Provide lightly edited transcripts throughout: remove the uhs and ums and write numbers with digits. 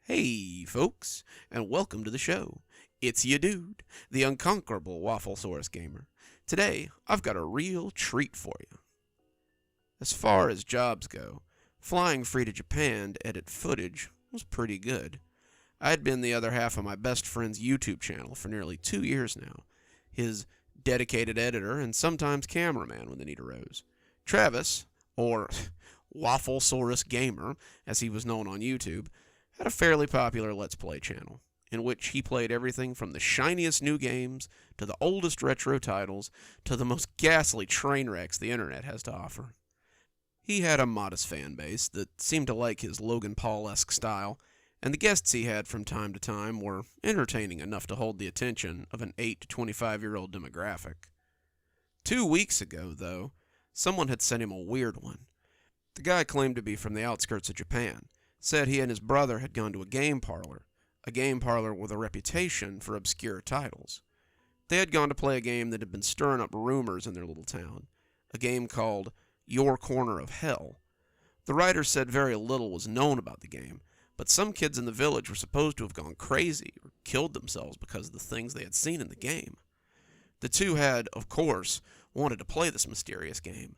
Hey, folks, and welcome to the show. It's ya dude, the unconquerable Wafflesaurus gamer. Today, I've got a real treat for you. As far as jobs go, flying free to Japan to edit footage was pretty good. I had been the other half of my best friend's YouTube channel for nearly 2 years now, his dedicated editor and sometimes cameraman when the need arose. Travis, or Wafflesaurus Gamer, as he was known on YouTube, had a fairly popular Let's Play channel, in which he played everything from the shiniest new games to the oldest retro titles to the most ghastly train wrecks the internet has to offer. He had a modest fan base that seemed to like his Logan Paul-esque style, and the guests he had from time to time were entertaining enough to hold the attention of an 8 to 25-year-old demographic. 2 weeks ago, though, someone had sent him a weird one. The guy claimed to be from the outskirts of Japan, said he and his brother had gone to a game parlor with a reputation for obscure titles. They had gone to play a game that had been stirring up rumors in their little town, a game called Your Corner of Hell. The writer said very little was known about the game, but some kids in the village were supposed to have gone crazy or killed themselves because of the things they had seen in the game. The two had, of course, wanted to play this mysterious game.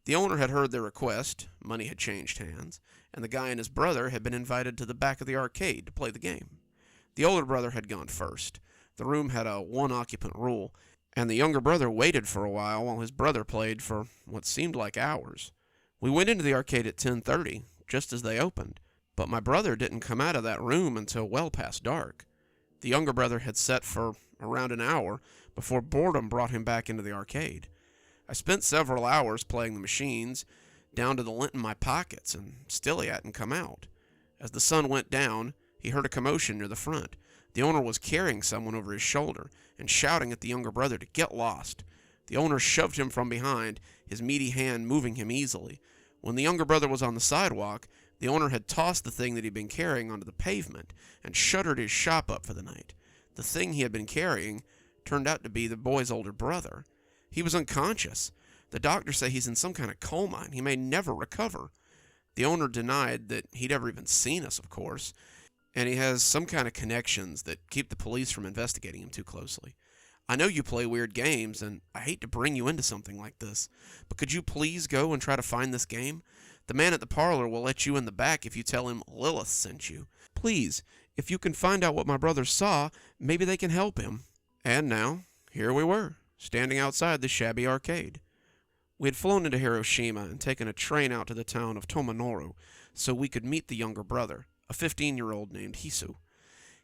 The owner had heard their request, money had changed hands, and the guy and his brother had been invited to the back of the arcade to play the game. The older brother had gone first. The room had a one-occupant rule, and the younger brother waited for a while his brother played for what seemed like hours. We went into the arcade at 10:30, just as they opened, but my brother didn't come out of that room until well past dark. The younger brother had sat for around an hour before boredom brought him back into the arcade. I spent several hours playing the machines, down to the lint in my pockets, and still he hadn't come out. As the sun went down, he heard a commotion near the front. The owner was carrying someone over his shoulder and shouting at the younger brother to get lost. The owner shoved him from behind, his meaty hand moving him easily. When the younger brother was on the sidewalk, the owner had tossed the thing that he'd been carrying onto the pavement and shuttered his shop up for the night. The thing he had been carrying turned out to be the boy's older brother. He was unconscious. The doctors say he's in some kind of coma and he may never recover. The owner denied that he'd ever even seen us, of course, and he has some kind of connections that keep the police from investigating him too closely. I know you play weird games, and I hate to bring you into something like this, but could you please go and try to find this game? The man at the parlor will let you in the back if you tell him Lilith sent you. Please, if you can find out what my brother saw, maybe they can help him. And now, here we were, standing outside the shabby arcade. We had flown into Hiroshima and taken a train out to the town of Tomonoru so we could meet the younger brother, a 15-year-old named Hisu.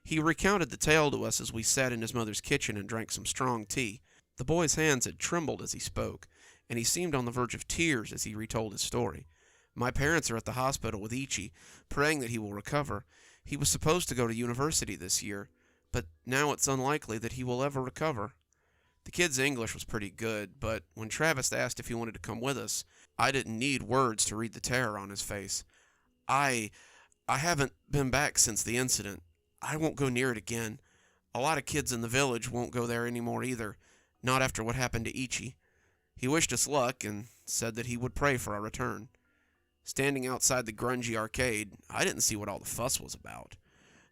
He recounted the tale to us as we sat in his mother's kitchen and drank some strong tea. The boy's hands had trembled as he spoke, and he seemed on the verge of tears as he retold his story. My parents are at the hospital with Ichi, praying that he will recover. He was supposed to go to university this year, but now it's unlikely that he will ever recover. The kid's English was pretty good, but when Travis asked if he wanted to come with us, I didn't need words to read the terror on his face. I haven't been back since the incident. I won't go near it again. A lot of kids in the village won't go there anymore either, not after what happened to Ichi. He wished us luck and said that he would pray for our return. Standing outside the grungy arcade, I didn't see what all the fuss was about.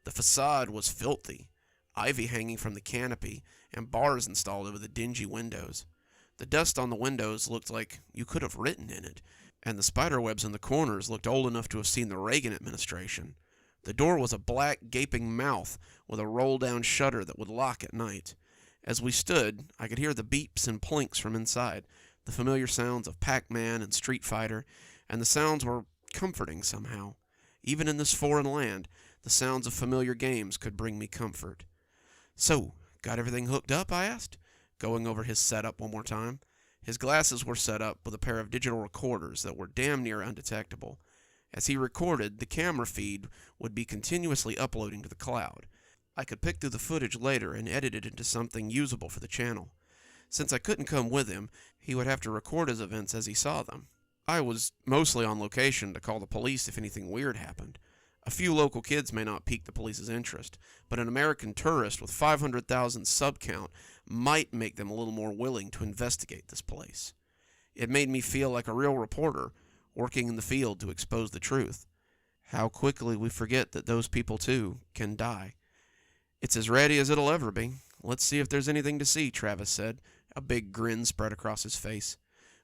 The facade was filthy, ivy hanging from the canopy, and bars installed over the dingy windows. The dust on the windows looked like you could have written in it, and the spiderwebs in the corners looked old enough to have seen the Reagan administration. The door was a black, gaping mouth with a roll-down shutter that would lock at night. As we stood, I could hear the beeps and plinks from inside, the familiar sounds of Pac-Man and Street Fighter, and the sounds were comforting somehow. Even in this foreign land, the sounds of familiar games could bring me comfort. "So, got everything hooked up?" I asked, going over his setup one more time. His glasses were set up with a pair of digital recorders that were damn near undetectable. As he recorded, the camera feed would be continuously uploading to the cloud. I could pick through the footage later and edit it into something usable for the channel. Since I couldn't come with him, he would have to record his events as he saw them. I was mostly on location to call the police if anything weird happened. A few local kids may not pique the police's interest, but an American tourist with 500,000 sub count might make them a little more willing to investigate this place. It made me feel like a real reporter, working in the field to expose the truth. How quickly we forget that those people, too, can die. It's as ready as it'll ever be. Let's see if there's anything to see, Travis said. A big grin spread across his face.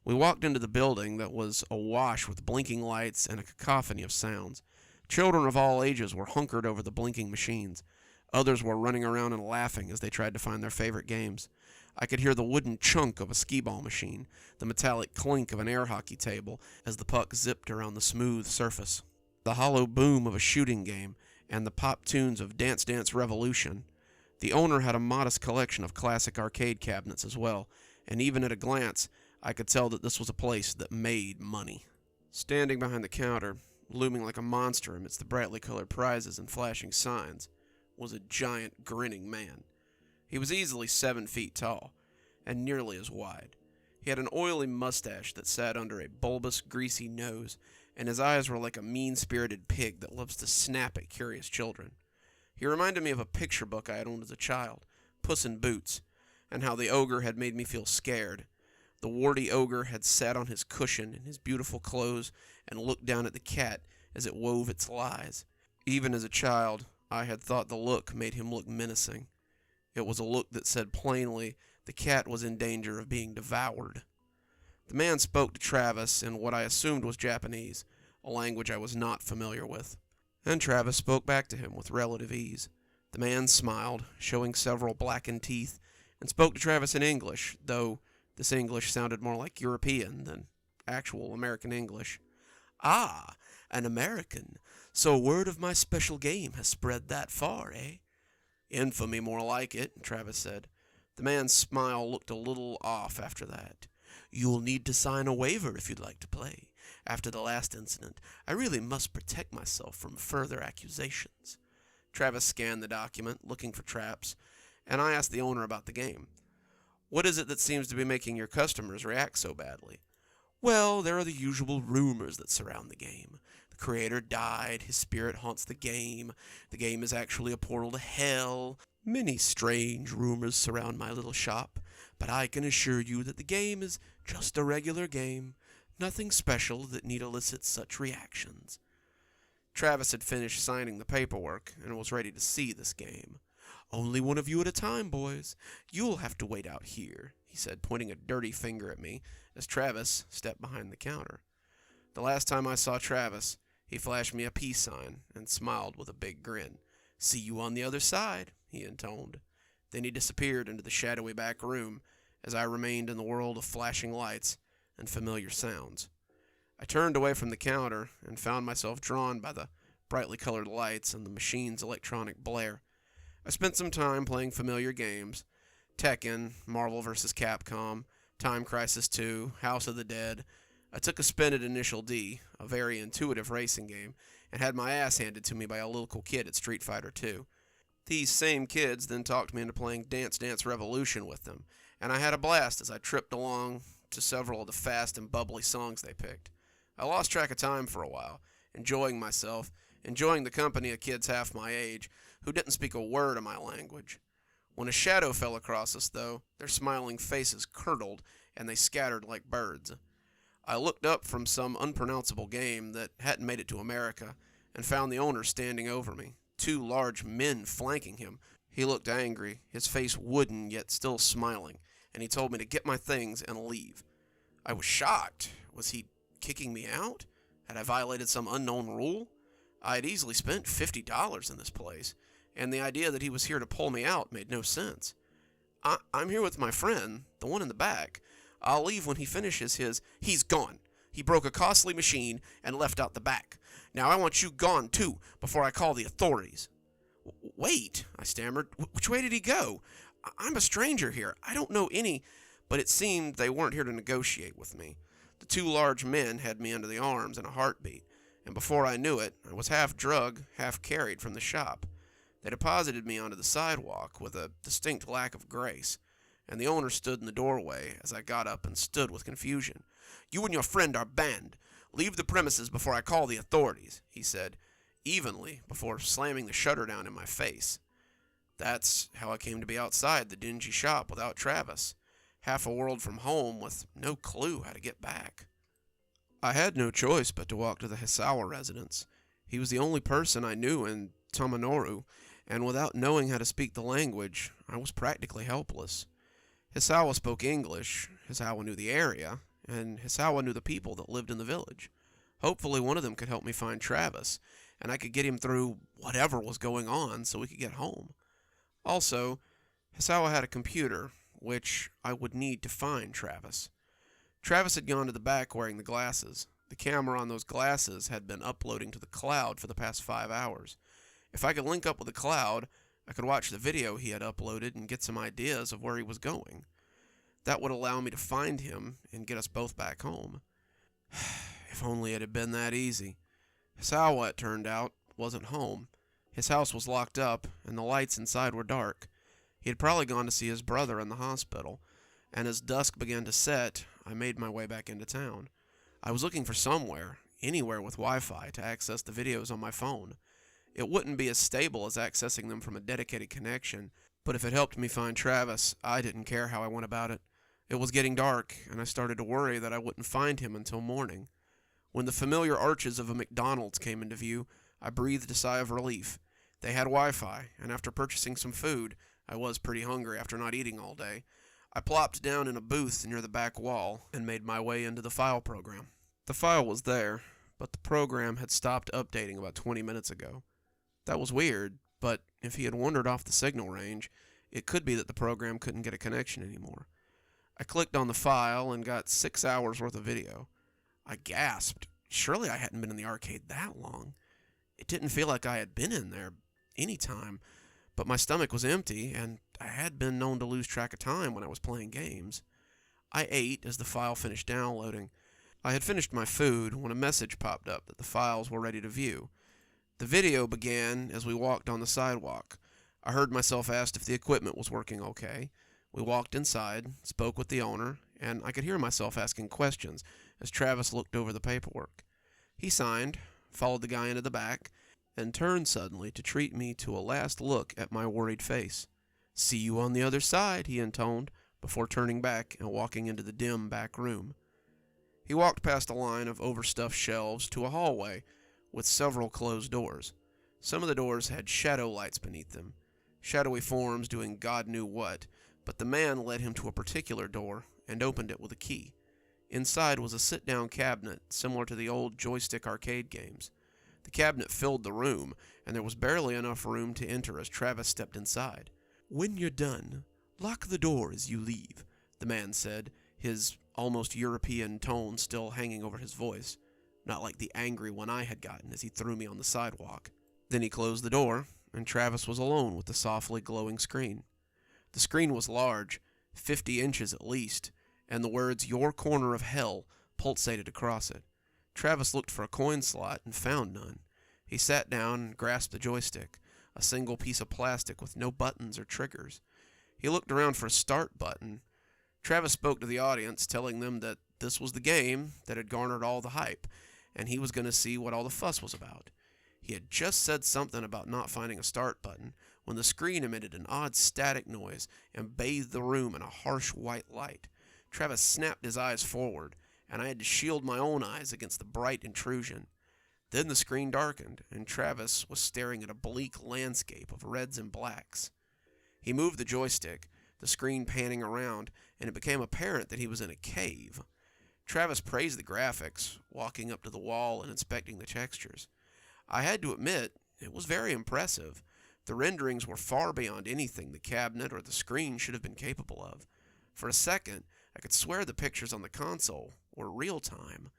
We walked into the building that was awash with blinking lights and a cacophony of sounds. Children of all ages were hunkered over the blinking machines. Others were running around and laughing as they tried to find their favorite games. I could hear the wooden chunk of a skee-ball machine, the metallic clink of an air hockey table as the puck zipped around the smooth surface, the hollow boom of a shooting game, and the pop tunes of Dance Dance Revolution. The owner had a modest collection of classic arcade cabinets as well, and even at a glance, I could tell that this was a place that made money. Standing behind the counter, looming like a monster amidst the brightly colored prizes and flashing signs, was a giant, grinning man. He was easily 7 feet tall, and nearly as wide. He had an oily mustache that sat under a bulbous, greasy nose, and his eyes were like a mean-spirited pig that loves to snap at curious children. He reminded me of a picture book I had owned as a child, Puss in Boots, and how the ogre had made me feel scared. The warty ogre had sat on his cushion in his beautiful clothes and looked down at the cat as it wove its lies. Even as a child, I had thought the look made him look menacing. It was a look that said plainly the cat was in danger of being devoured. The man spoke to Travis in what I assumed was Japanese, a language I was not familiar with, and Travis spoke back to him with relative ease. The man smiled, showing several blackened teeth, and spoke to Travis in English, though this English sounded more like European than actual American English. "Ah, an American. So word of my special game has spread that far, eh?" "Infamy more like it," Travis said. The man's smile looked a little off after that. "You'll need to sign a waiver if you'd like to play. After the last incident, I really must protect myself from further accusations." Travis scanned the document, looking for traps, and I asked the owner about the game. "What is it that seems to be making your customers react so badly?" "Well, there are the usual rumors that surround the game. The creator died, his spirit haunts the game is actually a portal to hell. Many strange rumors surround my little shop, but I can assure you that the game is just a regular game, nothing special that need elicit such reactions." Travis had finished signing the paperwork and was ready to see this game. "Only one of you at a time, boys. You'll have to wait out here," he said, pointing a dirty finger at me as Travis stepped behind the counter. The last time I saw Travis, he flashed me a peace sign and smiled with a big grin. "See you on the other side," he intoned. Then he disappeared into the shadowy back room as I remained in the world of flashing lights and familiar sounds. I turned away from the counter and found myself drawn by the brightly colored lights and the machine's electronic blare. I spent some time playing familiar games: Tekken, Marvel vs. Capcom, Time Crisis 2, House of the Dead. I took a spin at Initial D, a very intuitive racing game, and had my ass handed to me by a local kid at Street Fighter 2. These same kids then talked me into playing Dance Dance Revolution with them, and I had a blast as I tripped along to several of the fast and bubbly songs they picked. I lost track of time for a while, enjoying myself, enjoying the company of kids half my age who didn't speak a word of my language. When a shadow fell across us, though, their smiling faces curdled and they scattered like birds. I looked up from some unpronounceable game that hadn't made it to America and found the owner standing over me, 2 large men flanking him. He looked angry, his face wooden yet still smiling, and he told me to get my things and leave. I was shocked. Was he kicking me out? Had I violated some unknown rule? I had easily spent $50 in this place, and the idea that he was here to pull me out made no sense. I'm here with my friend, the one in the back. I'll leave when he finishes his... He's gone. He broke a costly machine and left out the back. Now I want you gone, too, before I call the authorities." "Wait," I stammered. "Which way did he go? I'm a stranger here. I don't know any..." But it seemed they weren't here to negotiate with me. The 2 large men had me under the arms in a heartbeat, and before I knew it, I was half drugged, half carried from the shop. They deposited me onto the sidewalk with a distinct lack of grace, and the owner stood in the doorway as I got up and stood with confusion. "You and your friend are banned. Leave the premises before I call the authorities," he said, evenly, before slamming the shutter down in my face. That's how I came to be outside the dingy shop without Travis, half a world from home with no clue how to get back. I had no choice but to walk to the Hisawa residence. He was the only person I knew in Tomanoru, and without knowing how to speak the language, I was practically helpless. Hisawa spoke English, Hisawa knew the area, and Hisawa knew the people that lived in the village. Hopefully one of them could help me find Travis, and I could get him through whatever was going on so we could get home. Also, Hisawa had a computer, which I would need to find Travis. Travis had gone to the back wearing the glasses. The camera on those glasses had been uploading to the cloud for the past 5 hours. If I could link up with the cloud, I could watch the video he had uploaded and get some ideas of where he was going. That would allow me to find him and get us both back home. If only it had been that easy. Hisawa, it turned out, wasn't home. His house was locked up, and the lights inside were dark. He had probably gone to see his brother in the hospital, and as dusk began to set, I made my way back into town. I was looking for somewhere, anywhere with Wi-Fi, to access the videos on my phone. It wouldn't be as stable as accessing them from a dedicated connection, but if it helped me find Travis, I didn't care how I went about it. It was getting dark, and I started to worry that I wouldn't find him until morning. When the familiar arches of a McDonald's came into view, I breathed a sigh of relief. They had Wi-Fi, and after purchasing some food, I was pretty hungry after not eating all day, I plopped down in a booth near the back wall and made my way into the file program. The file was there, but the program had stopped updating about 20 minutes ago. That was weird, but if he had wandered off the signal range, it could be that the program couldn't get a connection anymore. I clicked on the file and got 6 hours worth of video. I gasped. Surely I hadn't been in the arcade that long. It didn't feel like I had been in there any time, but my stomach was empty, and I had been known to lose track of time when I was playing games. I ate as the file finished downloading. I had finished my food when a message popped up that the files were ready to view. The video began as we walked on the sidewalk. I heard myself asked if the equipment was working okay. We walked inside, spoke with the owner, and I could hear myself asking questions as Travis looked over the paperwork. He signed, followed the guy into the back, and turned suddenly to treat me to a last look at my worried face. "See you on the other side," he intoned, before turning back and walking into the dim back room. He walked past a line of overstuffed shelves to a hallway with several closed doors. Some of the doors had shadow lights beneath them, shadowy forms doing God knew what, but the man led him to a particular door and opened it with a key. Inside was a sit-down cabinet similar to the old joystick arcade games. The cabinet filled the room, and there was barely enough room to enter as Travis stepped inside. "When you're done, lock the door as you leave," the man said, his almost European tone still hanging over his voice, not like the angry one I had gotten as he threw me on the sidewalk. Then he closed the door, and Travis was alone with the softly glowing screen. The screen was large, 50 inches at least, and the words "Your Corner of Hell" pulsated across it. Travis looked for a coin slot and found none. He sat down and grasped the joystick, a single piece of plastic with no buttons or triggers. He looked around for a start button. Travis spoke to the audience, telling them that this was the game that had garnered all the hype, and he was going to see what all the fuss was about. He had just said something about not finding a start button when the screen emitted an odd static noise and bathed the room in a harsh white light. Travis snapped his eyes forward, and I had to shield my own eyes against the bright intrusion. Then the screen darkened, and Travis was staring at a bleak landscape of reds and blacks. He moved the joystick, the screen panning around, and it became apparent that he was in a cave. Travis praised the graphics, walking up to the wall and inspecting the textures. I had to admit, it was very impressive. The renderings were far beyond anything the cabinet or the screen should have been capable of. For a second, I could swear the pictures on the console were real-time.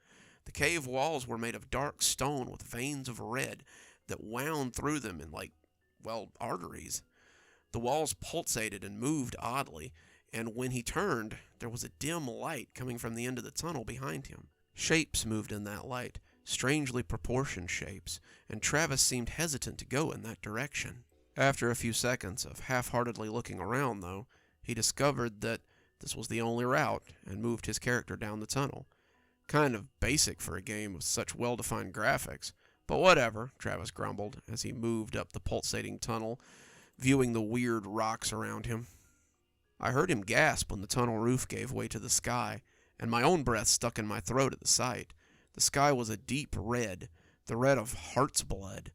The cave walls were made of dark stone with veins of red that wound through them in arteries. The walls pulsated and moved oddly, and when he turned, there was a dim light coming from the end of the tunnel behind him. Shapes moved in that light, strangely proportioned shapes, and Travis seemed hesitant to go in that direction. After a few seconds of half-heartedly looking around, though, he discovered that this was the only route and moved his character down the tunnel. Kind of basic for a game with such well-defined graphics, but whatever, Travis grumbled as he moved up the pulsating tunnel, viewing the weird rocks around him. I heard him gasp when the tunnel roof gave way to the sky, and my own breath stuck in my throat at the sight. The sky was a deep red. the red of heart's blood,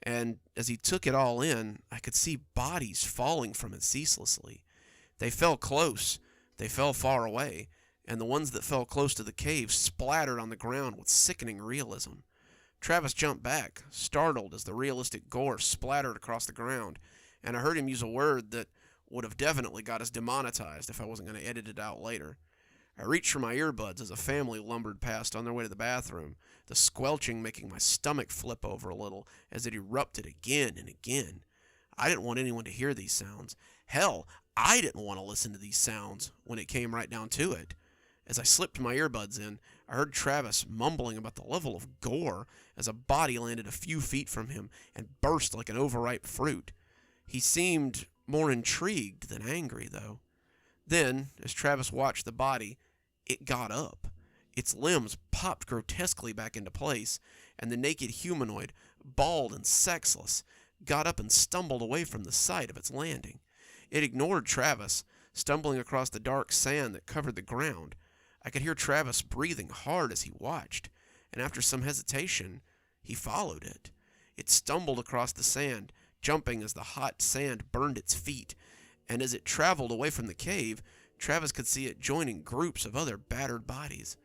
and as he took it all in, I could see bodies falling from it ceaselessly. They fell close, they fell far away, and the ones that fell close to the cave splattered on the ground with sickening realism. Travis jumped back, startled as the realistic gore splattered across the ground, and I heard him use a word that would have definitely got us demonetized if I wasn't going to edit it out later. I reached for my earbuds as a family lumbered past on their way to the bathroom, the squelching making my stomach flip over a little as it erupted again and again. I didn't want anyone to hear these sounds. Hell, I didn't want to listen to these sounds when it came right down to it. As I slipped my earbuds in, I heard Travis mumbling about the level of gore as a body landed a few feet from him and burst like an overripe fruit. He seemed more intrigued than angry, though. Then, as Travis watched the body, it got up. Its limbs popped grotesquely back into place, and the naked humanoid, bald and sexless, got up and stumbled away from the site of its landing. It ignored Travis, stumbling across the dark sand that covered the ground. I could hear Travis breathing hard as he watched, and after some hesitation, he followed it. It stumbled across the sand, jumping as the hot sand burned its feet, and as it traveled away from the cave, Travis could see it joining groups of other battered bodies.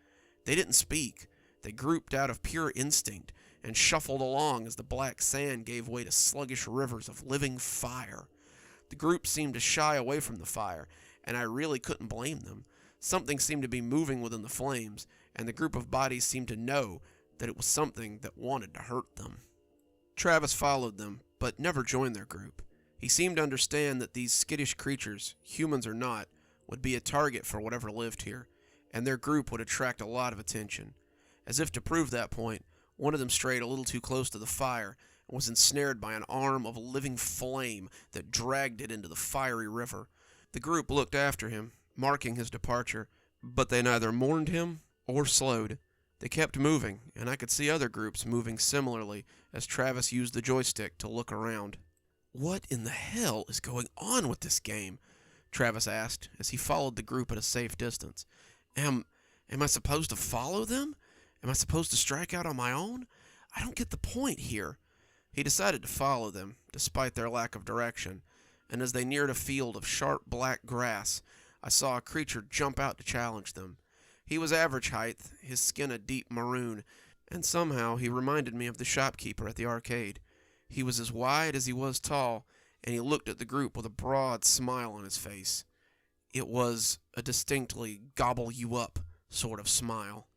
They didn't speak. They grouped out of pure instinct and shuffled along as the black sand gave way to sluggish rivers of living fire. The group seemed to shy away from the fire, and I really couldn't blame them. Something seemed to be moving within the flames, and the group of bodies seemed to know that it was something that wanted to hurt them. Travis followed them, but never joined their group. He seemed to understand that these skittish creatures, humans or not, would be a target for whatever lived here, and their group would attract a lot of attention. As if to prove that point, one of them strayed a little too close to the fire and was ensnared by an arm of living flame that dragged it into the fiery river. The group looked after him, marking his departure, but they neither mourned him or slowed. They kept moving, and I could see other groups moving similarly as Travis used the joystick to look around. "What in the hell is going on with this game?" Travis asked as he followed the group at a safe distance. Am I supposed to follow them? Am I supposed to strike out on my own? I don't get the point here. He decided to follow them, despite their lack of direction, and as they neared a field of sharp black grass, I saw a creature jump out to challenge them. He was average height, his skin a deep maroon, and somehow he reminded me of the shopkeeper at the arcade. He was as wide as he was tall, and he looked at the group with a broad smile on his face. It was a distinctly gobble-you-up sort of smile.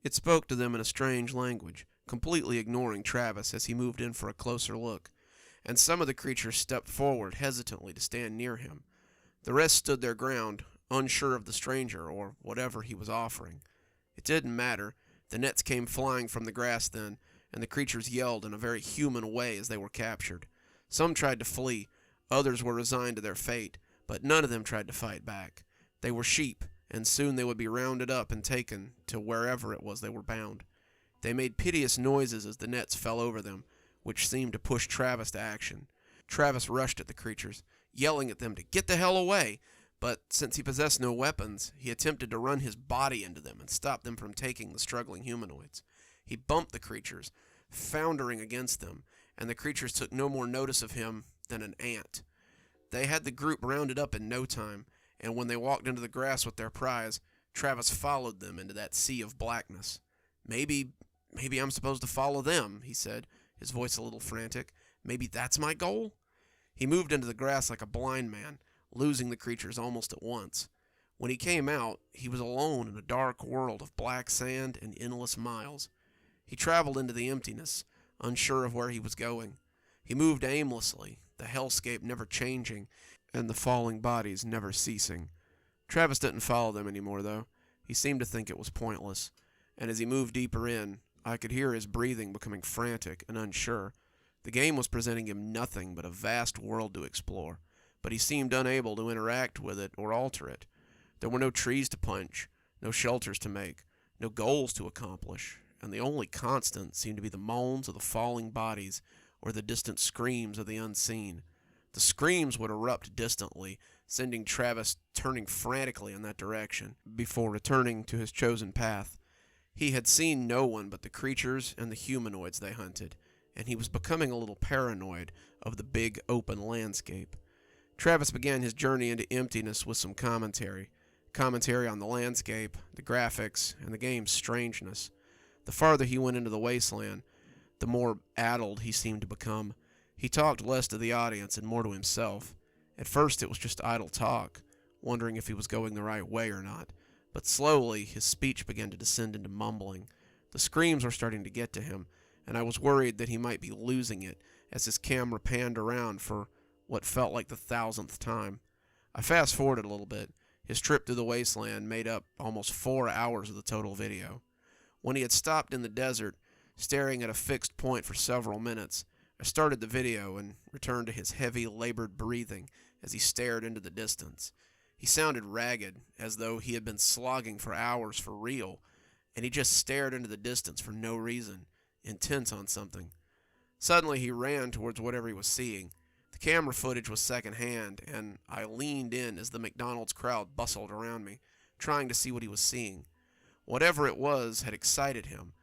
It spoke to them in a strange language, completely ignoring Travis as he moved in for a closer look, and some of the creatures stepped forward hesitantly to stand near him. The rest stood their ground, unsure of the stranger or whatever he was offering. It didn't matter. The nets came flying from the grass then, and the creatures yelled in a very human way as they were captured. Some tried to flee, others were resigned to their fate, but none of them tried to fight back. They were sheep, and soon they would be rounded up and taken to wherever it was they were bound. They made piteous noises as the nets fell over them, which seemed to push Travis to action. Travis rushed at the creatures, yelling at them to get the hell away, but since he possessed no weapons, he attempted to run his body into them and stop them from taking the struggling humanoids. He bumped the creatures, foundering against them, and the creatures took no more notice of him than an ant. They had the group rounded up in no time, and when they walked into the grass with their prize, Travis followed them into that sea of blackness. Maybe I'm supposed to follow them, he said, his voice a little frantic. Maybe that's my goal? He moved into the grass like a blind man, losing the creatures almost at once. When he came out, he was alone in a dark world of black sand and endless miles. He traveled into the emptiness, unsure of where he was going. He moved aimlessly, the hellscape never changing, and the falling bodies never ceasing. Travis didn't follow them anymore, though. He seemed to think it was pointless, and as he moved deeper in, I could hear his breathing becoming frantic and unsure. The game was presenting him nothing but a vast world to explore, but he seemed unable to interact with it or alter it. There were no trees to punch, no shelters to make, no goals to accomplish, and the only constant seemed to be the moans of the falling bodies or the distant screams of the unseen. The screams would erupt distantly, sending Travis turning frantically in that direction, before returning to his chosen path. He had seen no one but the creatures and the humanoids they hunted, and he was becoming a little paranoid of the big open landscape. Travis began his journey into emptiness with some commentary on the landscape, the graphics, and the game's strangeness. The farther he went into the wasteland, the more addled he seemed to become. He talked less to the audience and more to himself. At first it was just idle talk, wondering if he was going the right way or not. But slowly his speech began to descend into mumbling. The screams were starting to get to him, and I was worried that he might be losing it as his camera panned around for what felt like the 1,000th time. I fast-forwarded a little bit. His trip through the wasteland made up almost 4 hours of the total video. When he had stopped in the desert, staring at a fixed point for several minutes, I started the video and returned to his heavy, labored breathing as he stared into the distance. He sounded ragged, as though he had been slogging for hours for real, and he just stared into the distance for no reason, intent on something. Suddenly he ran towards whatever he was seeing. The camera footage was secondhand, and I leaned in as the McDonald's crowd bustled around me, trying to see what he was seeing. Whatever it was had excited him.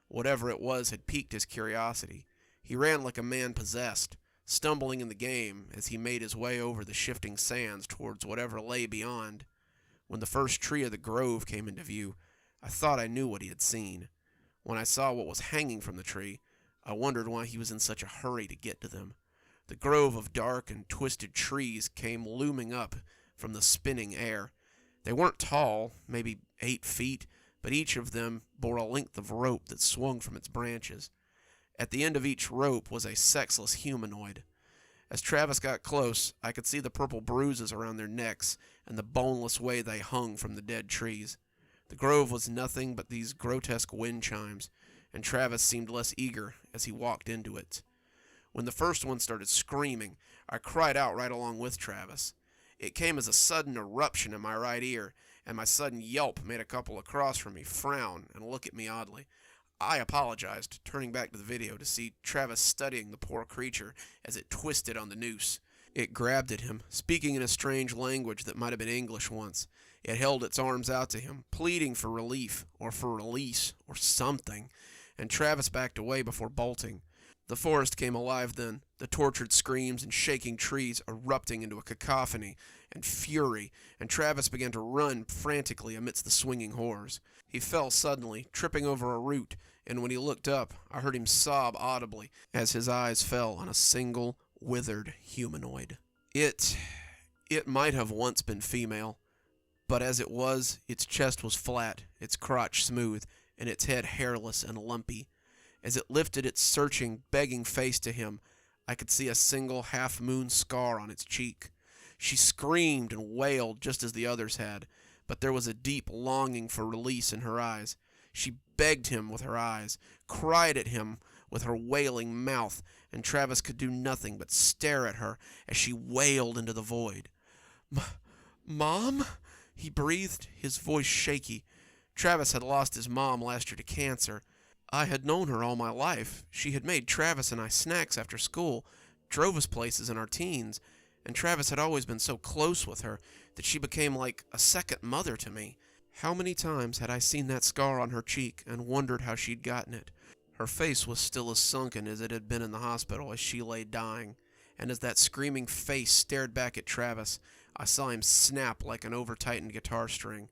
Whatever it was had piqued his curiosity. He ran like a man possessed, stumbling in the game as he made his way over the shifting sands towards whatever lay beyond. When the first tree of the grove came into view, I thought I knew what he had seen. When I saw what was hanging from the tree, I wondered why he was in such a hurry to get to them. The grove of dark and twisted trees came looming up from the spinning air. They weren't tall, maybe 8 feet, but each of them bore a length of rope that swung from its branches. At the end of each rope was a sexless humanoid. As Travis got close, I could see the purple bruises around their necks and the boneless way they hung from the dead trees. The grove was nothing but these grotesque wind chimes, and Travis seemed less eager as he walked into it. When the first one started screaming, I cried out right along with Travis. It came as a sudden eruption in my right ear, and my sudden yelp made a couple across from me frown and look at me oddly. I apologized, turning back to the video to see Travis studying the poor creature as it twisted on the noose. It grabbed at him, speaking in a strange language that might have been English once. It held its arms out to him, pleading for relief, or for release, or something, and Travis backed away before bolting. The forest came alive then, the tortured screams and shaking trees erupting into a cacophony and fury, and Travis began to run frantically amidst the swinging horrors. He fell suddenly, tripping over a root, and when he looked up, I heard him sob audibly as his eyes fell on a single, withered humanoid. It might have once been female, but as it was, its chest was flat, its crotch smooth, and its head hairless and lumpy. As it lifted its searching, begging face to him, I could see a single half-moon scar on its cheek. She screamed and wailed just as the others had, but there was a deep longing for release in her eyes. She begged him with her eyes, cried at him with her wailing mouth, and Travis could do nothing but stare at her as she wailed into the void. "Mom?" he breathed, his voice shaky. Travis had lost his mom last year to cancer. I had known her all my life. She had made Travis and I snacks after school, drove us places in our teens, and Travis had always been so close with her that she became like a second mother to me. How many times had I seen that scar on her cheek and wondered how she'd gotten it? Her face was still as sunken as it had been in the hospital as she lay dying, and as that screaming face stared back at Travis, I saw him snap like an over-tightened guitar string.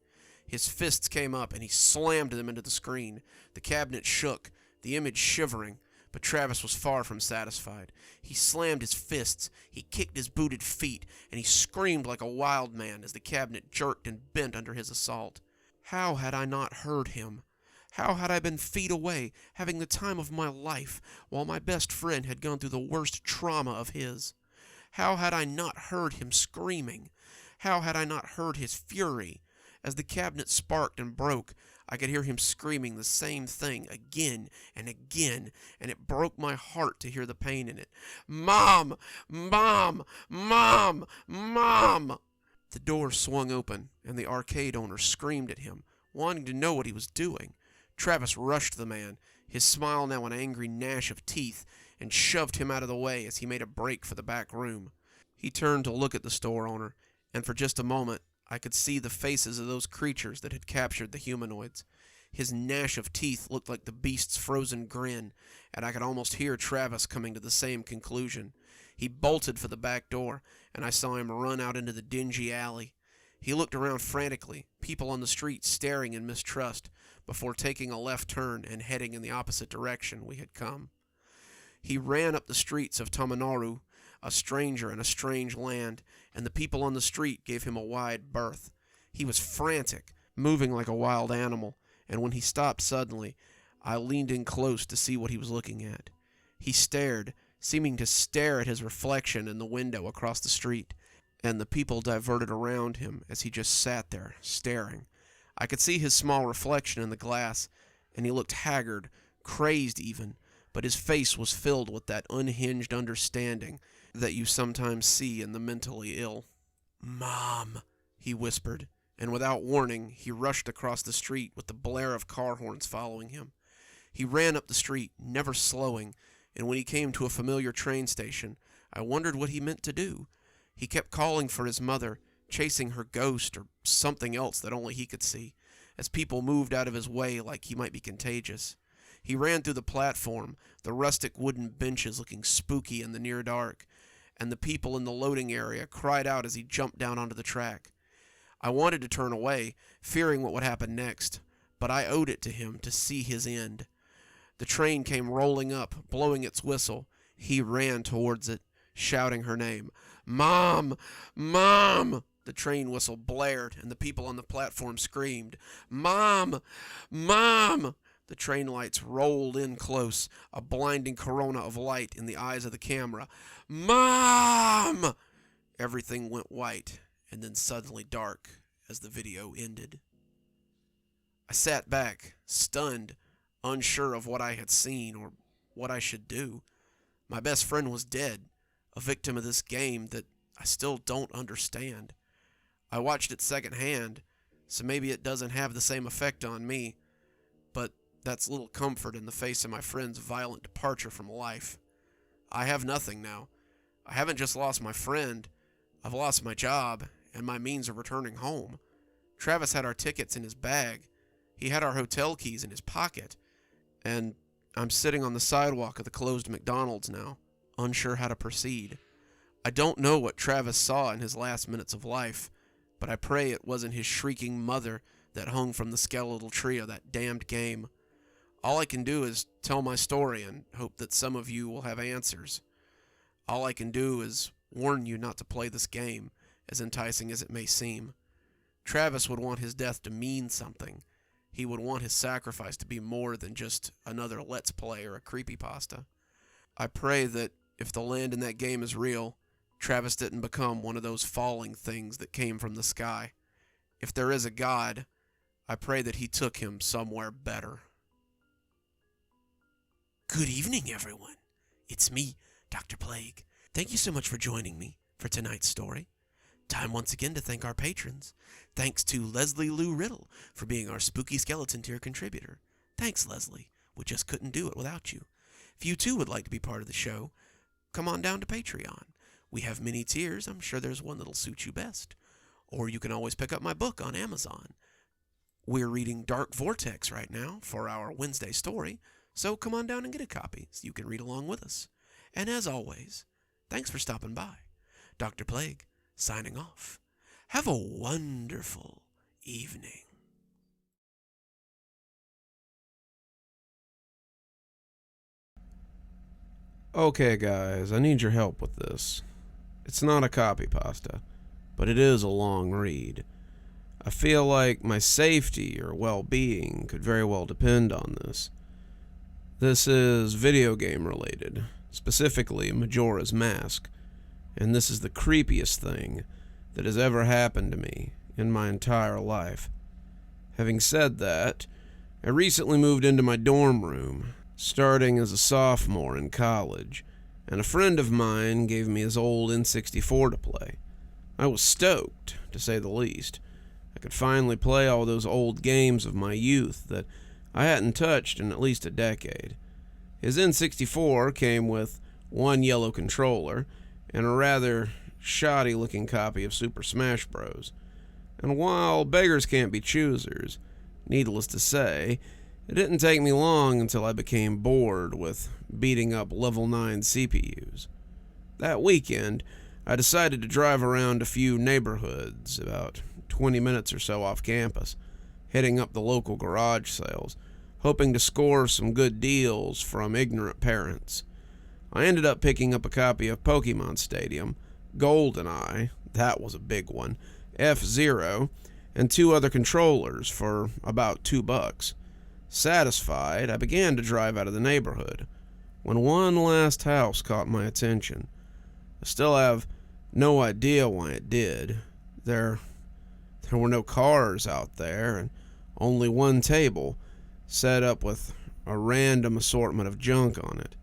His fists came up, and he slammed them into the screen. The cabinet shook, the image shivering, but Travis was far from satisfied. He slammed his fists, he kicked his booted feet, and he screamed like a wild man as the cabinet jerked and bent under his assault. How had I not heard him? How had I been feet away, having the time of my life, while my best friend had gone through the worst trauma of his? How had I not heard him screaming? How had I not heard his fury? As the cabinet sparked and broke, I could hear him screaming the same thing again and again, and it broke my heart to hear the pain in it. "Mom! Mom! Mom! Mom!" The door swung open, and the arcade owner screamed at him, wanting to know what he was doing. Travis rushed the man, his smile now an angry gnash of teeth, and shoved him out of the way as he made a break for the back room. He turned to look at the store owner, and for just a moment I could see the faces of those creatures that had captured the humanoids. His gnash of teeth looked like the beast's frozen grin, and I could almost hear Travis coming to the same conclusion. He bolted for the back door, and I saw him run out into the dingy alley. He looked around frantically, people on the street staring in mistrust, before taking a left turn and heading in the opposite direction we had come. He ran up the streets of Tamanaru, a stranger in a strange land, and the people on the street gave him a wide berth. He was frantic, moving like a wild animal, and when he stopped suddenly, I leaned in close to see what he was looking at. He stared, seeming to stare at his reflection in the window across the street, and the people diverted around him as he just sat there, staring. I could see his small reflection in the glass, and he looked haggard, crazed even, but his face was filled with that unhinged understanding that you sometimes see in the mentally ill. "Mom," he whispered, and without warning, he rushed across the street with the blare of car horns following him. He ran up the street, never slowing, and when he came to a familiar train station, I wondered what he meant to do. He kept calling for his mother, chasing her ghost or something else that only he could see, as people moved out of his way like he might be contagious. He ran through the platform, the rustic wooden benches looking spooky in the near dark, and the people in the loading area cried out as he jumped down onto the track. I wanted to turn away, fearing what would happen next, but I owed it to him to see his end. The train came rolling up, blowing its whistle. He ran towards it, shouting her name. "Mom! Mom!" The train whistle blared, and the people on the platform screamed, "Mom! Mom!" The train lights rolled in close, a blinding corona of light in the eyes of the camera. "Mom!" Everything went white, and then suddenly dark as the video ended. I sat back, stunned, unsure of what I had seen or what I should do. My best friend was dead, a victim of this game that I still don't understand. I watched it secondhand, so maybe it doesn't have the same effect on me, but that's little comfort in the face of my friend's violent departure from life. I have nothing now. I haven't just lost my friend, I've lost my job and my means of returning home. Travis had our tickets in his bag. He had our hotel keys in his pocket. And I'm sitting on the sidewalk of the closed McDonald's now, unsure how to proceed. I don't know what Travis saw in his last minutes of life, but I pray it wasn't his shrieking mother that hung from the skeletal tree of that damned game. All I can do is tell my story and hope that some of you will have answers. All I can do is warn you not to play this game, as enticing as it may seem. Travis would want his death to mean something. He would want his sacrifice to be more than just another Let's Play or a creepypasta. I pray that if the land in that game is real, Travis didn't become one of those falling things that came from the sky. If there is a God, I pray that he took him somewhere better. Good evening, everyone. It's me, Dr. Plague. Thank you so much for joining me for tonight's story. Time once again to thank our patrons. Thanks to Leslie Lou Riddle for being our Spooky Skeleton tier contributor. Thanks, Leslie. We just couldn't do it without you. If you too would like to be part of the show, come on down to Patreon. We have many tiers. I'm sure there's one that'll suit you best. Or you can always pick up my book on Amazon. We're reading Dark Vortex right now for our Wednesday story, so come on down and get a copy so you can read along with us. And as always, thanks for stopping by. Dr. Plague, signing off. Have a wonderful evening. Okay, guys, I need your help with this. It's not a copy pasta, but it is a long read. I feel like my safety or well-being could very well depend on this. This is video game related, specifically Majora's Mask, and this is the creepiest thing that has ever happened to me in my entire life. Having said that, I recently moved into my dorm room, starting as a sophomore in college, and a friend of mine gave me his old N64 to play. I was stoked, to say the least. I could finally play all those old games of my youth that I hadn't touched in at least a decade. His N64 came with one yellow controller and a rather shoddy-looking copy of Super Smash Bros. And while beggars can't be choosers, Needless to say, it didn't take me long until I became bored with beating up level 9 CPUs. That weekend, I decided to drive around a few neighborhoods, about 20 minutes or so off campus, hitting up the local garage sales, hoping to score some good deals from ignorant parents. I ended up picking up a copy of Pokemon Stadium, GoldenEye, that was a big one, F-Zero, and 2 other controllers for about $2. Satisfied, I began to drive out of the neighborhood, when one last house caught my attention. I still have no idea why it did. There were no cars out there, and only one table, set up with a random assortment of junk on it.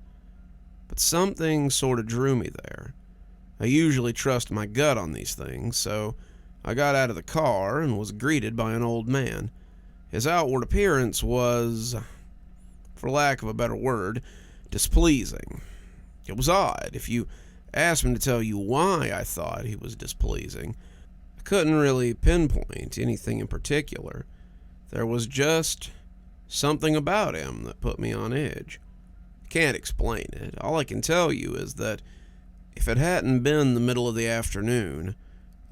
But something sort of drew me there. I usually trust my gut on these things, so I got out of the car and was greeted by an old man. His outward appearance was, for lack of a better word, displeasing. It was odd. If you asked me to tell you why I thought he was displeasing, I couldn't really pinpoint anything in particular. There was just something about him that put me on edge. I can't explain it. All I can tell you is that if it hadn't been the middle of the afternoon,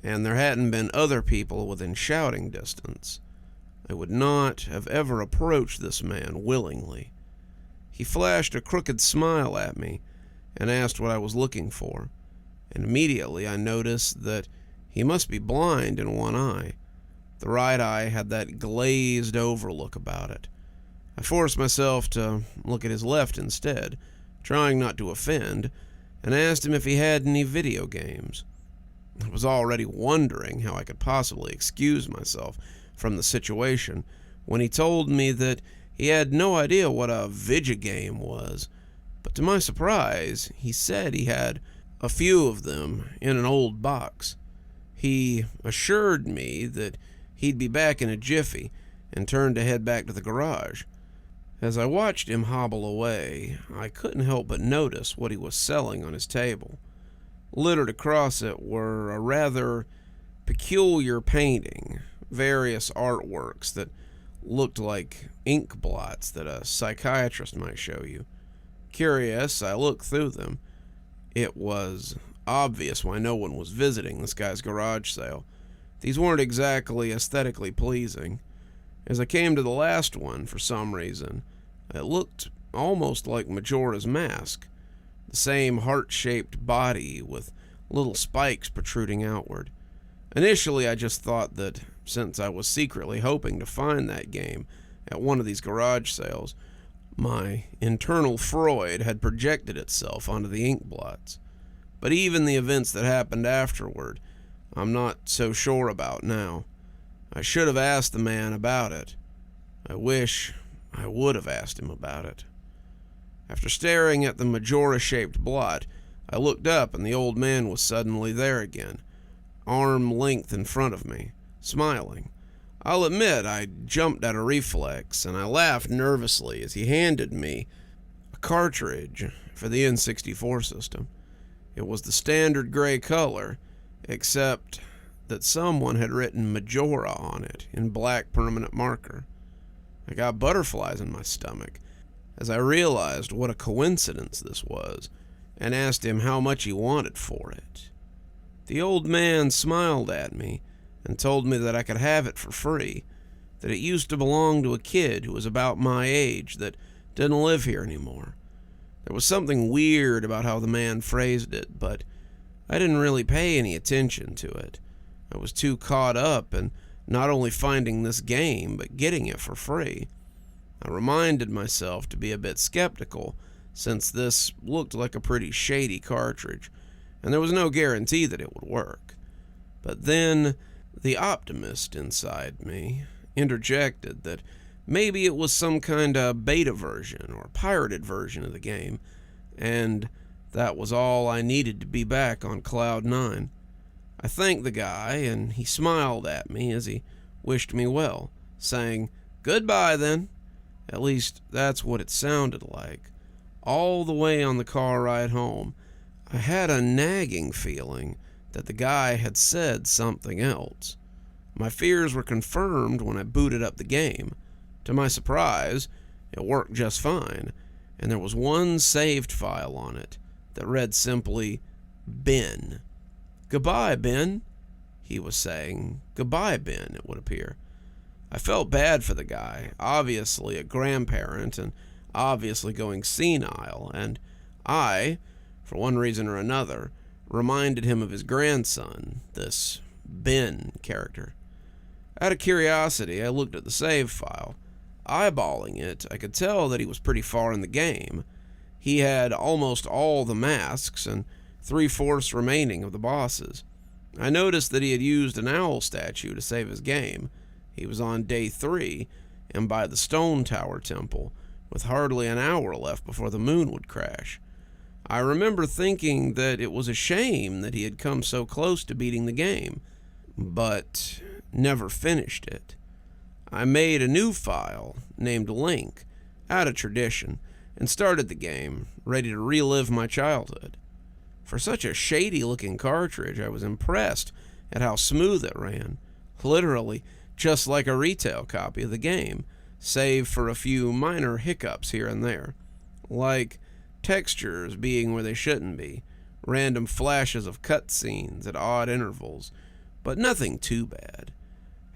and there hadn't been other people within shouting distance, I would not have ever approached this man willingly. He flashed a crooked smile at me and asked what I was looking for, and immediately I noticed that he must be blind in one eye. The right eye had that glazed over look about it. I forced myself to look at his left instead, trying not to offend, and asked him if he had any video games. I was already wondering how I could possibly excuse myself from the situation when he told me that he had no idea what a video game was, but to my surprise, he said he had a few of them in an old box. He assured me that he'd be back in a jiffy and turned to head back to the garage. As I watched him hobble away, I couldn't help but notice what he was selling on his table. Littered across it were a rather peculiar painting, various artworks that looked like ink blots that a psychiatrist might show you. Curious, I looked through them. It was obvious why no one was visiting this guy's garage sale. These weren't exactly aesthetically pleasing. As I came to the last one, for some reason, it looked almost like Majora's mask. The same heart-shaped body with little spikes protruding outward. Initially, I just thought that since I was secretly hoping to find that game at one of these garage sales, my internal Freud had projected itself onto the ink blots. But even the events that happened afterward, I'm not so sure about now. I should have asked the man about it. I wish I would have asked him about it. After staring at the Majora-shaped blot, I looked up and the old man was suddenly there again, arm length in front of me, smiling. I'll admit I jumped at a reflex, and I laughed nervously as he handed me a cartridge for the N64 system. It was the standard gray color, except that someone had written Majora on it in black permanent marker. I got butterflies in my stomach as I realized what a coincidence this was, and asked him how much he wanted for it. The old man smiled at me and told me that I could have it for free, that it used to belong to a kid who was about my age that didn't live here anymore. There was something weird about how the man phrased it, but I didn't really pay any attention to it. I was too caught up in not only finding this game, but getting it for free. I reminded myself to be a bit skeptical, since this looked like a pretty shady cartridge, and there was no guarantee that it would work. But then the optimist inside me interjected that maybe it was some kind of beta version or pirated version of the game, and that was all I needed to be back on Cloud 9. I thanked the guy, and he smiled at me as he wished me well, saying, "Goodbye, then." At least, that's what it sounded like. All the way on the car ride home, I had a nagging feeling that the guy had said something else. My fears were confirmed when I booted up the game. To my surprise, it worked just fine, and there was one saved file on it that read simply, Ben. "Goodbye, Ben," he was saying. "Goodbye, Ben," it would appear. I felt bad for the guy, obviously a grandparent and obviously going senile, and I, for one reason or another, reminded him of his grandson, this Ben character. Out of curiosity, I looked at the save file. Eyeballing it, I could tell that he was pretty far in the game. He had almost all the masks and 3/4 remaining of the bosses. I noticed that he had used an owl statue to save his game. He was on day 3 and by the Stone Tower Temple, with hardly an hour left before the moon would crash. I remember thinking that it was a shame that he had come so close to beating the game, but never finished it. I made a new file named Link, out of tradition, and started the game, ready to relive my childhood. For such a shady-looking cartridge, I was impressed at how smooth it ran, literally just like a retail copy of the game, save for a few minor hiccups here and there, like textures being where they shouldn't be, random flashes of cutscenes at odd intervals, but nothing too bad.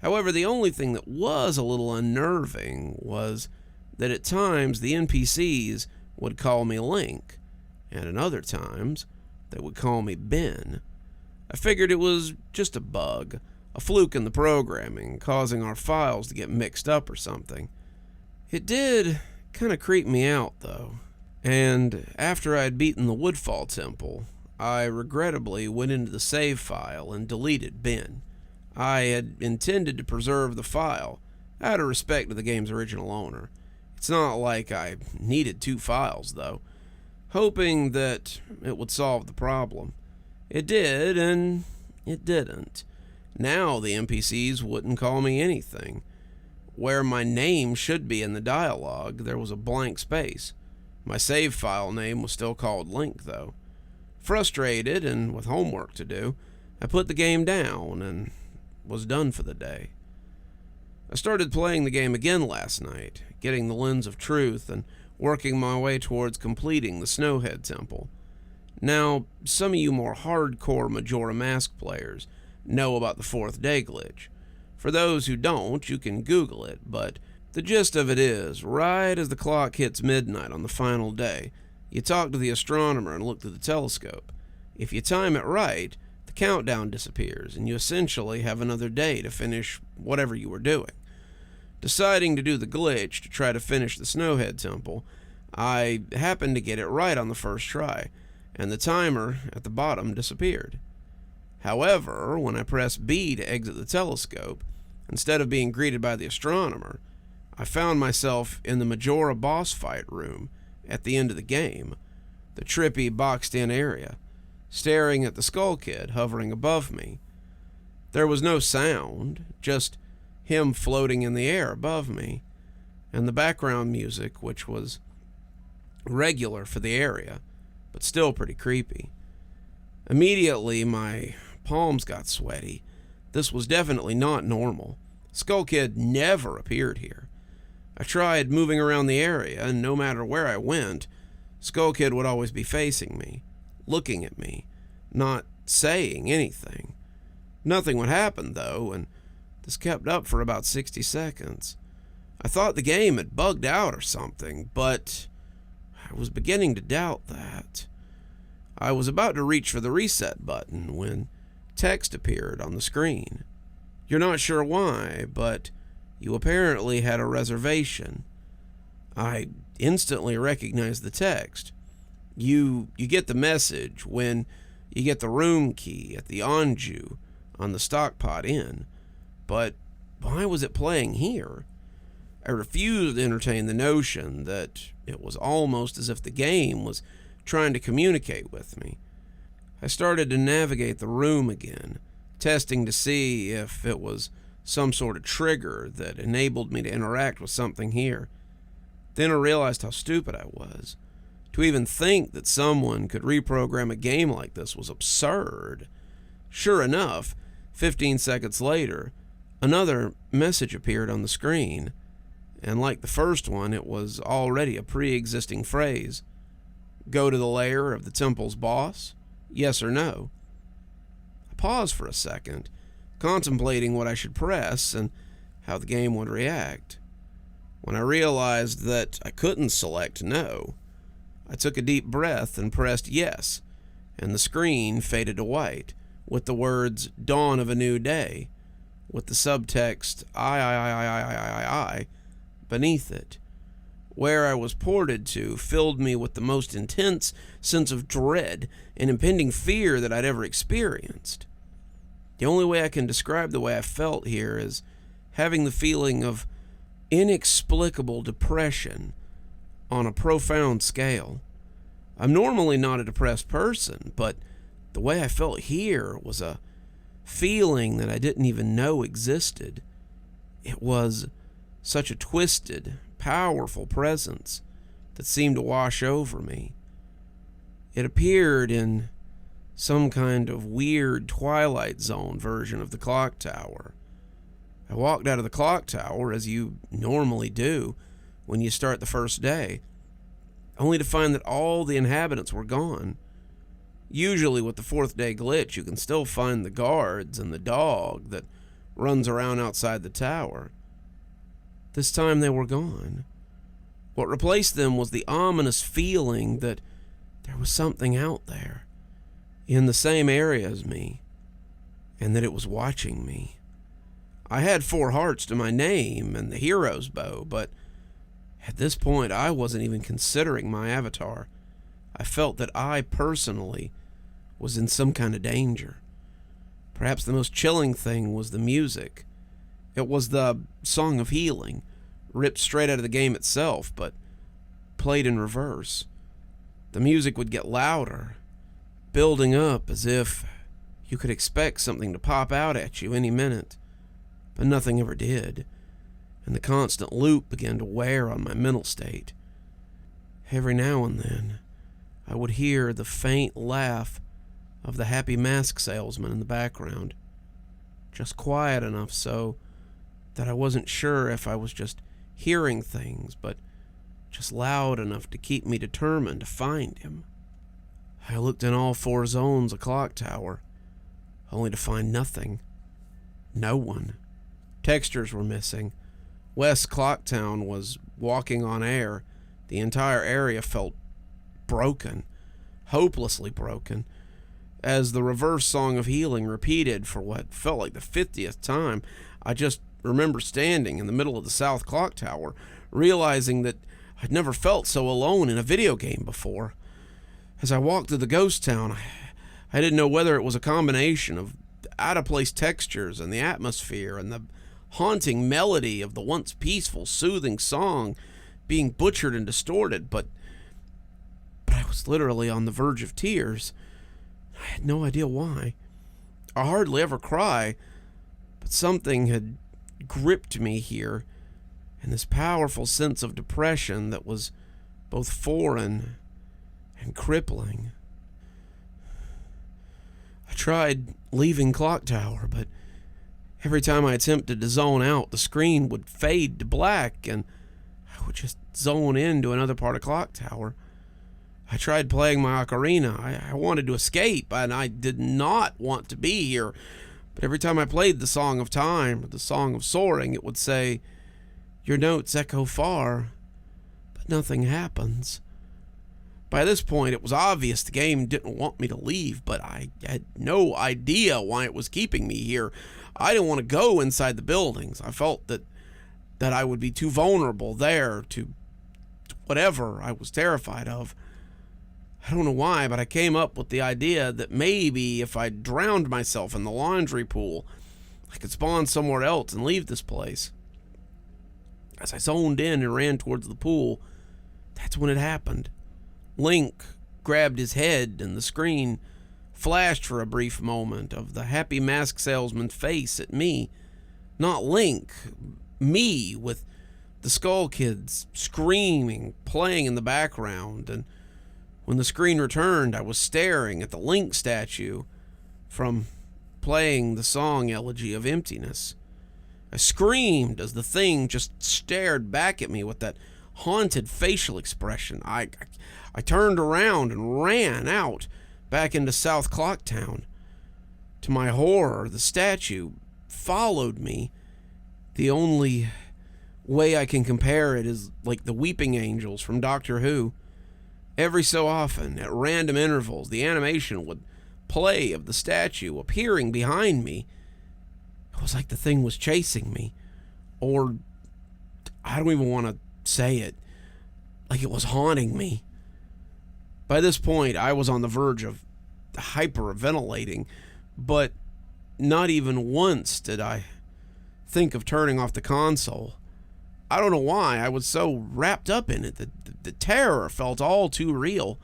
However, the only thing that was a little unnerving was that at times the NPCs would call me Link, and at other times they would call me Ben. I figured it was just a bug, a fluke in the programming, causing our files to get mixed up or something. It did kind of creep me out, though, and after I had beaten the Woodfall Temple, I regrettably went into the save file and deleted Ben. I had intended to preserve the file, out of respect to the game's original owner. It's not like I needed 2 files, though, hoping that it would solve the problem. It did, and it didn't. Now the NPCs wouldn't call me anything. Where my name should be in the dialogue, there was a blank space. My save file name was still called Link, though. Frustrated and with homework to do, I put the game down and was done for the day. I started playing the game again last night, getting the Lens of Truth and working my way towards completing the Snowhead Temple. Now, some of you more hardcore Majora Mask players know about the 4th day glitch. For those who don't, you can Google it, but the gist of it is, right as the clock hits midnight on the final day, you talk to the astronomer and look through the telescope. If you time it right, the countdown disappears, and you essentially have another day to finish whatever you were doing. Deciding to do the glitch to try to finish the Snowhead Temple, I happened to get it right on the first try, and the timer at the bottom disappeared. However, when I pressed B to exit the telescope, instead of being greeted by the astronomer, I found myself in the Majora boss fight room at the end of the game, the trippy boxed-in area, staring at the Skull Kid hovering above me. There was no sound, just him floating in the air above me, and the background music, which was regular for the area, but still pretty creepy. Immediately, my palms got sweaty. This was definitely not normal. Skull Kid never appeared here. I tried moving around the area, and no matter where I went, Skull Kid would always be facing me, looking at me, not saying anything. Nothing would happen, though, and this kept up for about 60 seconds. I thought the game had bugged out or something, but I was beginning to doubt that. I was about to reach for the reset button when text appeared on the screen. You're not sure why, but you apparently had a reservation. I instantly recognized the text. You get the message when you get the room key at the Anju on the Stockpot Inn, but why was it playing here? I refused to entertain the notion that it was almost as if the game was trying to communicate with me. I started to navigate the room again, testing to see if it was some sort of trigger that enabled me to interact with something here. Then I realized how stupid I was. To even think that someone could reprogram a game like this was absurd. Sure enough, 15 seconds later, Another message appeared on the screen, and like the first one, it was already a pre-existing phrase. Go to the lair of the temple's boss? Yes or no? I paused for a second, contemplating what I should press and how the game would react. When I realized that I couldn't select no, I took a deep breath and pressed yes, and the screen faded to white, with the words Dawn of a New Day, with the subtext I beneath it. Where I was ported to filled me with the most intense sense of dread and impending fear that I'd ever experienced. The only way I can describe the way I felt here is having the feeling of inexplicable depression on a profound scale. I'm normally not a depressed person, but the way I felt here was a feeling that I didn't even know existed. It was such a twisted, powerful presence that seemed to wash over me. It appeared in some kind of weird Twilight Zone version of the clock tower. I walked out of the clock tower as you normally do when you start the first day, only to find that all the inhabitants were gone. Usually with the fourth day glitch, you can still find the guards and the dog that runs around outside the tower. This time they were gone. What replaced them was the ominous feeling that there was something out there, in the same area as me, and that it was watching me. I had 4 hearts to my name and the hero's bow, but at this point I wasn't even considering my avatar. I felt that I personally was in some kind of danger. Perhaps the most chilling thing was the music. It was the Song of Healing, ripped straight out of the game itself, but played in reverse. The music would get louder, building up as if you could expect something to pop out at you any minute, but nothing ever did, and the constant loop began to wear on my mental state. Every now and then, I would hear the faint laugh of the happy mask salesman in the background, just quiet enough so that I wasn't sure if I was just hearing things, but just loud enough to keep me determined to find him. I looked in all 4 zones of clock tower, only to find nothing. No one. Textures were missing. West Clocktown was walking on air. The entire area felt broken, hopelessly broken, as the reverse Song of Healing repeated for what felt like the 50th time. I just remember standing in the middle of the South Clock Tower, realizing that I'd never felt so alone in a video game before. As I walked through the ghost town, I didn't know whether it was a combination of out-of-place textures and the atmosphere and the haunting melody of the once peaceful, soothing song being butchered and distorted, but I was literally on the verge of tears. I had no idea why. I hardly ever cry, but something had gripped me here, and this powerful sense of depression that was both foreign and crippling. I tried leaving Clock Tower, but every time I attempted to zone out, the screen would fade to black, and I would just zone into another part of Clock Tower. I tried playing my ocarina. I wanted to escape, and I did not want to be here. But every time I played the Song of Time, or the Song of Soaring, it would say, "Your notes echo far," but nothing happens. By this point, it was obvious the game didn't want me to leave, but I had no idea why it was keeping me here. I didn't want to go inside the buildings. I felt that I would be too vulnerable there to whatever I was terrified of. I don't know why, but I came up with the idea that maybe if I drowned myself in the laundry pool, I could spawn somewhere else and leave this place. As I zoned in and ran towards the pool, that's when it happened. Link grabbed his head, and the screen flashed for a brief moment of the happy mask salesman's face at me. Not Link, me, with the Skull Kids screaming, playing in the background, and when the screen returned, I was staring at the Link statue from playing the song Elegy of Emptiness. I screamed as the thing just stared back at me with that haunted facial expression. I turned around and ran out back into South Clocktown. To my horror, the statue followed me. The only way I can compare it is like the weeping angels from Doctor Who. Every so often, at random intervals, the animation would play of the statue appearing behind me. It was like the thing was chasing me. Or, I don't even want to say it, like it was haunting me. By this point, I was on the verge of hyperventilating, but not even once did I think of turning off the console. I don't know why. I was so wrapped up in it that the terror felt all too real.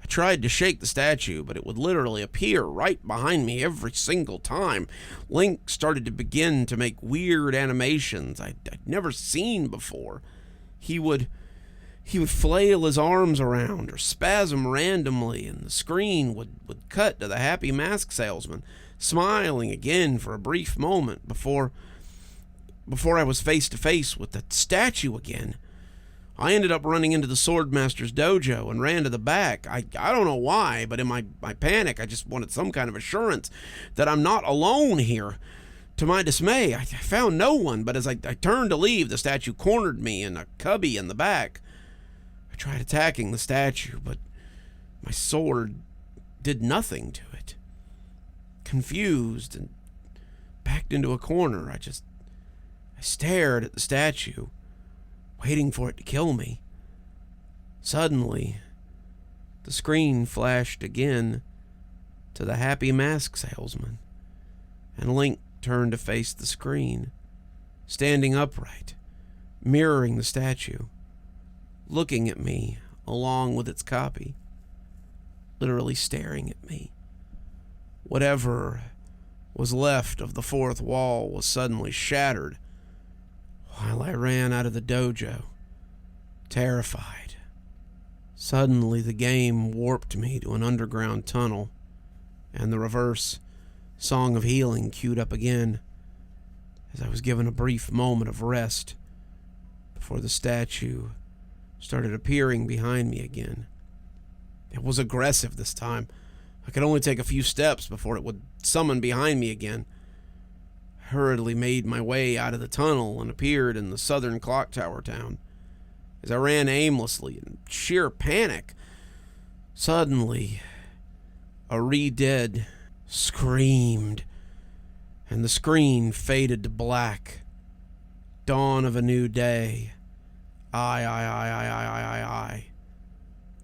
I tried to shake the statue, but it would literally appear right behind me every single time. Link started to begin to make weird animations I'd never seen before. He would flail his arms around or spasm randomly, and the screen would cut to the happy mask salesman, smiling again for a brief moment before I was face to face with the statue again. I ended up running into the Swordmaster's dojo and ran to the back. I don't know why, but in my panic, I just wanted some kind of assurance that I'm not alone here. To my dismay, I found no one, but as I turned to leave, the statue cornered me in a cubby in the back. I tried attacking the statue, but my sword did nothing to it. Confused and backed into a corner, I stared at the statue, waiting for it to kill me. Suddenly, the screen flashed again to the happy mask salesman, and Link turned to face the screen, standing upright, mirroring the statue, looking at me along with its copy, literally staring at me. Whatever was left of the fourth wall was suddenly shattered while I ran out of the dojo, terrified. Suddenly, the game warped me to an underground tunnel, and the reverse Song of Healing queued up again as I was given a brief moment of rest before the statue started appearing behind me again. It was aggressive this time. I could only take a few steps before it would summon behind me again. I hurriedly made my way out of the tunnel and appeared in the southern clock tower town. As I ran aimlessly in sheer panic, suddenly a re-dead screamed, and the screen faded to black. Dawn of a new day. I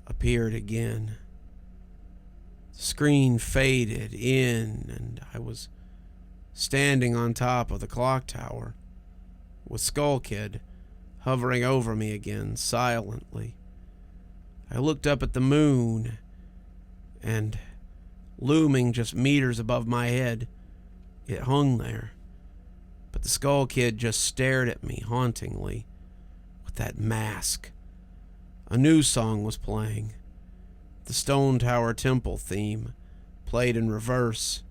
appeared again. The screen faded in, and I was standing on top of the clock tower, with Skull Kid hovering over me again, silently. I looked up at the moon, and looming just meters above my head, it hung there. But the Skull Kid just stared at me hauntingly with that mask. A new song was playing. The Stone Tower Temple theme, played in reverse,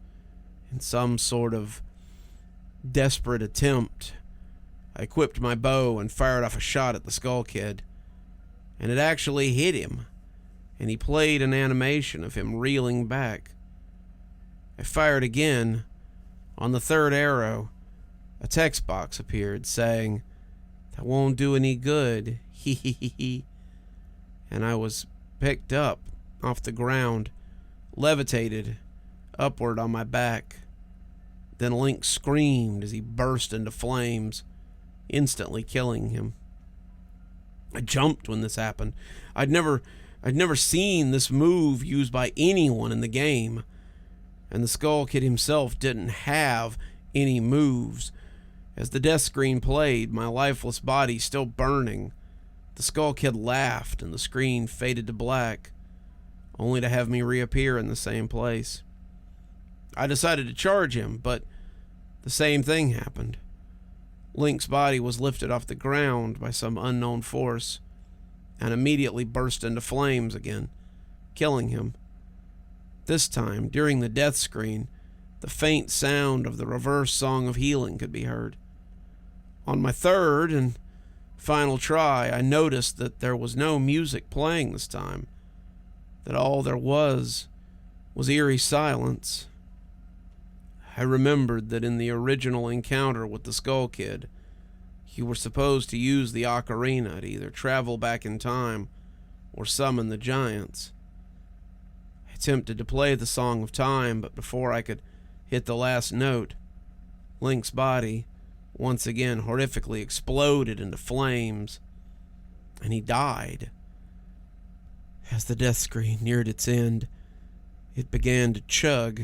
in some sort of desperate attempt. I equipped my bow and fired off a shot at the Skull Kid, and it actually hit him, and he played an animation of him reeling back. I fired again. On the third arrow, a text box appeared saying, "That won't do any good, hee hee hee hee," and I was picked up off the ground, levitated upward on my back. Then Link screamed as he burst into flames, instantly killing him. I jumped when this happened. I'd never seen this move used by anyone in the game, and the Skull Kid himself didn't have any moves. As the death screen played, my lifeless body still burning, the Skull Kid laughed and the screen faded to black, only to have me reappear in the same place. I decided to charge him, but the same thing happened. Link's body was lifted off the ground by some unknown force and immediately burst into flames again, killing him. This time, during the death screen, the faint sound of the reverse Song of Healing could be heard. On my third and final try, I noticed that there was no music playing this time, that all there was eerie silence. I remembered that in the original encounter with the Skull Kid, you were supposed to use the ocarina to either travel back in time or summon the giants. I attempted to play the Song of Time, but before I could hit the last note, Link's body once again horrifically exploded into flames, and he died. As the death screen neared its end, it began to chug,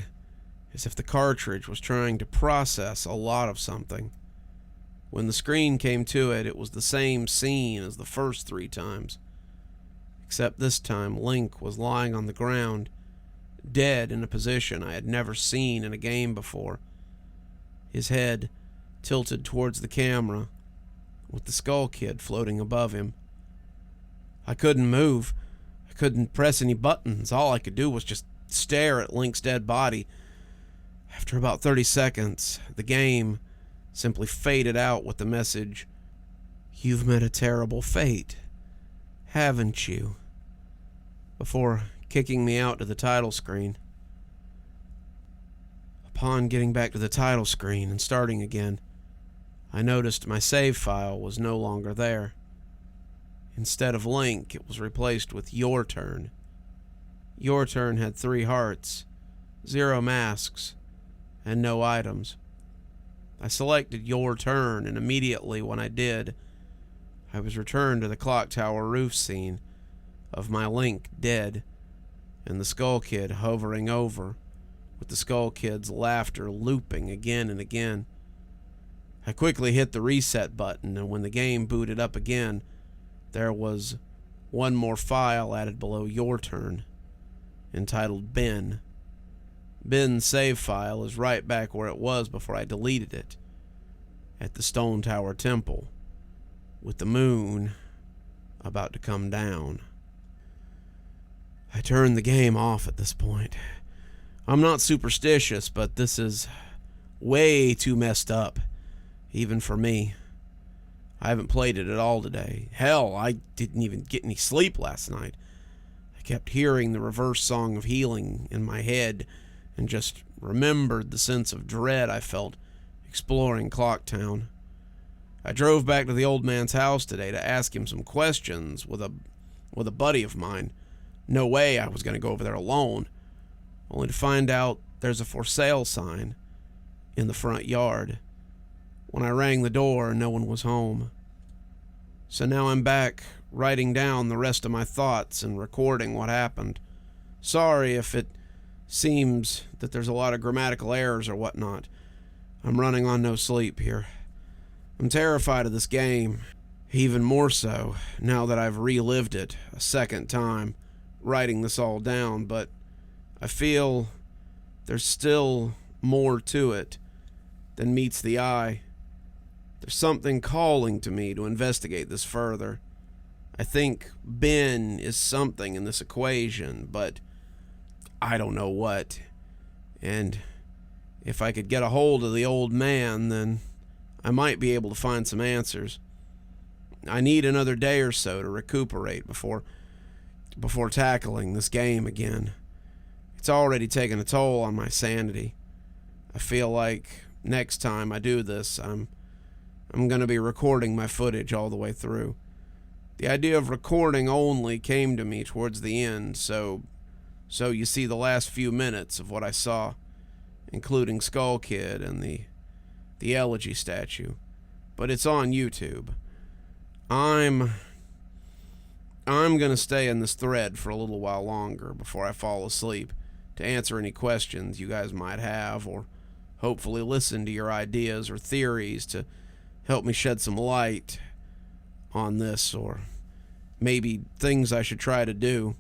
as if the cartridge was trying to process a lot of something. When the screen came to it, it was the same scene as the first 3 times, except this time Link was lying on the ground, dead in a position I had never seen in a game before, his head tilted towards the camera, with the Skull Kid floating above him. I couldn't move. I couldn't press any buttons. All I could do was just stare at Link's dead body. After about 30 seconds, the game simply faded out with the message, "You've met a terrible fate, haven't you?" before kicking me out to the title screen. Upon getting back to the title screen and starting again, I noticed my save file was no longer there. Instead of Link, it was replaced with Your Turn. Your Turn had 3 hearts, 0 masks, and no items. I selected Your Turn, and immediately when I did, I was returned to the clock tower roof scene of my Link dead and the Skull Kid hovering over, with the Skull Kid's laughter looping again and again. I quickly hit the reset button, and when the game booted up again, there was one more file added below Your Turn, entitled Ben. Ben's save file is right back where it was before I deleted it, at the Stone Tower Temple, with the moon about to come down. I turned the game off at this point. I'm not superstitious, but this is way too messed up, even for me. I haven't played it at all today. Hell, I didn't even get any sleep last night. I kept hearing the reverse song of healing in my head and just remembered the sense of dread I felt exploring Clocktown. I drove back to the old man's house today to ask him some questions with a buddy of mine. No way I was going to go over there alone, only to find out there's a for sale sign in the front yard. When I rang the door, no one was home. So now I'm back writing down the rest of my thoughts and recording what happened. Sorry if it seems that there's a lot of grammatical errors or whatnot. I'm running on no sleep here. I'm terrified of this game, even more so now that I've relived it a second time, writing this all down, but I feel there's still more to it than meets the eye. There's something calling to me to investigate this further. I think Ben is something in this equation, but I don't know what. And if I could get a hold of the old man, then I might be able to find some answers. I need another day or so to recuperate before tackling this game again. It's already taken a toll on my sanity. I feel like next time I do this, I'm going to be recording my footage all the way through. The idea of recording only came to me towards the end, so you see the last few minutes of what I saw, including Skull Kid and the elegy statue. But it's on YouTube. I'm going to stay in this thread for a little while longer before I fall asleep to answer any questions you guys might have, or hopefully listen to your ideas or theories to help me shed some light on this, or maybe things I should try to do.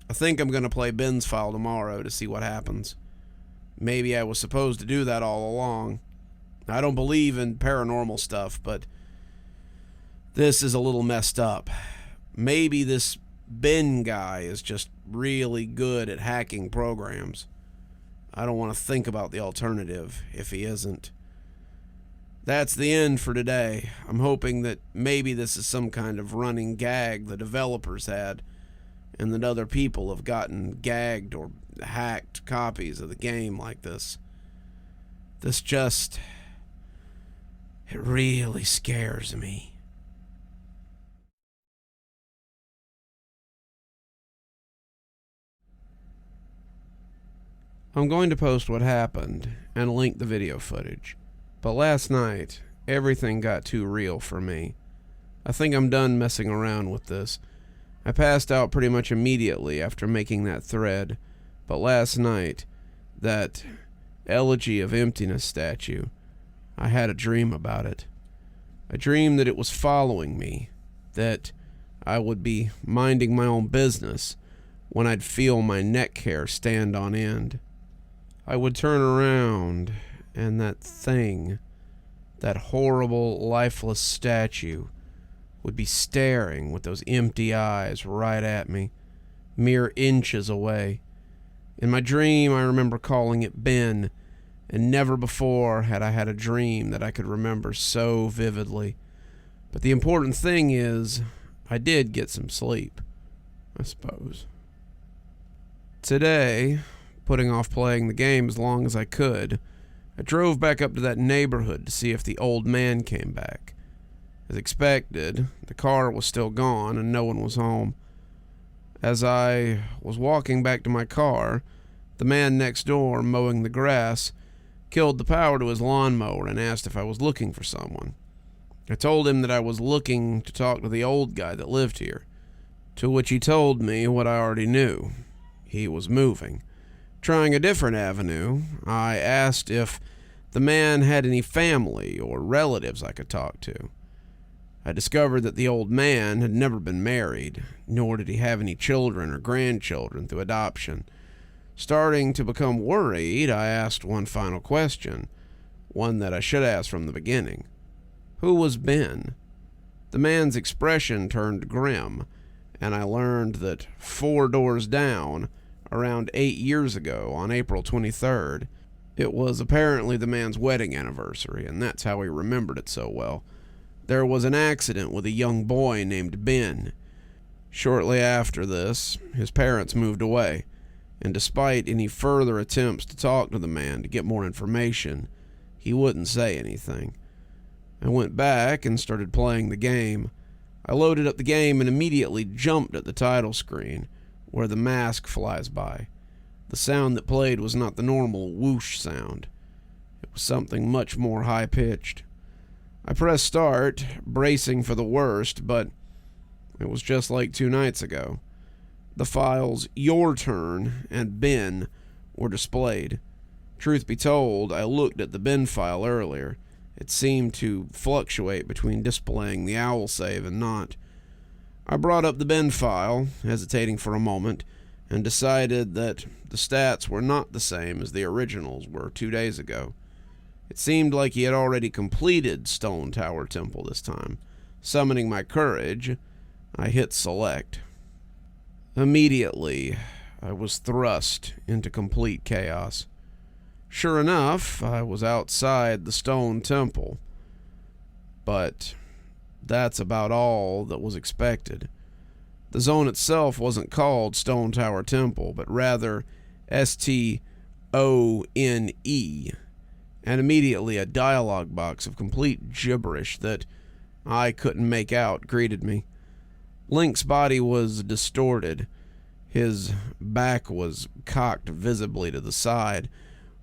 I think I'm going to play Ben's file tomorrow to see what happens. Maybe I was supposed to do that all along. I don't believe in paranormal stuff, but this is a little messed up. Maybe this Ben guy is just really good at hacking programs. I don't want to think about the alternative if he isn't. That's the end for today. I'm hoping that maybe this is some kind of running gag the developers had, and that other people have gotten gagged or hacked copies of the game like this. This just... it really scares me. I'm going to post what happened and link the video footage. But last night, everything got too real for me. I think I'm done messing around with this. I passed out pretty much immediately after making that thread, but last night, that Elegy of Emptiness statue, I had a dream about it. A dream that it was following me, that I would be minding my own business when I'd feel my neck hair stand on end. I would turn around, and that thing, that horrible, lifeless statue, would be staring with those empty eyes right at me, mere inches away. In my dream, I remember calling it Ben, and never before had I had a dream that I could remember so vividly. But the important thing is, I did get some sleep, I suppose. Today, putting off playing the game as long as I could, I drove back up to that neighborhood to see if the old man came back. As expected, the car was still gone and no one was home. As I was walking back to my car, the man next door mowing the grass killed the power to his lawnmower and asked if I was looking for someone. I told him that I was looking to talk to the old guy that lived here, to which he told me what I already knew. He was moving. Trying a different avenue, I asked if the man had any family or relatives I could talk to. I discovered that the old man had never been married, nor did he have any children or grandchildren through adoption. Starting to become worried, I asked one final question, one that I should ask from the beginning. Who was Ben? The man's expression turned grim, and I learned that 4 doors down, around 8 years ago, on April 23rd, it was apparently the man's wedding anniversary, and that's how he remembered it so well. There was an accident with a young boy named Ben. Shortly after this, his parents moved away, and despite any further attempts to talk to the man to get more information, he wouldn't say anything. I went back and started playing the game. I loaded up the game and immediately jumped at the title screen, where the mask flies by. The sound that played was not the normal whoosh sound. It was something much more high-pitched. I pressed start, bracing for the worst, but it was just like 2 nights ago. The files "Your Turn" and "Ben" were displayed. Truth be told, I looked at the Ben file earlier. It seemed to fluctuate between displaying the owl save and not. I brought up the Ben file, hesitating for a moment, and decided that the stats were not the same as the originals were 2 days ago. It seemed like he had already completed Stone Tower Temple this time. Summoning my courage, I hit select. Immediately, I was thrust into complete chaos. Sure enough, I was outside the Stone Temple. But that's about all that was expected. The zone itself wasn't called Stone Tower Temple, but rather Stone, and immediately a dialogue box of complete gibberish that I couldn't make out greeted me. Link's body was distorted. His back was cocked visibly to the side,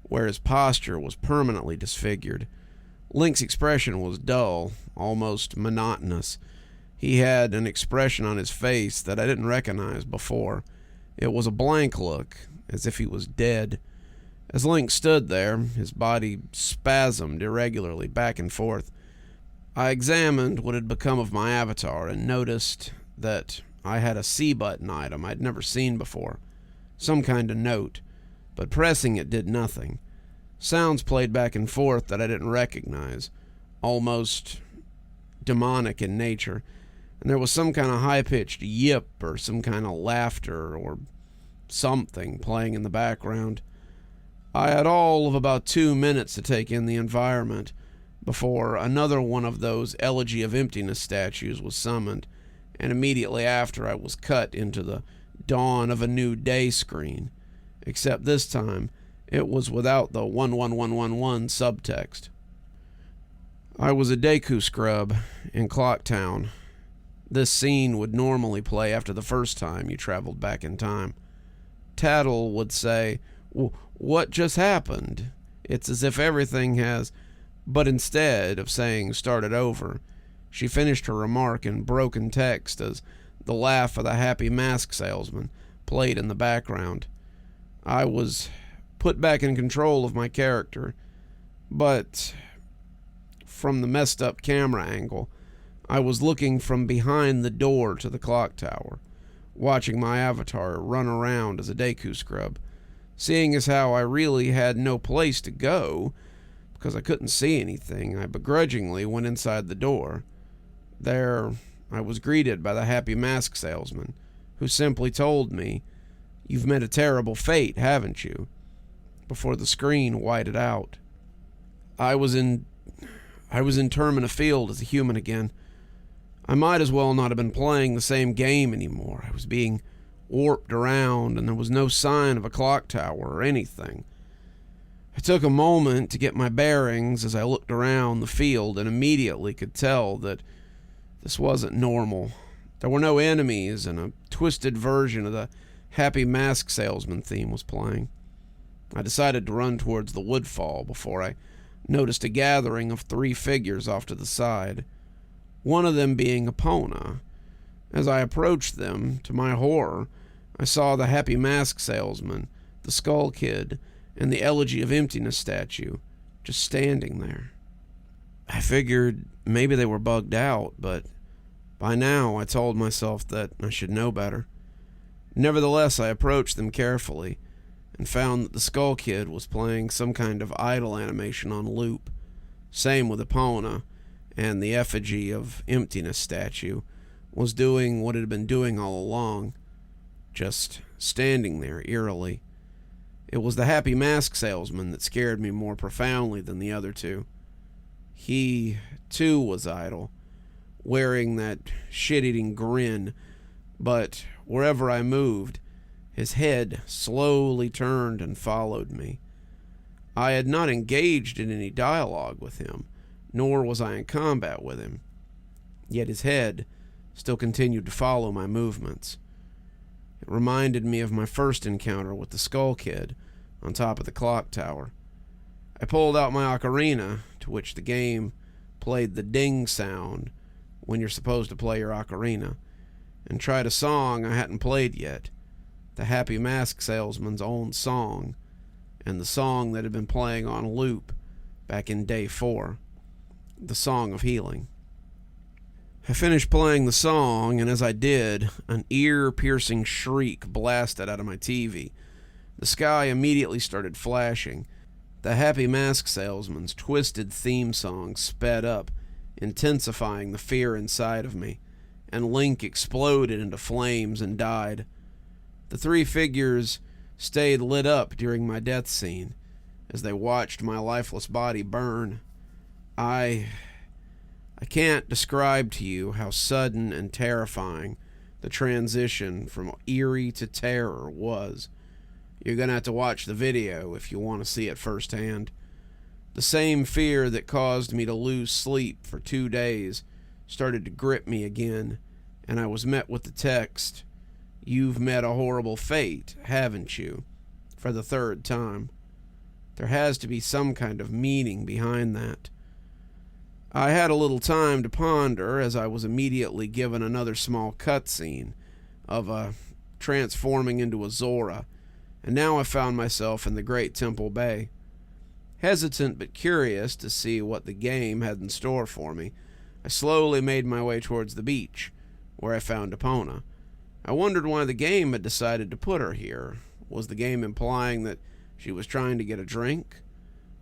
where his posture was permanently disfigured. Link's expression was dull, almost monotonous. He had an expression on his face that I didn't recognize before. It was a blank look, as if he was dead. As Link stood there, his body spasmed irregularly back and forth. I examined what had become of my avatar and noticed that I had a C button item I'd never seen before. Some kind of note, but pressing it did nothing. Sounds played back and forth that I didn't recognize, almost demonic in nature, and there was some kind of high-pitched yip or some kind of laughter or something playing in the background. I had all of about 2 minutes to take in the environment, before another one of those Elegy of Emptiness statues was summoned, and immediately after I was cut into the Dawn of a New Day screen, except this time it was without the 11111 subtext. I was a Deku scrub in Clocktown. This scene would normally play after the first time you traveled back in time. Tattle would say, "What just happened?" It's as if everything has, but instead of saying "started over," she finished her remark in broken text as the laugh of the happy mask salesman played in the background. I was put back in control of my character, but from the messed up camera angle, I was looking from behind the door to the clock tower, watching my avatar run around as a Deku scrub. Seeing as how I really had no place to go because I couldn't see anything, I begrudgingly went inside the door. There, I was greeted by the happy mask salesman, who simply told me, "You've met a terrible fate, haven't you?" before the screen whited out. I was in Termina Field as a human again. I might as well not have been playing the same game anymore. I was being warped around, and there was no sign of a clock tower or anything. I took a moment to get my bearings as I looked around the field and immediately could tell that this wasn't normal. There were no enemies, and a twisted version of the Happy Mask Salesman theme was playing. I decided to run towards the woodfall before I noticed a gathering of 3 figures off to the side, one of them being Epona. As I approached them, to my horror, I saw the Happy Mask Salesman, the Skull Kid, and the Elegy of Emptiness statue just standing there. I figured maybe they were bugged out, but by now I told myself that I should know better. Nevertheless, I approached them carefully and found that the Skull Kid was playing some kind of idle animation on loop. Same with Epona, and the Effigy of Emptiness statue was doing what it had been doing all along, just standing there eerily. It was the Happy Mask Salesman that scared me more profoundly than the other two. He, too, was idle, wearing that shit-eating grin, but wherever I moved, his head slowly turned and followed me. I had not engaged in any dialogue with him, nor was I in combat with him, yet his head still continued to follow my movements. It reminded me of my first encounter with the Skull Kid on top of the clock tower. I pulled out my ocarina, to which the game played the ding sound when you're supposed to play your ocarina, and tried a song I hadn't played yet, the Happy Mask Salesman's own song, and the song that had been playing on loop back in Day 4, the Song of Healing. I finished playing the song, and as I did, an ear-piercing shriek blasted out of my TV. The sky immediately started flashing. The Happy Mask Salesman's twisted theme song sped up, intensifying the fear inside of me, and Link exploded into flames and died. The 3 figures stayed lit up during my death scene as they watched my lifeless body burn. I can't describe to you how sudden and terrifying the transition from eerie to terror was. You're going to have to watch the video if you want to see it firsthand. The same fear that caused me to lose sleep for 2 days started to grip me again, and I was met with the text, "You've met a horrible fate, haven't you?" for the 3rd time. There has to be some kind of meaning behind that. I had a little time to ponder as I was immediately given another small cutscene of a transforming into a Zora, and now I found myself in the Great Temple Bay. Hesitant but curious to see what the game had in store for me, I slowly made my way towards the beach, where I found Epona. I wondered why the game had decided to put her here. Was the game implying that she was trying to get a drink?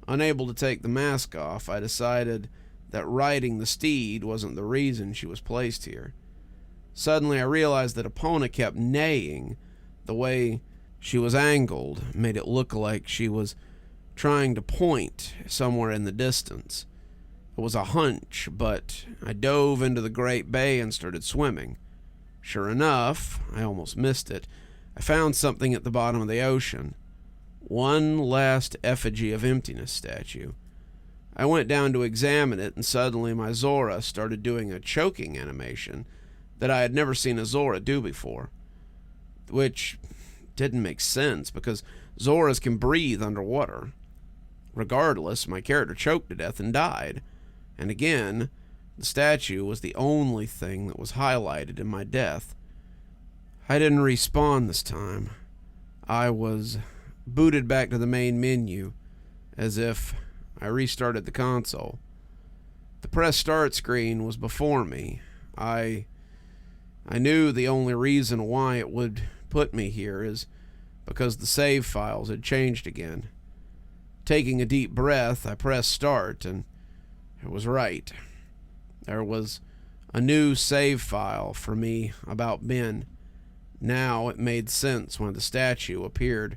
Unable to take the mask off, I decided that riding the steed wasn't the reason she was placed here. Suddenly I realized that Epona kept neighing. The way she was angled made it look like she was trying to point somewhere in the distance. It was a hunch, but I dove into the Great Bay and started swimming. Sure enough, I almost missed it. I found something at the bottom of the ocean. One last effigy of emptiness statue. I went down to examine it, and suddenly my Zora started doing a choking animation that I had never seen a Zora do before. Which didn't make sense, because Zoras can breathe underwater. Regardless, my character choked to death and died. And again, the statue was the only thing that was highlighted in my death. I didn't respawn this time. I was booted back to the main menu, as if I restarted the console. The press start screen was before me. I knew the only reason why it would put me here is because the save files had changed again. Taking a deep breath, I pressed start, and it was right. There was a new save file for me about Ben. Now it made sense when the statue appeared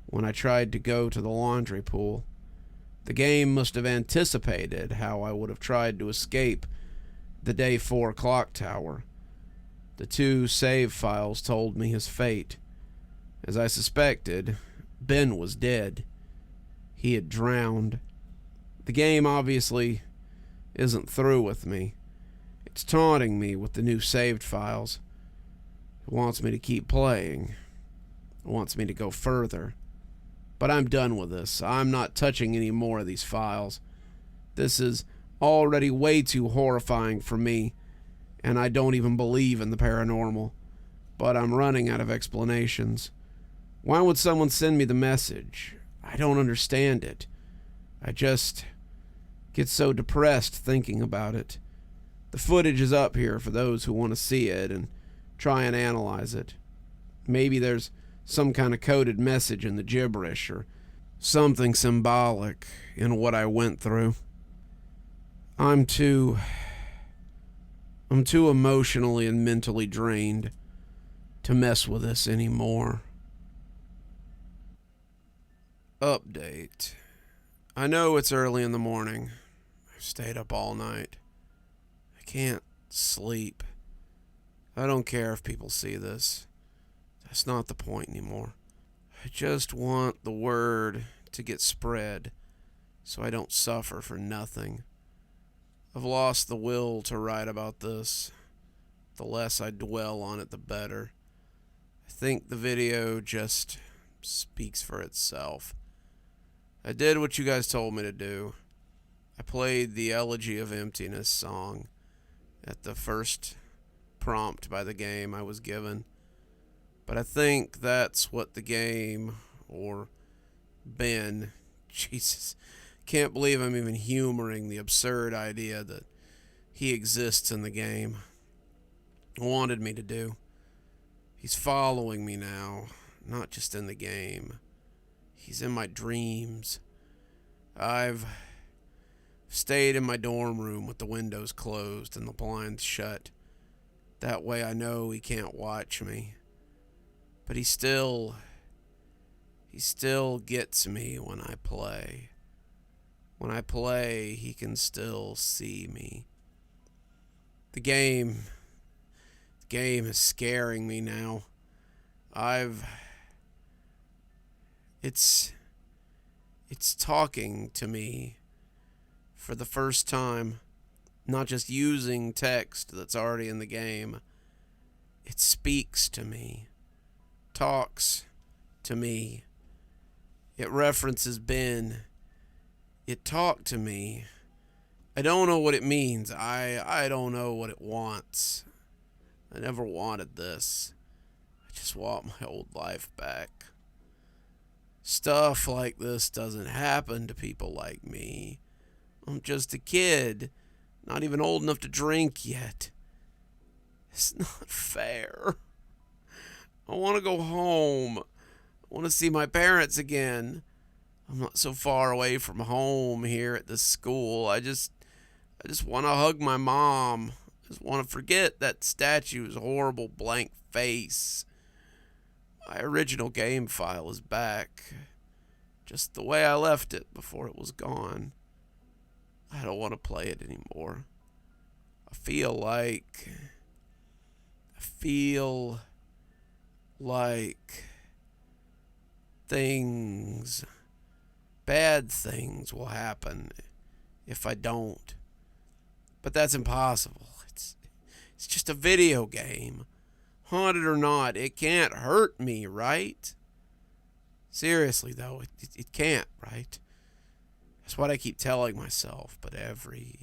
when I tried to go to the laundry pool. The game must have anticipated how I would have tried to escape the day 4 clock tower. The 2 save files told me his fate. As I suspected, Ben was dead. He had drowned. The game obviously isn't through with me. It's taunting me with the new saved files. It wants me to keep playing. It wants me to go further. But I'm done with this. I'm not touching any more of these files. This is already way too horrifying for me, and I don't even believe in the paranormal. But I'm running out of explanations. Why would someone send me the message? I don't understand it. I just get so depressed thinking about it. The footage is up here for those who want to see it and try and analyze it. Maybe there's some kind of coded message in the gibberish or something symbolic in what I went through. I'm too emotionally and mentally drained to mess with this anymore. Update. I know it's early in the morning. I've stayed up all night. I can't sleep. I don't care if people see this. That's not the point anymore. I just want the word to get spread so I don't suffer for nothing. I've lost the will to write about this. The less I dwell on it, the better. I think the video just speaks for itself. I did what you guys told me to do. I played the Elegy of Emptiness song at the first prompt by the game I was given. But I think that's what the game, or Ben, Jesus, can't believe I'm even humoring the absurd idea that he exists in the game, wanted me to do. He's following me now, not just in the game. He's in my dreams. I've stayed in my dorm room with the windows closed and the blinds shut. That way I know he can't watch me. But he still gets me when I play. When I play, he can still see me. The game is scaring me now. It's talking to me for the first time, not just using text that's already in the game. It speaks to me, talks to me. It references Ben. It talked to me. I don't know what it means. I don't know what it wants. I never wanted this. I just want my old life back. Stuff like this doesn't happen to people like me. I'm just a kid, not even old enough to drink yet. It's not fair. I want to go home. I want to see my parents again. I'm not so far away from home here at this school. I just want to hug my mom. I just want to forget that statue's horrible blank face. My original game file is back, just the way I left it before it was gone. I don't want to play it anymore. I feel like bad things will happen if I don't. But that's impossible. It's just a video game. Haunted or not, it can't hurt me, right? Seriously, though, it can't, right? That's what I keep telling myself, but every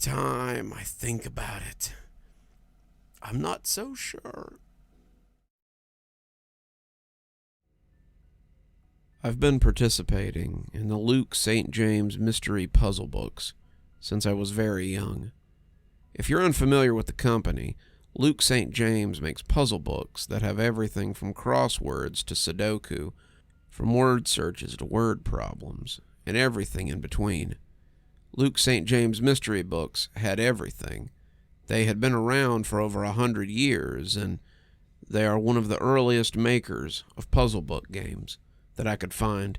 time I think about it, I'm not so sure. I've been participating in the Luke St. James mystery puzzle books since I was very young. If you're unfamiliar with the company, Luke St. James makes puzzle books that have everything from crosswords to Sudoku, from word searches to word problems, and everything in between. Luke St. James mystery books had everything. They had been around for over 100 years, and they are one of the earliest makers of puzzle book games that I could find.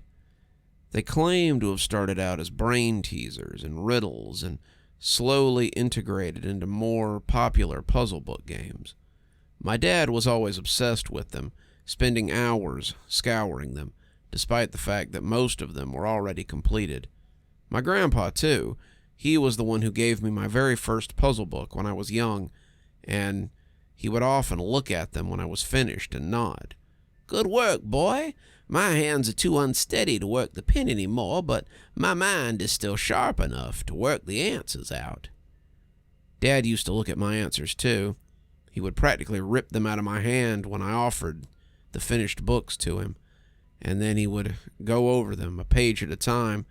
They claim to have started out as brain teasers and riddles and slowly integrated into more popular puzzle book games. My dad was always obsessed with them, spending hours scouring them, despite the fact that most of them were already completed. My grandpa, too, he was the one who gave me my very first puzzle book when I was young, and he would often look at them when I was finished and nod. "Good work, boy. My hands are too unsteady to work the pen anymore, but my mind is still sharp enough to work the answers out." Dad used to look at my answers, too. He would practically rip them out of my hand when I offered the finished books to him, and then he would go over them a page at a time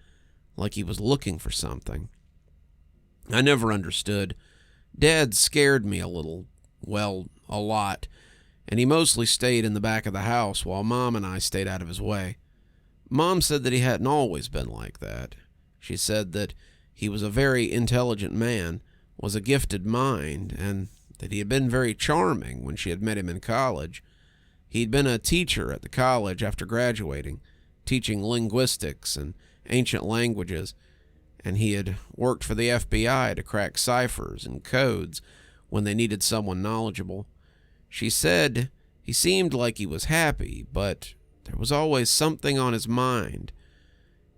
like he was looking for something. I never understood. Dad scared me a little, well, a lot, and he mostly stayed in the back of the house while Mom and I stayed out of his way. Mom said that he hadn't always been like that. She said that he was a very intelligent man, was a gifted mind, and that he had been very charming when she had met him in college. He'd been a teacher at the college after graduating, teaching linguistics and ancient languages, and he had worked for the FBI to crack ciphers and codes when they needed someone knowledgeable. She said he seemed like he was happy, but there was always something on his mind.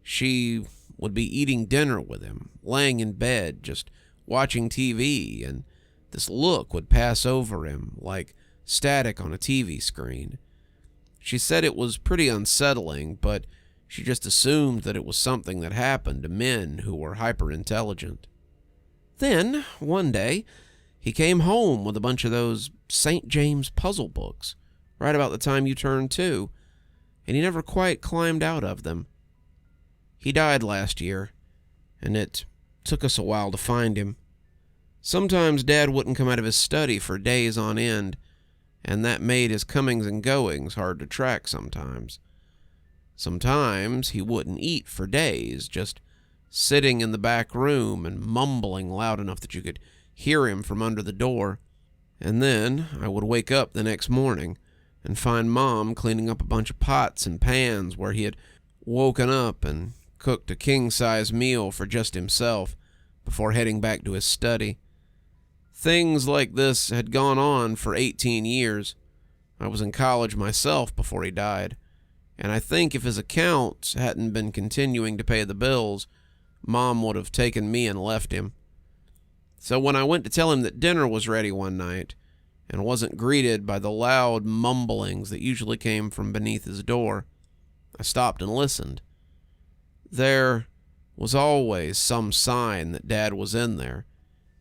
She would be eating dinner with him, laying in bed, just watching TV, and this look would pass over him like static on a TV screen. She said it was pretty unsettling, but she just assumed that it was something that happened to men who were hyper-intelligent. Then, one day, he came home with a bunch of those St. James puzzle books, right about the time you turned 2, and he never quite climbed out of them. He died last year, and it took us a while to find him. Sometimes Dad wouldn't come out of his study for days on end, and that made his comings and goings hard to track sometimes. Sometimes he wouldn't eat for days, just sitting in the back room and mumbling loud enough that you could hear him from under the door. And then I would wake up the next morning and find Mom cleaning up a bunch of pots and pans where he had woken up and cooked a king-size meal for just himself before heading back to his study. Things like this had gone on for 18 years. I was in college myself before he died, and I think if his accounts hadn't been continuing to pay the bills, Mom would have taken me and left him. So when I went to tell him that dinner was ready one night, and wasn't greeted by the loud mumblings that usually came from beneath his door, I stopped and listened. There was always some sign that Dad was in there.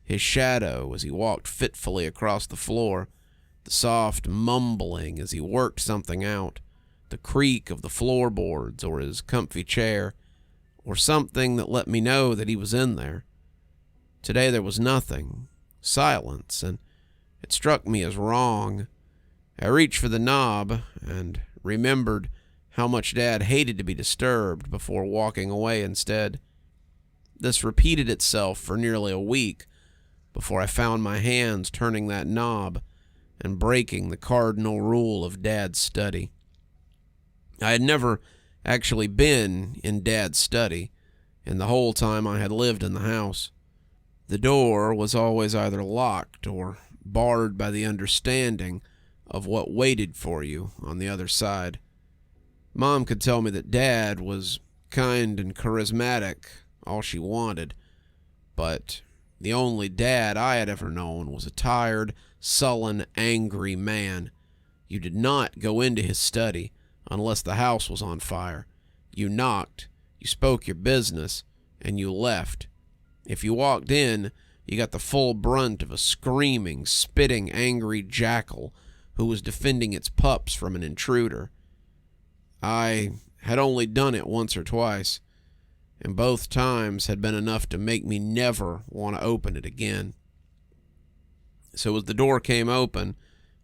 His shadow as he walked fitfully across the floor, the soft mumbling as he worked something out, the creak of the floorboards or his comfy chair, or something that let me know that he was in there. Today there was nothing, silence, and it struck me as wrong. I reached for the knob and remembered how much Dad hated to be disturbed before walking away instead. This repeated itself for nearly a week before I found my hands turning that knob and breaking the cardinal rule of Dad's study. I had never actually been in Dad's study, and the whole time I had lived in the house. The door was always either locked or barred by the understanding of what waited for you on the other side. Mom could tell me that Dad was kind and charismatic, all she wanted, but the only Dad I had ever known was a tired, sullen, angry man. You did not go into his study unless the house was on fire. You knocked, you spoke your business, and you left. If you walked in, you got the full brunt of a screaming, spitting, angry jackal who was defending its pups from an intruder. I had only done it once or twice, and both times had been enough to make me never want to open it again. So as the door came open,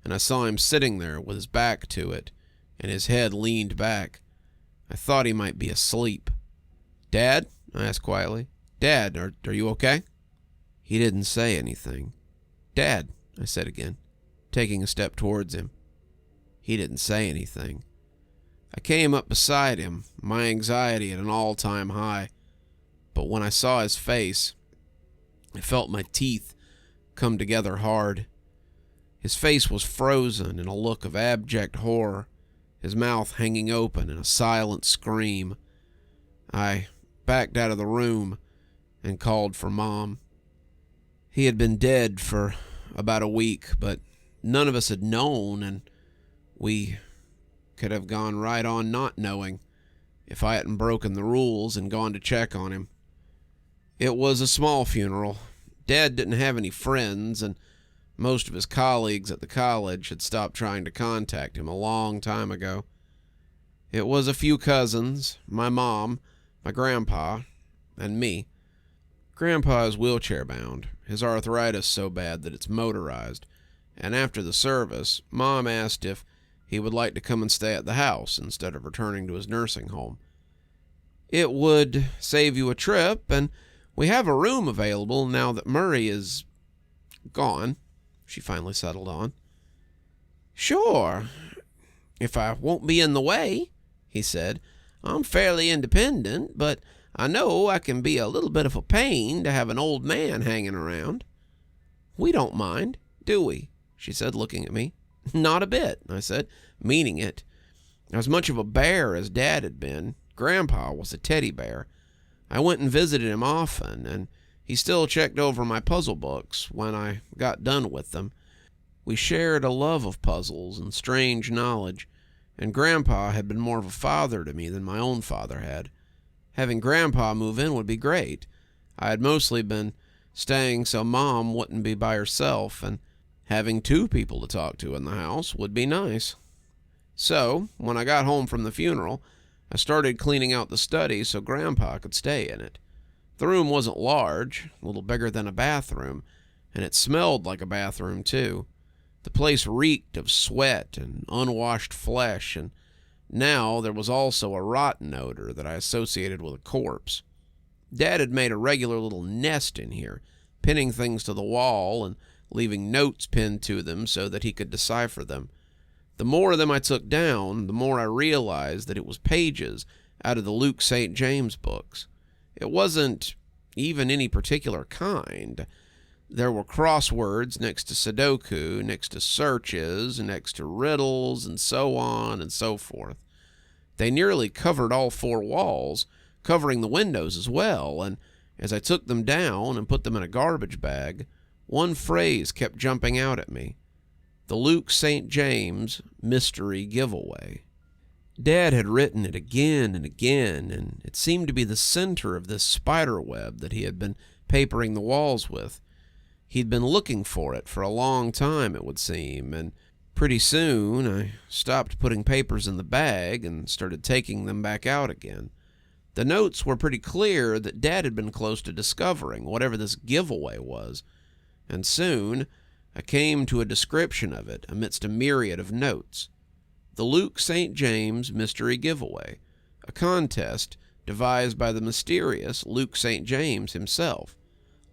and I saw him sitting there with his back to it, and his head leaned back, I thought he might be asleep. "Dad?" I asked quietly. "Dad, are you okay?" He didn't say anything. "Dad," I said again, taking a step towards him. He didn't say anything. I came up beside him, my anxiety at an all-time high, but when I saw his face, I felt my teeth come together hard. His face was frozen in a look of abject horror, his mouth hanging open in a silent scream. I backed out of the room and called for Mom. He had been dead for about a week, but none of us had known, and we could have gone right on not knowing if I hadn't broken the rules and gone to check on him. It was a small funeral. Dad didn't have any friends, and most of his colleagues at the college had stopped trying to contact him a long time ago. It was a few cousins, my mom, my grandpa, and me. Grandpa is wheelchair-bound, his arthritis so bad that it's motorized, and after the service, Mom asked if he would like to come and stay at the house instead of returning to his nursing home. "It would save you a trip, and we have a room available now that Murray is gone," she finally settled on. "Sure, if I won't be in the way," he said. "I'm fairly independent, but I know I can be a little bit of a pain to have an old man hanging around." "We don't mind, do we?" she said, looking at me. "Not a bit," I said, meaning it. As much of a bear as Dad had been, Grandpa was a teddy bear. I went and visited him often, and he still checked over my puzzle books when I got done with them. We shared a love of puzzles and strange knowledge, and Grandpa had been more of a father to me than my own father had. Having Grandpa move in would be great. I had mostly been staying so Mom wouldn't be by herself, and having two people to talk to in the house would be nice. So, when I got home from the funeral, I started cleaning out the study so Grandpa could stay in it. The room wasn't large, a little bigger than a bathroom, and it smelled like a bathroom, too. The place reeked of sweat and unwashed flesh, and now there was also a rotten odor that I associated with a corpse. Dad had made a regular little nest in here, pinning things to the wall and leaving notes pinned to them so that he could decipher them. The more of them I took down, the more I realized that it was pages out of the Luke St. James books. It wasn't even any particular kind. There were crosswords next to Sudoku, next to searches, next to riddles, and so on and so forth. They nearly covered all four walls, covering the windows as well, and as I took them down and put them in a garbage bag, one phrase kept jumping out at me: the Luke St. James mystery giveaway. Dad had written it again and again, and it seemed to be the center of this spider web that he had been papering the walls with. He'd been looking for it for a long time, it would seem, and pretty soon I stopped putting papers in the bag and started taking them back out again. The notes were pretty clear that Dad had been close to discovering whatever this giveaway was, and soon I came to a description of it amidst a myriad of notes. The Luke St. James Mystery Giveaway, a contest devised by the mysterious Luke St. James himself.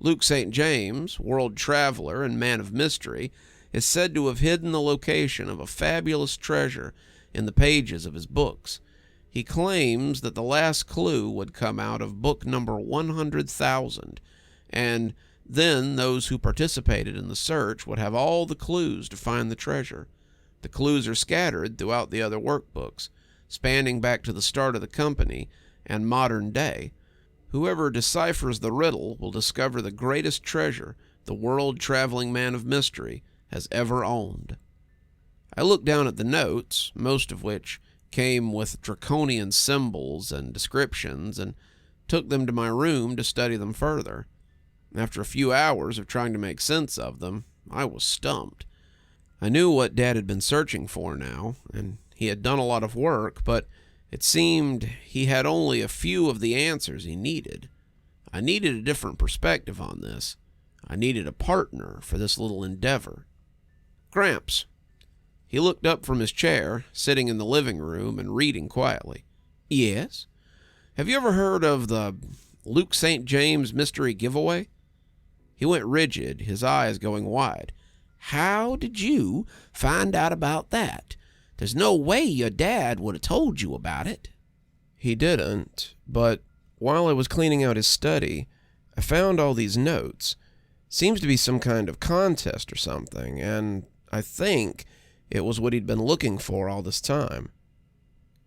Luke St. James, world traveler and man of mystery, is said to have hidden the location of a fabulous treasure in the pages of his books. He claims that the last clue would come out of book number 100,000, and then those who participated in the search would have all the clues to find the treasure. The clues are scattered throughout the other workbooks, spanning back to the start of the company and modern day. Whoever deciphers the riddle will discover the greatest treasure the world-traveling man of mystery has ever owned. I looked down at the notes, most of which came with draconian symbols and descriptions, and took them to my room to study them further. After a few hours of trying to make sense of them, I was stumped. I knew what Dad had been searching for now, and he had done a lot of work, but it seemed he had only a few of the answers he needed. I needed a different perspective on this. I needed a partner for this little endeavor. Gramps. He looked up from his chair, sitting in the living room and reading quietly. Yes? Have you ever heard of the Luke St. James mystery giveaway? He went rigid, his eyes going wide. How did you find out about that? There's no way your dad would have told you about it. He didn't, but while I was cleaning out his study, I found all these notes. Seems to be some kind of contest or something, and I think it was what he'd been looking for all this time.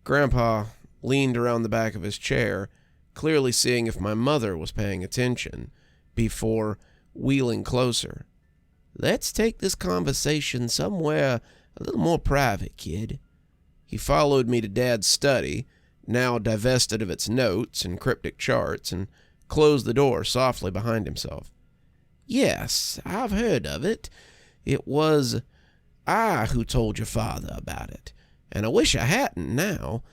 Grandpa leaned around the back of his chair, clearly seeing if my mother was paying attention, before wheeling closer. Let's take this conversation somewhere a little more private, kid. He followed me to Dad's study, now divested of its notes and cryptic charts, and closed the door softly behind himself. Yes, I've heard of it. It was I who told your father about it, and I wish I hadn't now.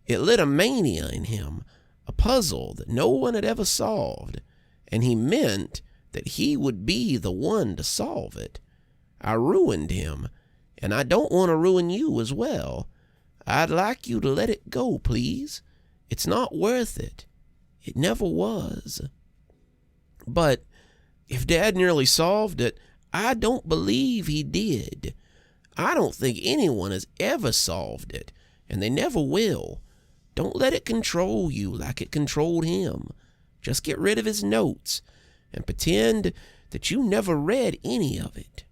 It lit a mania in him, a puzzle that no one had ever solved, and he meant that he would be the one to solve it. I ruined him, and I don't want to ruin you as well. I'd like you to let it go, please. It's not worth it. It never was. But if Dad nearly solved it, I don't believe he did. I don't think anyone has ever solved it, and they never will. Don't let it control you like it controlled him. Just get rid of his notes and pretend that you never read any of it.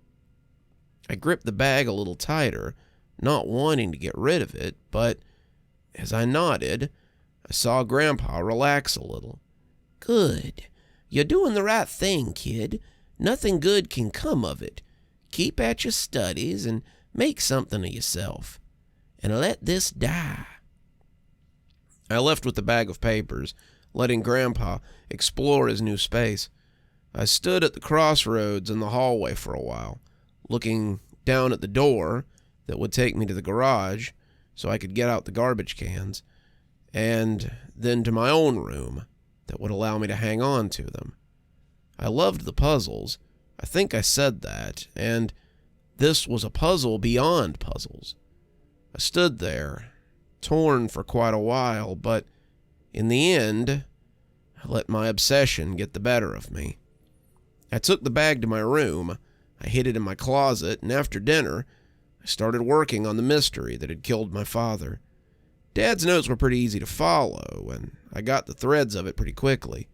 I gripped the bag a little tighter, not wanting to get rid of it, but as I nodded, I saw Grandpa relax a little. Good. You're doing the right thing, kid. Nothing good can come of it. Keep at your studies and make something of yourself. And let this die. I left with the bag of papers, letting Grandpa explore his new space. I stood at the crossroads in the hallway for a while, looking down at the door that would take me to the garage so I could get out the garbage cans, and then to my own room that would allow me to hang on to them. I loved the puzzles. I think I said that, and this was a puzzle beyond puzzles. I stood there, torn for quite a while, but in the end, I let my obsession get the better of me. I took the bag to my room, I hid it in my closet, and after dinner, I started working on the mystery that had killed my father. Dad's notes were pretty easy to follow, and I got the threads of it pretty quickly.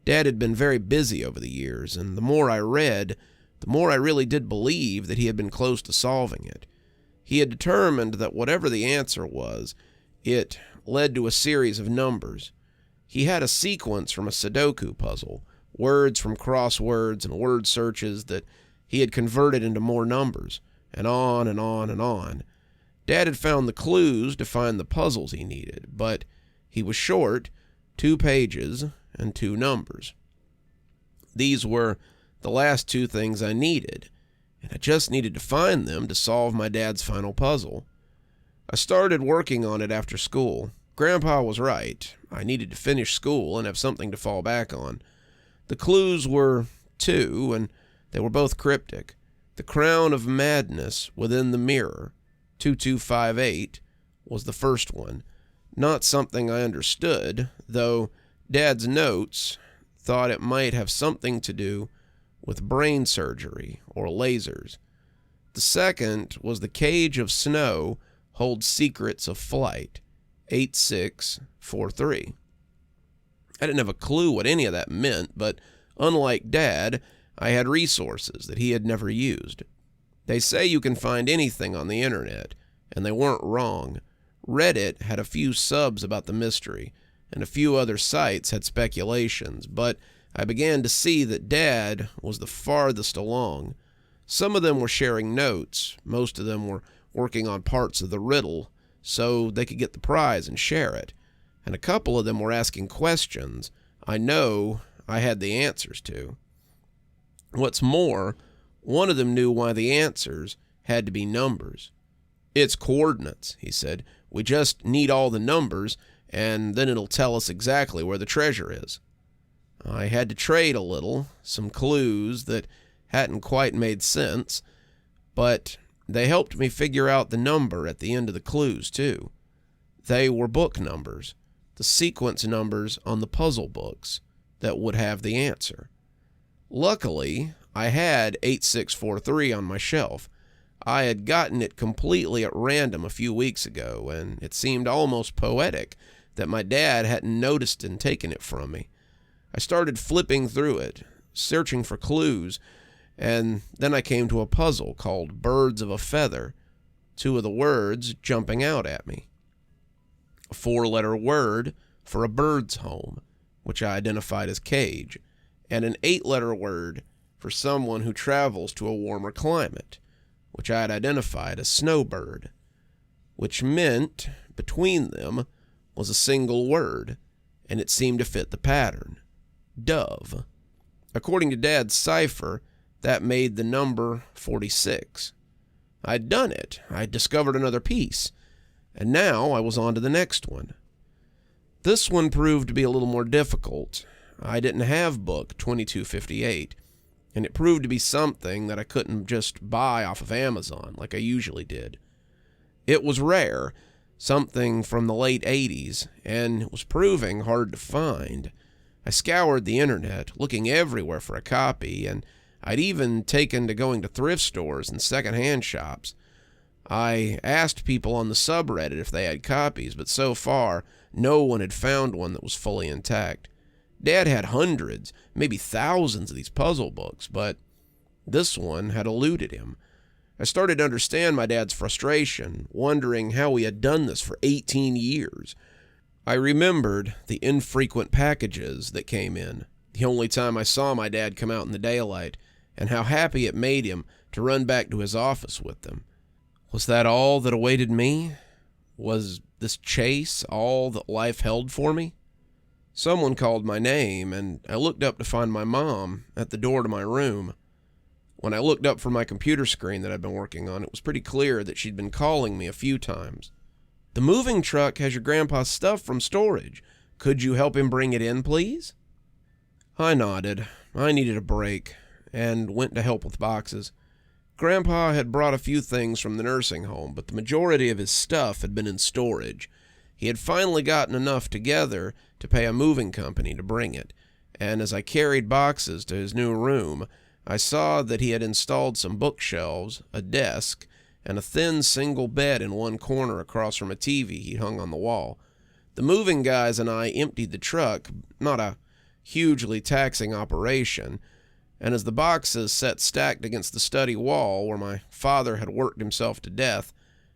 Dad had been very busy over the years, and the more I read, the more I really did believe that he had been close to solving it. He had determined that whatever the answer was, it led to a series of numbers. He had a sequence from a Sudoku puzzle, words from crosswords and word searches that he had converted into more numbers, and on and on and on. Dad had found the clues to find the puzzles he needed, but he was short 2 pages and 2 numbers. These were the last 2 things I needed, and I just needed to find them to solve my dad's final puzzle. I started working on it after school. Grandpa was right. I needed to finish school and have something to fall back on. The clues were 2, and they were both cryptic. The crown of madness within the mirror, 2258, was the first one. Not something I understood, though Dad's notes thought it might have something to do with brain surgery or lasers. The second was the cage of snow holds secrets of flight. 8643. I didn't have a clue what any of that meant, but unlike Dad, I had resources that he had never used. They say you can find anything on the internet, and they weren't wrong. Reddit had a few subs about the mystery, and a few other sites had speculations, but I began to see that Dad was the farthest along. Some of them were sharing notes, most of them were working on parts of the riddle so they could get the prize and share it, and a couple of them were asking questions I know I had the answers to. What's more, one of them knew why the answers had to be numbers. "It's coordinates," he said. "We just need all the numbers, and then it'll tell us exactly where the treasure is." I had to trade a little, some clues that hadn't quite made sense, but they helped me figure out the number at the end of the clues, too. They were book numbers, the sequence numbers on the puzzle books that would have the answer. Luckily, I had 8643 on my shelf. I had gotten it completely at random a few weeks ago, and it seemed almost poetic that my dad hadn't noticed and taken it from me. I started flipping through it, searching for clues, and then I came to a puzzle called Birds of a Feather, two of the words jumping out at me. A 4-letter word for a bird's home, which I identified as cage, and an 8-letter word for someone who travels to a warmer climate, which I had identified as snowbird, which meant between them was a single word, and it seemed to fit the pattern: dove. According to Dad's cipher, that made the number 46. I'd done it. I'd discovered another piece, and now I was on to the next one. This one proved to be a little more difficult. I didn't have book 2258, and it proved to be something that I couldn't just buy off of Amazon like I usually did. It was rare, something from the late 80s, and it was proving hard to find. I scoured the internet, looking everywhere for a copy, and I'd even taken to going to thrift stores and second-hand shops. I asked people on the subreddit if they had copies, but so far, no one had found one that was fully intact. Dad had hundreds, maybe thousands of these puzzle books, but this one had eluded him. I started to understand my dad's frustration, wondering how he had done this for 18 years. I remembered the infrequent packages that came in, the only time I saw my dad come out in the daylight, and how happy it made him to run back to his office with them. Was that all that awaited me? Was this chase all that life held for me? Someone called my name, and I looked up to find my mom at the door to my room. When I looked up from my computer screen that I'd been working on, it was pretty clear that she'd been calling me a few times. "The moving truck has your grandpa's stuff from storage. Could you help him bring it in, please?" I nodded. I needed a break, and went to help with boxes. Grandpa had brought a few things from the nursing home, but the majority of his stuff had been in storage. He had finally gotten enough together to pay a moving company to bring it, and as I carried boxes to his new room, I saw that he had installed some bookshelves, a desk, and a thin single bed in one corner across from a TV he hung on the wall. The moving guys and I emptied the truck, not a hugely taxing operation, and as the boxes sat stacked against the study wall where my father had worked himself to death,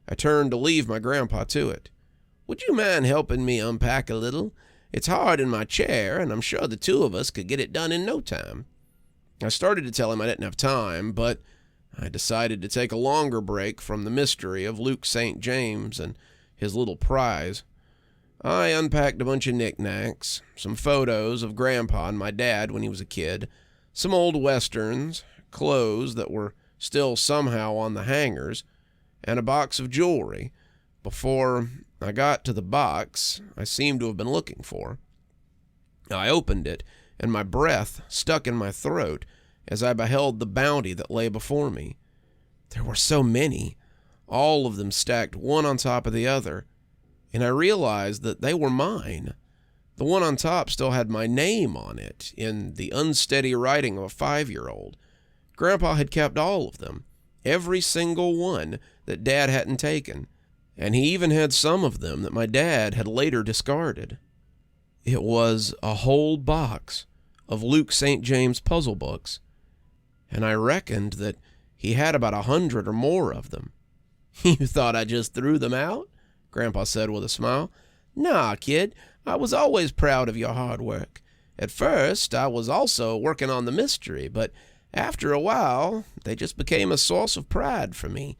I turned to leave my grandpa to it. "Would you mind helping me unpack a little? It's hard in my chair, and I'm sure the two of us could get it done in no time." I started to tell him I didn't have time, but I decided to take a longer break from the mystery of Luke St. James and his little prize. I unpacked a bunch of knickknacks, some photos of Grandpa and my dad when he was a kid, some old westerns, clothes that were still somehow on the hangers, and a box of jewelry, before I got to the box I seemed to have been looking for. I opened it, and my breath stuck in my throat as I beheld the bounty that lay before me. There were so many, all of them stacked one on top of the other, and I realized that they were mine. The one on top still had my name on it in the unsteady writing of a 5-year-old. Grandpa had kept all of them, every single one that Dad hadn't taken, and he even had some of them that my dad had later discarded. It was a whole box of Luke St. James puzzle books, and I reckoned that he had about 100 or more of them. You thought I just threw them out? Grandpa said with a smile. Nah, kid, I was always proud of your hard work. At first, I was also working on the mystery, but after a while, they just became a source of pride for me.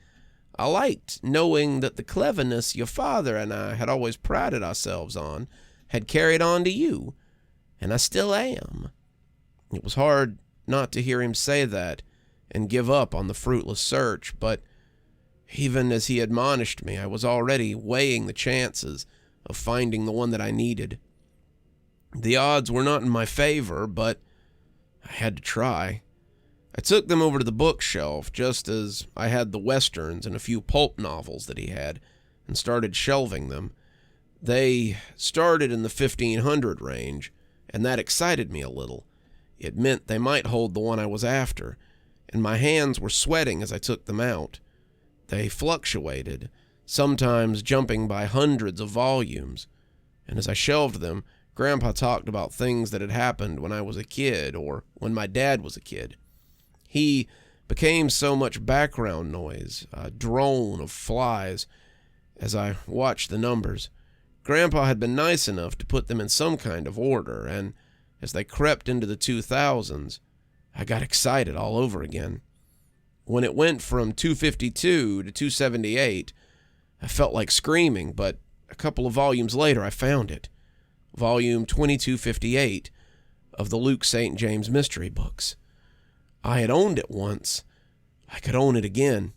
I liked knowing that the cleverness your father and I had always prided ourselves on had carried on to you, and I still am. It was hard not to hear him say that and give up on the fruitless search, but even as he admonished me, I was already weighing the chances of finding the one that I needed. The odds were not in my favor, but I had to try. I took them over to the bookshelf just as I had the westerns and a few pulp novels that he had, and started shelving them. They started in the 1500 range, and that excited me a little. It meant they might hold the one I was after, and my hands were sweating as I took them out. They fluctuated, sometimes jumping by hundreds of volumes, and as I shelved them, Grandpa talked about things that had happened when I was a kid or when my dad was a kid. He became so much background noise, a drone of flies, as I watched the numbers. Grandpa had been nice enough to put them in some kind of order, and as they crept into the 2000s, I got excited all over again. When it went from 252 to 278, I felt like screaming, but a couple of volumes later I found it. Volume 2258 of the Luke St. James mystery books. I had owned it once. I could own it again.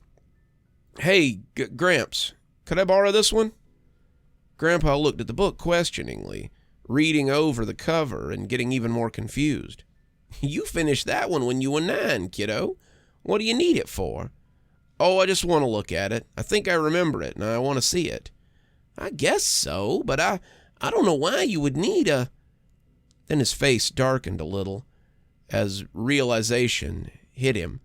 Hey, Gramps, could I borrow this one? Grandpa looked at the book questioningly, reading over the cover and getting even more confused. You finished that one when you were 9, kiddo. What do you need it for? Oh, I just want to look at it. I think I remember it, and I want to see it. I guess so, but I don't know why you would need a... Then his face darkened a little as realization hit him.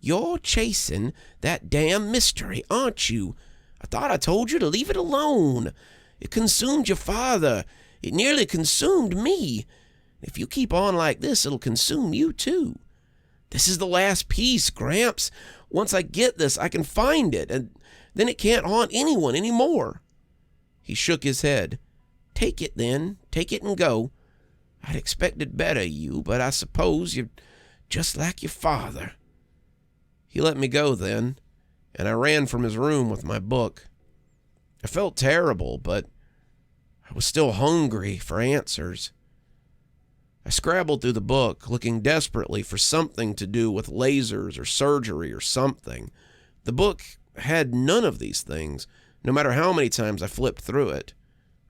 You're chasing that damn mystery, aren't you? I thought I told you to leave it alone. It consumed your father. It nearly consumed me. If you keep on like this, it'll consume you too. This is the last piece, Gramps. Once I get this, I can find it, and then it can't haunt anyone anymore. He shook his head. Take it then. Take it and go. I'd expected better of you, but I suppose you're just like your father. He let me go then, and I ran from his room with my book. I felt terrible, but I was still hungry for answers. I scrabbled through the book, looking desperately for something to do with lasers or surgery or something. The book had none of these things, no matter how many times I flipped through it.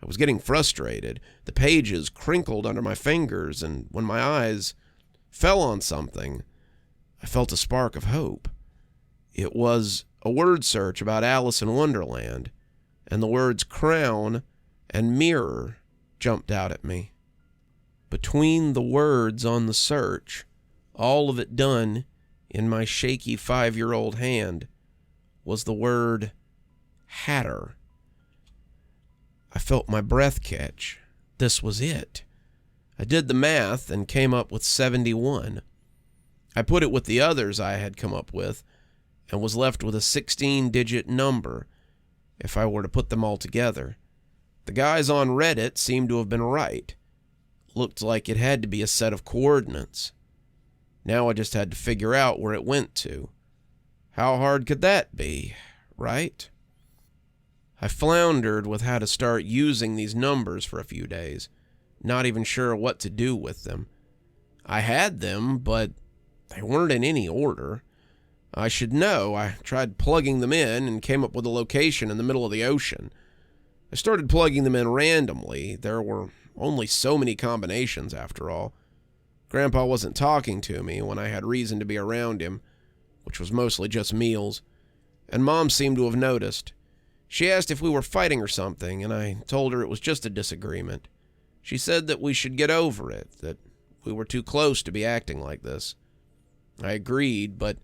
I was getting frustrated. The pages crinkled under my fingers, and when my eyes fell on something, I felt a spark of hope. It was a word search about Alice in Wonderland, and the words crown and mirror jumped out at me. Between the words on the search, all of it done in my shaky 5-year-old hand, was the word Hatter. I felt my breath catch. This was it. I did the math and came up with 71. I put it with the others I had come up with and was left with a 16-digit number if I were to put them all together. The guys on Reddit seemed to have been right. Looked like it had to be a set of coordinates. Now I just had to figure out where it went to. How hard could that be, right? I floundered with how to start using these numbers for a few days, not even sure what to do with them. I had them, but they weren't in any order. I should know. I tried plugging them in and came up with a location in the middle of the ocean. I started plugging them in randomly. There were only so many combinations, after all. Grandpa wasn't talking to me when I had reason to be around him, which was mostly just meals, and Mom seemed to have noticed. She asked if we were fighting or something, and I told her it was just a disagreement. She said that we should get over it, that we were too close to be acting like this. I agreed, but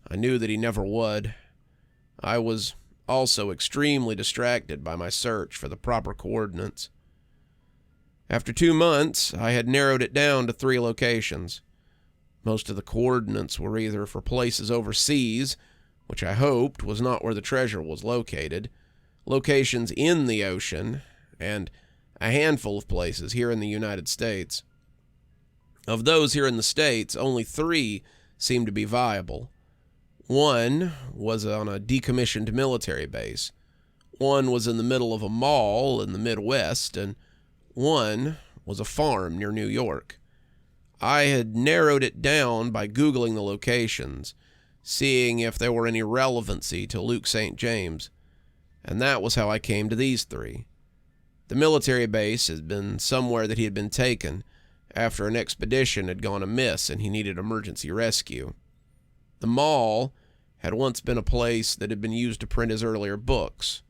I knew that he never would. I was also extremely distracted by my search for the proper coordinates. After 2 months, I had narrowed it down to 3 locations. Most of the coordinates were either for places overseas, which I hoped was not where the treasure was located, locations in the ocean, and a handful of places here in the United States. Of those here in the States, only 3 seemed to be viable. One was on a decommissioned military base. One was in the middle of a mall in the Midwest, and one was a farm near New York. I had narrowed it down by Googling the locations, seeing if there were any relevancy to Luke St. James, and that was how I came to these 3. The military base had been somewhere that he had been taken after an expedition had gone amiss and he needed emergency rescue. The mall had once been a place that had been used to print his earlier books.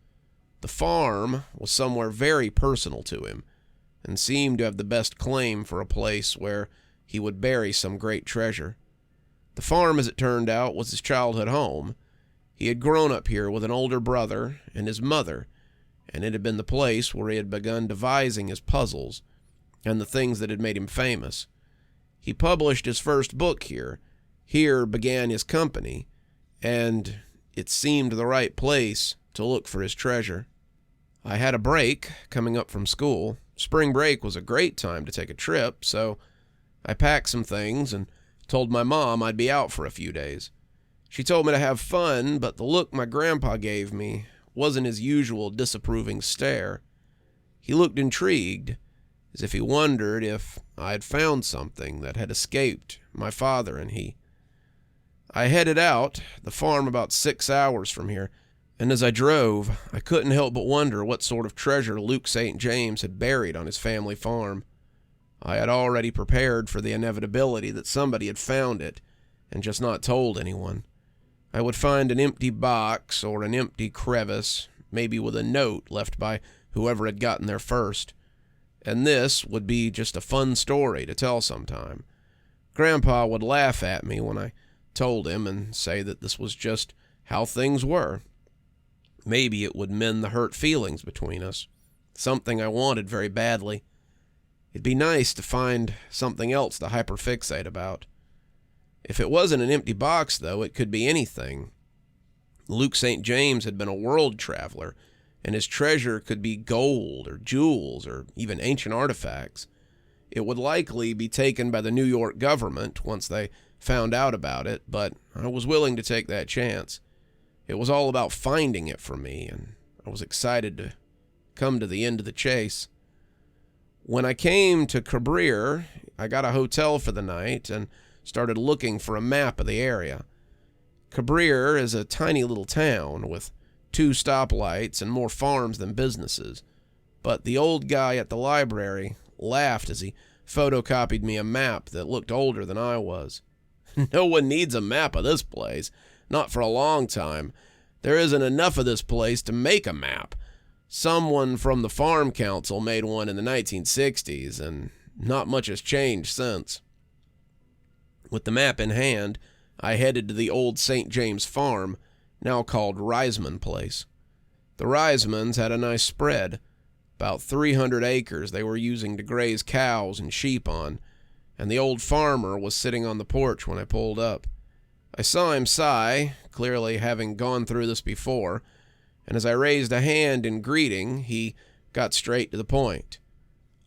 The farm was somewhere very personal to him, and seemed to have the best claim for a place where he would bury some great treasure. The farm, as it turned out, was his childhood home. He had grown up here with an older brother and his mother, and it had been the place where he had begun devising his puzzles and the things that had made him famous. He published his first book here. Here began his company, and it seemed the right place to look for his treasure. I had a break coming up from school. Spring break was a great time to take a trip, so I packed some things and told my mom I'd be out for a few days. She told me to have fun, but the look my grandpa gave me wasn't his usual disapproving stare. He looked intrigued, as if he wondered if I had found something that had escaped my father and he. I headed out, the farm about 6 hours from here, and as I drove, I couldn't help but wonder what sort of treasure Luke St. James had buried on his family farm. I had already prepared for the inevitability that somebody had found it and just not told anyone. I would find an empty box or an empty crevice, maybe with a note left by whoever had gotten there first. And this would be just a fun story to tell sometime. Grandpa would laugh at me when I told him and say that this was just how things were. Maybe it would mend the hurt feelings between us, something I wanted very badly. It'd be nice to find something else to hyperfixate about. If it wasn't an empty box, though, it could be anything. Luke St. James had been a world traveler, and his treasure could be gold or jewels or even ancient artifacts. It would likely be taken by the New York government once they found out about it, but I was willing to take that chance. It was all about finding it for me, and I was excited to come to the end of the chase. When I came to Cabrier, I got a hotel for the night and started looking for a map of the area. Cabrier is a tiny little town with 2 stoplights and more farms than businesses, but the old guy at the library laughed as he photocopied me a map that looked older than I was. No one needs a map of this place. Not for a long time. There isn't enough of this place to make a map. Someone from the Farm Council made one in the 1960s, and not much has changed since. With the map in hand, I headed to the old St. James farm, now called Reisman Place. The Reismans had a nice spread, about 300 acres they were using to graze cows and sheep on, and the old farmer was sitting on the porch when I pulled up. I saw him sigh, clearly having gone through this before, and as I raised a hand in greeting, he got straight to the point.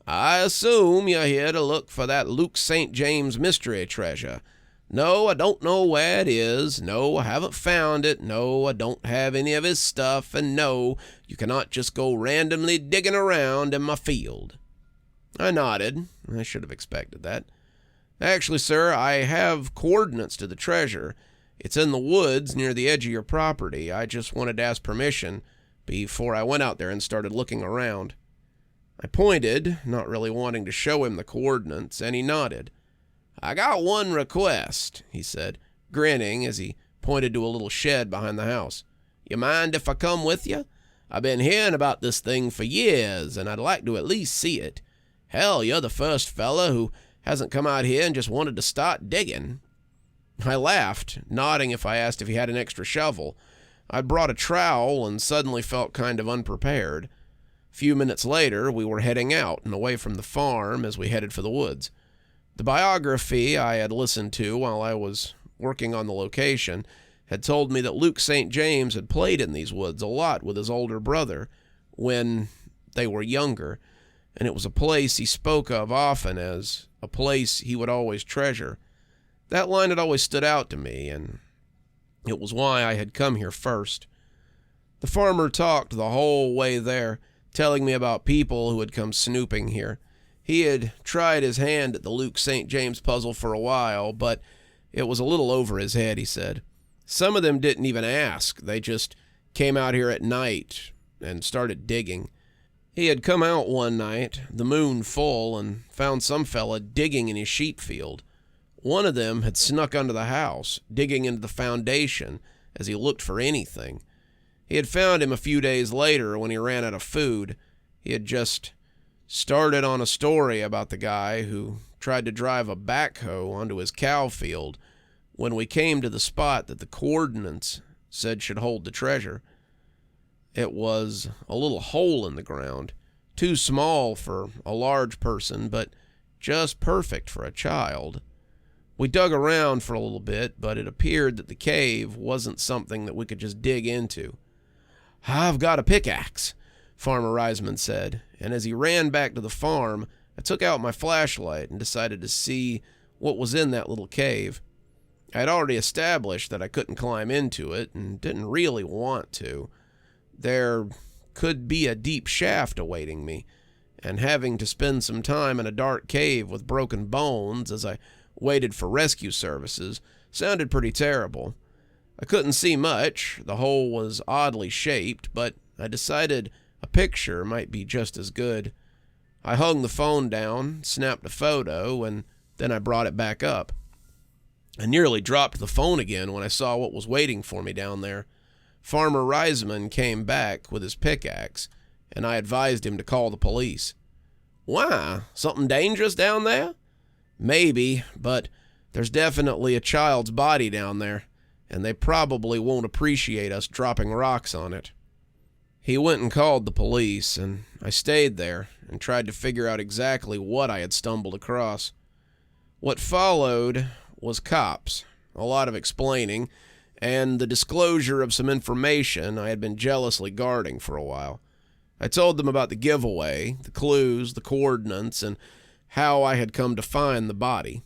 "I assume you're here to look for that Luke St. James mystery treasure. No, I don't know where it is. No, I haven't found it. No, I don't have any of his stuff. And no, you cannot just go randomly digging around in my field." I nodded. I should have expected that. "Actually, sir, I have coordinates to the treasure. It's in the woods near the edge of your property. I just wanted to ask permission before I went out there and started looking around." I pointed, not really wanting to show him the coordinates, and he nodded. "I got one request," he said, grinning as he pointed to a little shed behind the house. "You mind if I come with you? I've been hearing about this thing for years, and I'd like to at least see it. Hell, you're the first fella who hasn't come out here and just wanted to start digging." I laughed, nodding if I asked if he had an extra shovel. I'd brought a trowel and suddenly felt kind of unprepared. A few minutes later, we were heading out and away from the farm as we headed for the woods. The biography I had listened to while I was working on the location had told me that Luke St. James had played in these woods a lot with his older brother when they were younger, and it was a place he spoke of often as a place he would always treasure. That line had always stood out to me, and it was why I had come here first. The farmer talked the whole way there, telling me about people who had come snooping here. He had tried his hand at the Luke St. James puzzle for a while, but it was a little over his head, he said. Some of them didn't even ask. They just came out here at night and started digging. He had come out one night, the moon full, and found some fella digging in his sheep field. One of them had snuck under the house, digging into the foundation as he looked for anything. He had found him a few days later when he ran out of food. He had just started on a story about the guy who tried to drive a backhoe onto his cow field when we came to the spot that the coordinates said should hold the treasure. It was a little hole in the ground, too small for a large person, but just perfect for a child. We dug around for a little bit, but it appeared that the cave wasn't something that we could just dig into. "I've got a pickaxe," Farmer Reisman said, and as he ran back to the farm, I took out my flashlight and decided to see what was in that little cave. I had already established that I couldn't climb into it and didn't really want to. There could be a deep shaft awaiting me, and having to spend some time in a dark cave with broken bones as I waited for rescue services sounded pretty terrible. I couldn't see much. The hole was oddly shaped, but I decided a picture might be just as good. I hung the phone down, snapped a photo, and then I brought it back up. I nearly dropped the phone again when I saw what was waiting for me down there. Farmer Reisman came back with his pickaxe, and I advised him to call the police. "Why? Something dangerous down there?" "Maybe, but there's definitely a child's body down there, and they probably won't appreciate us dropping rocks on it." He went and called the police, and I stayed there and tried to figure out exactly what I had stumbled across. What followed was cops, a lot of explaining, and the disclosure of some information I had been jealously guarding for a while. I told them about the giveaway, the clues, the coordinates, and how I had come to find the body.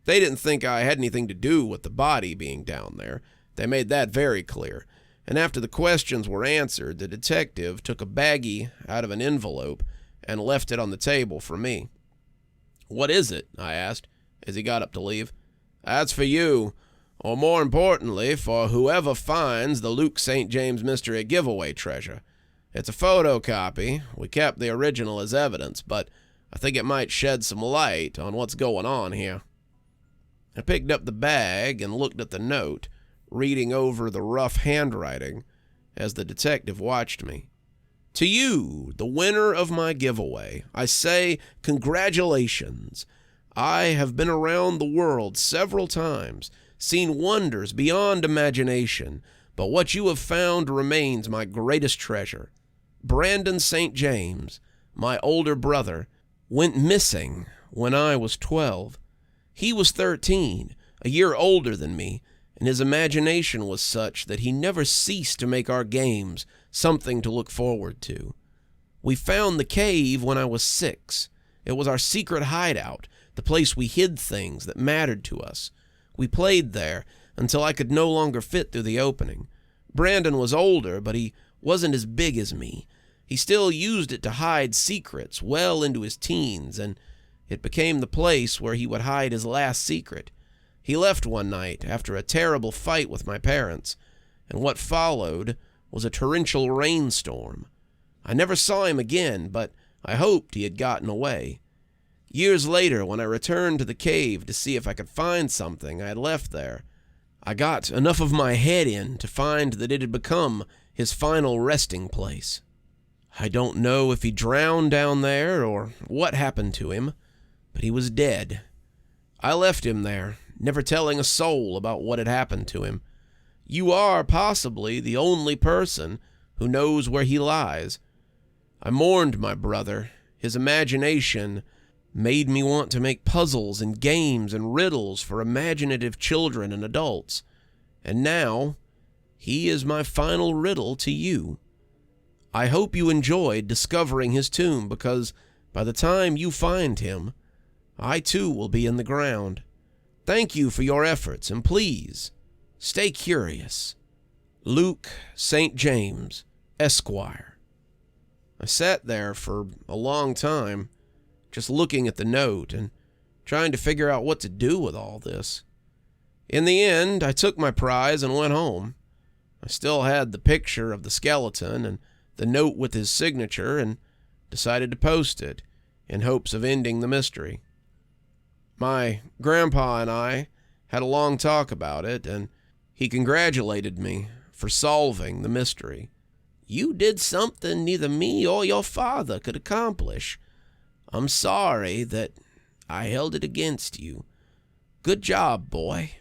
They didn't think I had anything to do with the body being down there. They made that very clear. And after the questions were answered, the detective took a baggie out of an envelope and left it on the table for me. "What is it?" I asked as he got up to leave. "That's for you, or more importantly, for whoever finds the Luke St. James mystery giveaway treasure. It's a photocopy. We kept the original as evidence, but I think it might shed some light on what's going on here." I picked up the bag and looked at the note, reading over the rough handwriting as the detective watched me. "To you, the winner of my giveaway, I say congratulations. I have been around the world several times, seen wonders beyond imagination, but what you have found remains my greatest treasure. Brandon St. James, my older brother, went missing when I was 12. He was 13, a year older than me, and his imagination was such that he never ceased to make our games something to look forward to. We found the cave when I was 6. It was our secret hideout, the place we hid things that mattered to us. We played there until I could no longer fit through the opening. Brandon was older, but he wasn't as big as me. He still used it to hide secrets well into his teens, and it became the place where he would hide his last secret. He left one night after a terrible fight with my parents, and what followed was a torrential rainstorm. I never saw him again, but I hoped he had gotten away. Years later, when I returned to the cave to see if I could find something I had left there, I got enough of my head in to find that it had become his final resting place. I don't know if he drowned down there or what happened to him, but he was dead. I left him there, never telling a soul about what had happened to him. You are possibly the only person who knows where he lies. I mourned my brother. His imagination made me want to make puzzles and games and riddles for imaginative children and adults. And now, he is my final riddle to you. I hope you enjoyed discovering his tomb, because by the time you find him, I too will be in the ground. Thank you for your efforts, and please, stay curious. Luke St. James, Esquire. I sat there for a long time, just looking at the note and trying to figure out what to do with all this. In the end, I took my prize and went home. I still had the picture of the skeleton and the note with his signature, and decided to post it in hopes of ending the mystery. My grandpa and I had a long talk about it, and he congratulated me for solving the mystery. You did something neither me or your father could accomplish. I'm sorry that I held it against you. Good job, boy.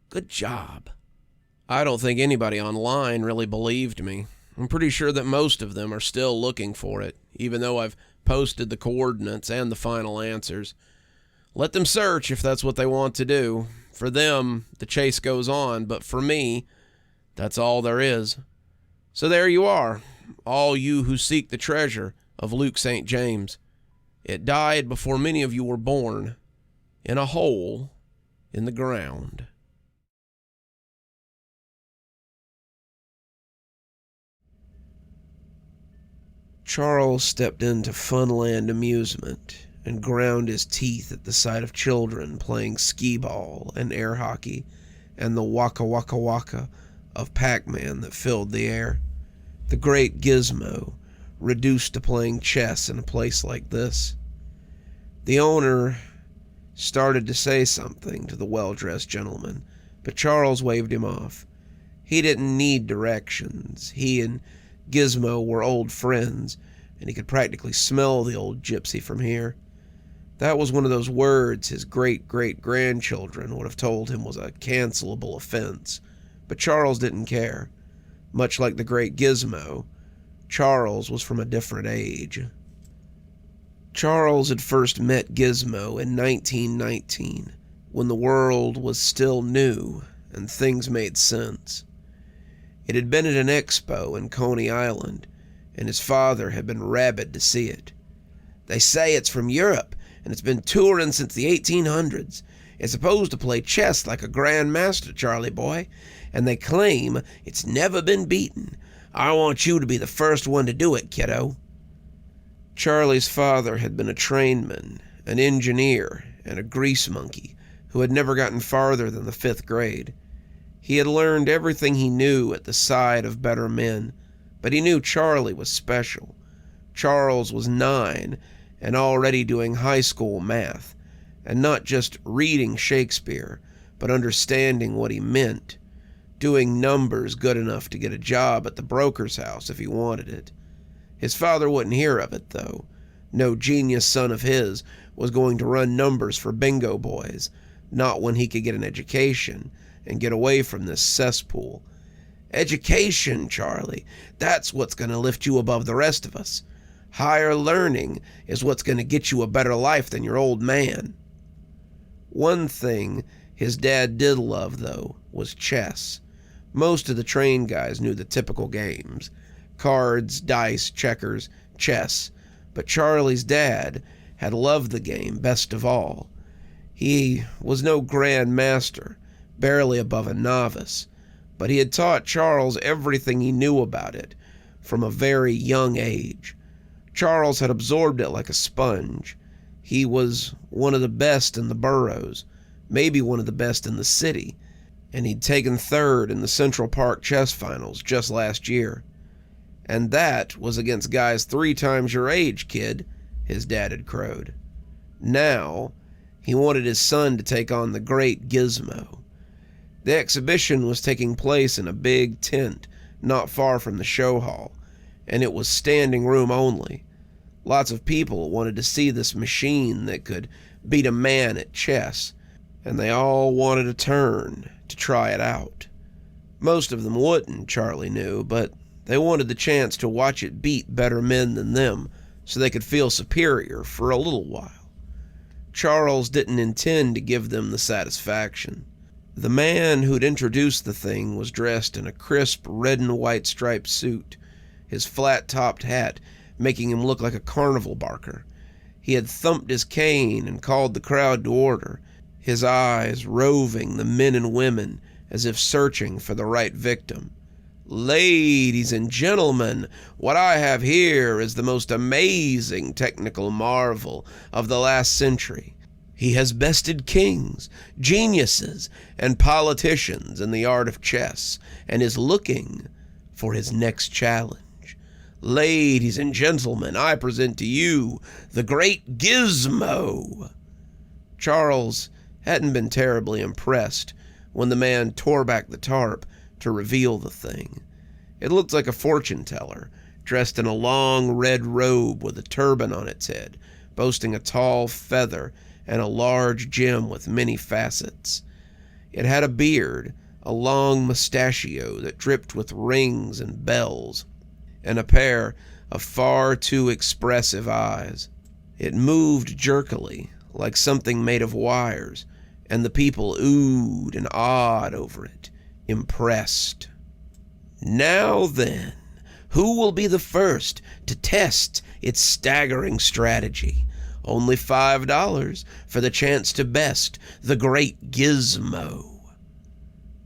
Good job. I don't think anybody online really believed me. I'm pretty sure that most of them are still looking for it, even though I've posted the coordinates and the final answers. Let them search if that's what they want to do. For them, the chase goes on, but for me, that's all there is. So there you are, all you who seek the treasure of Luke St. James. It died before many of you were born, in a hole in the ground. Charles stepped into Funland Amusement and ground his teeth at the sight of children playing skee-ball and air hockey and the waka waka waka of Pac-Man that filled the air. The great Gizmo, reduced to playing chess in a place like this. The owner started to say something to the well-dressed gentleman, but Charles waved him off. He didn't need directions. He and Gizmo were old friends, and he could practically smell the old gypsy from here. That was one of those words his great-great-grandchildren would have told him was a cancelable offense, but Charles didn't care. Much like the great Gizmo, Charles was from a different age. Charles had first met Gizmo in 1919, when the world was still new and things made sense. It had been at an expo in Coney Island, and his father had been rabid to see it. They say it's from Europe, and it's been touring since the 1800s. It's supposed to play chess like a grandmaster, Charlie boy, and they claim it's never been beaten. I want you to be the first one to do it, kiddo. Charlie's father had been a trainman, an engineer, and a grease monkey who had never gotten farther than the 5th grade. He had learned everything he knew at the side of better men, but he knew Charlie was special. Charles was 9 and already doing high school math, and not just reading Shakespeare, but understanding what he meant, doing numbers good enough to get a job at the broker's house if he wanted it. His father wouldn't hear of it, though. No genius son of his was going to run numbers for bingo boys, not when he could get an education and get away from this cesspool. Education, Charlie, that's what's going to lift you above the rest of us. Higher learning is what's going to get you a better life than your old man. One thing his dad did love, though, was chess. Most of the train guys knew the typical games: cards, dice, checkers, chess. But Charlie's dad had loved the game best of all. He was no grand master, barely above a novice, but he had taught Charles everything he knew about it from a very young age. Charles had absorbed it like a sponge. He was one of the best in the boroughs, maybe one of the best in the city, and he'd taken 3rd in the Central Park chess finals just last year. And that was against guys 3 times your age, kid, his dad had crowed. Now, he wanted his son to take on the great Gizmo. The exhibition was taking place in a big tent not far from the show hall, and it was standing room only. Lots of people wanted to see this machine that could beat a man at chess, and they all wanted a turn to try it out. Most of them wouldn't, Charlie knew, but they wanted the chance to watch it beat better men than them so they could feel superior for a little while. Charles didn't intend to give them the satisfaction. The man who'd introduced the thing was dressed in a crisp red and white striped suit, his flat-topped hat making him look like a carnival barker. He had thumped his cane and called the crowd to order, his eyes roving the men and women as if searching for the right victim. "Ladies and gentlemen, what I have here is the most amazing technical marvel of the last century. He has bested kings, geniuses, and politicians in the art of chess, and is looking for his next challenge. Ladies and gentlemen, I present to you the great Gizmo." Charles hadn't been terribly impressed when the man tore back the tarp to reveal the thing. It looked like a fortune teller, dressed in a long red robe with a turban on its head, boasting a tall feather and a large gem with many facets. It had a beard, a long mustachio that dripped with rings and bells, and a pair of far too expressive eyes. It moved jerkily, like something made of wires, and the people oohed and awed over it, impressed. "Now then, who will be the first to test its staggering strategy? Only $5 for the chance to best the great Gizmo."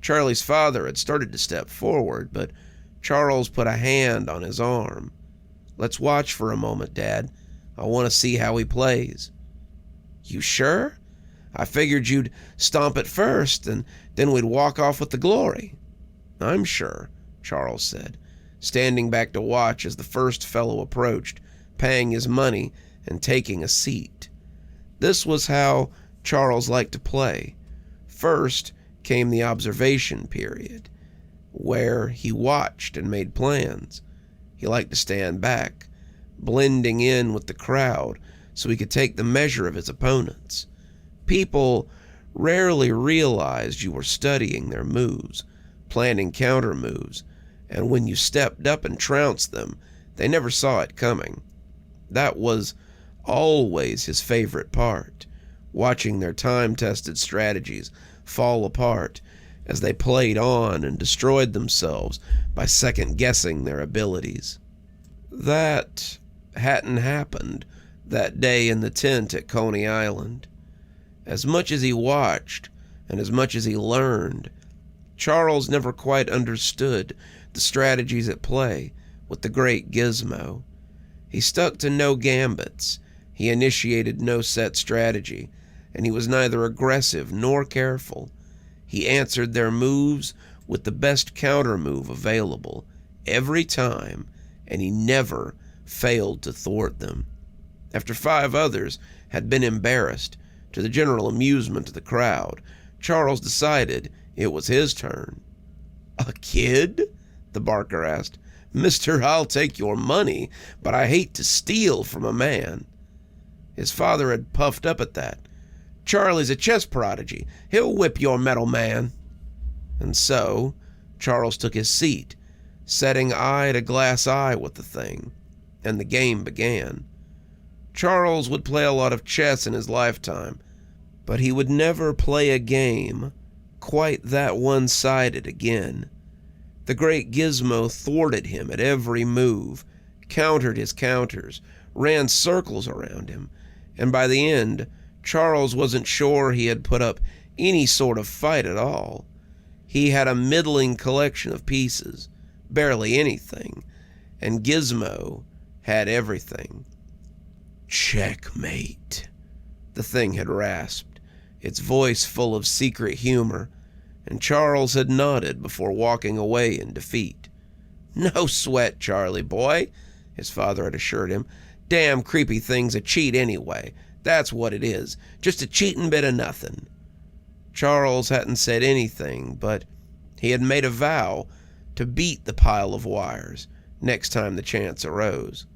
Charlie's father had started to step forward, but Charles put a hand on his arm. "Let's watch for a moment, Dad. I want to see how he plays." "You sure? I figured you'd stomp it first, and then we'd walk off with the glory." "I'm sure," Charles said, standing back to watch as the first fellow approached, paying his money and taking a seat. This was how Charles liked to play. First came the observation period, where he watched and made plans. He liked to stand back, blending in with the crowd so he could take the measure of his opponents. People rarely realized you were studying their moves, planning counter moves, and when you stepped up and trounced them, they never saw it coming. That was always his favorite part, watching their time-tested strategies fall apart as they played on and destroyed themselves by second-guessing their abilities. That hadn't happened that day in the tent at Coney Island. As much as he watched, and as much as he learned, Charles never quite understood the strategies at play with the great Gizmo. He stuck to no gambits, he initiated no set strategy, and he was neither aggressive nor careful. He answered their moves with the best counter move available every time, and he never failed to thwart them. After 5 others had been embarrassed, to the general amusement of the crowd, Charles decided it was his turn. "A kid?" the barker asked. "Mister, I'll take your money, but I hate to steal from a man." His father had puffed up at that. "Charlie's a chess prodigy. He'll whip your metal man." And so Charles took his seat, setting eye to glass eye with the thing, and the game began. Charles would play a lot of chess in his lifetime, but he would never play a game quite that one-sided again. The great Gizmo thwarted him at every move, countered his counters, ran circles around him, and by the end, Charles wasn't sure he had put up any sort of fight at all. He had a middling collection of pieces, barely anything, and Gizmo had everything. "Checkmate," the thing had rasped, its voice full of secret humor, and Charles had nodded before walking away in defeat. "No sweat, Charlie boy," his father had assured him. "Damn creepy thing's a cheat anyway. That's what it is, just a cheatin' bit of nothing." Charles hadn't said anything, but he had made a vow to beat the pile of wires next time the chance arose.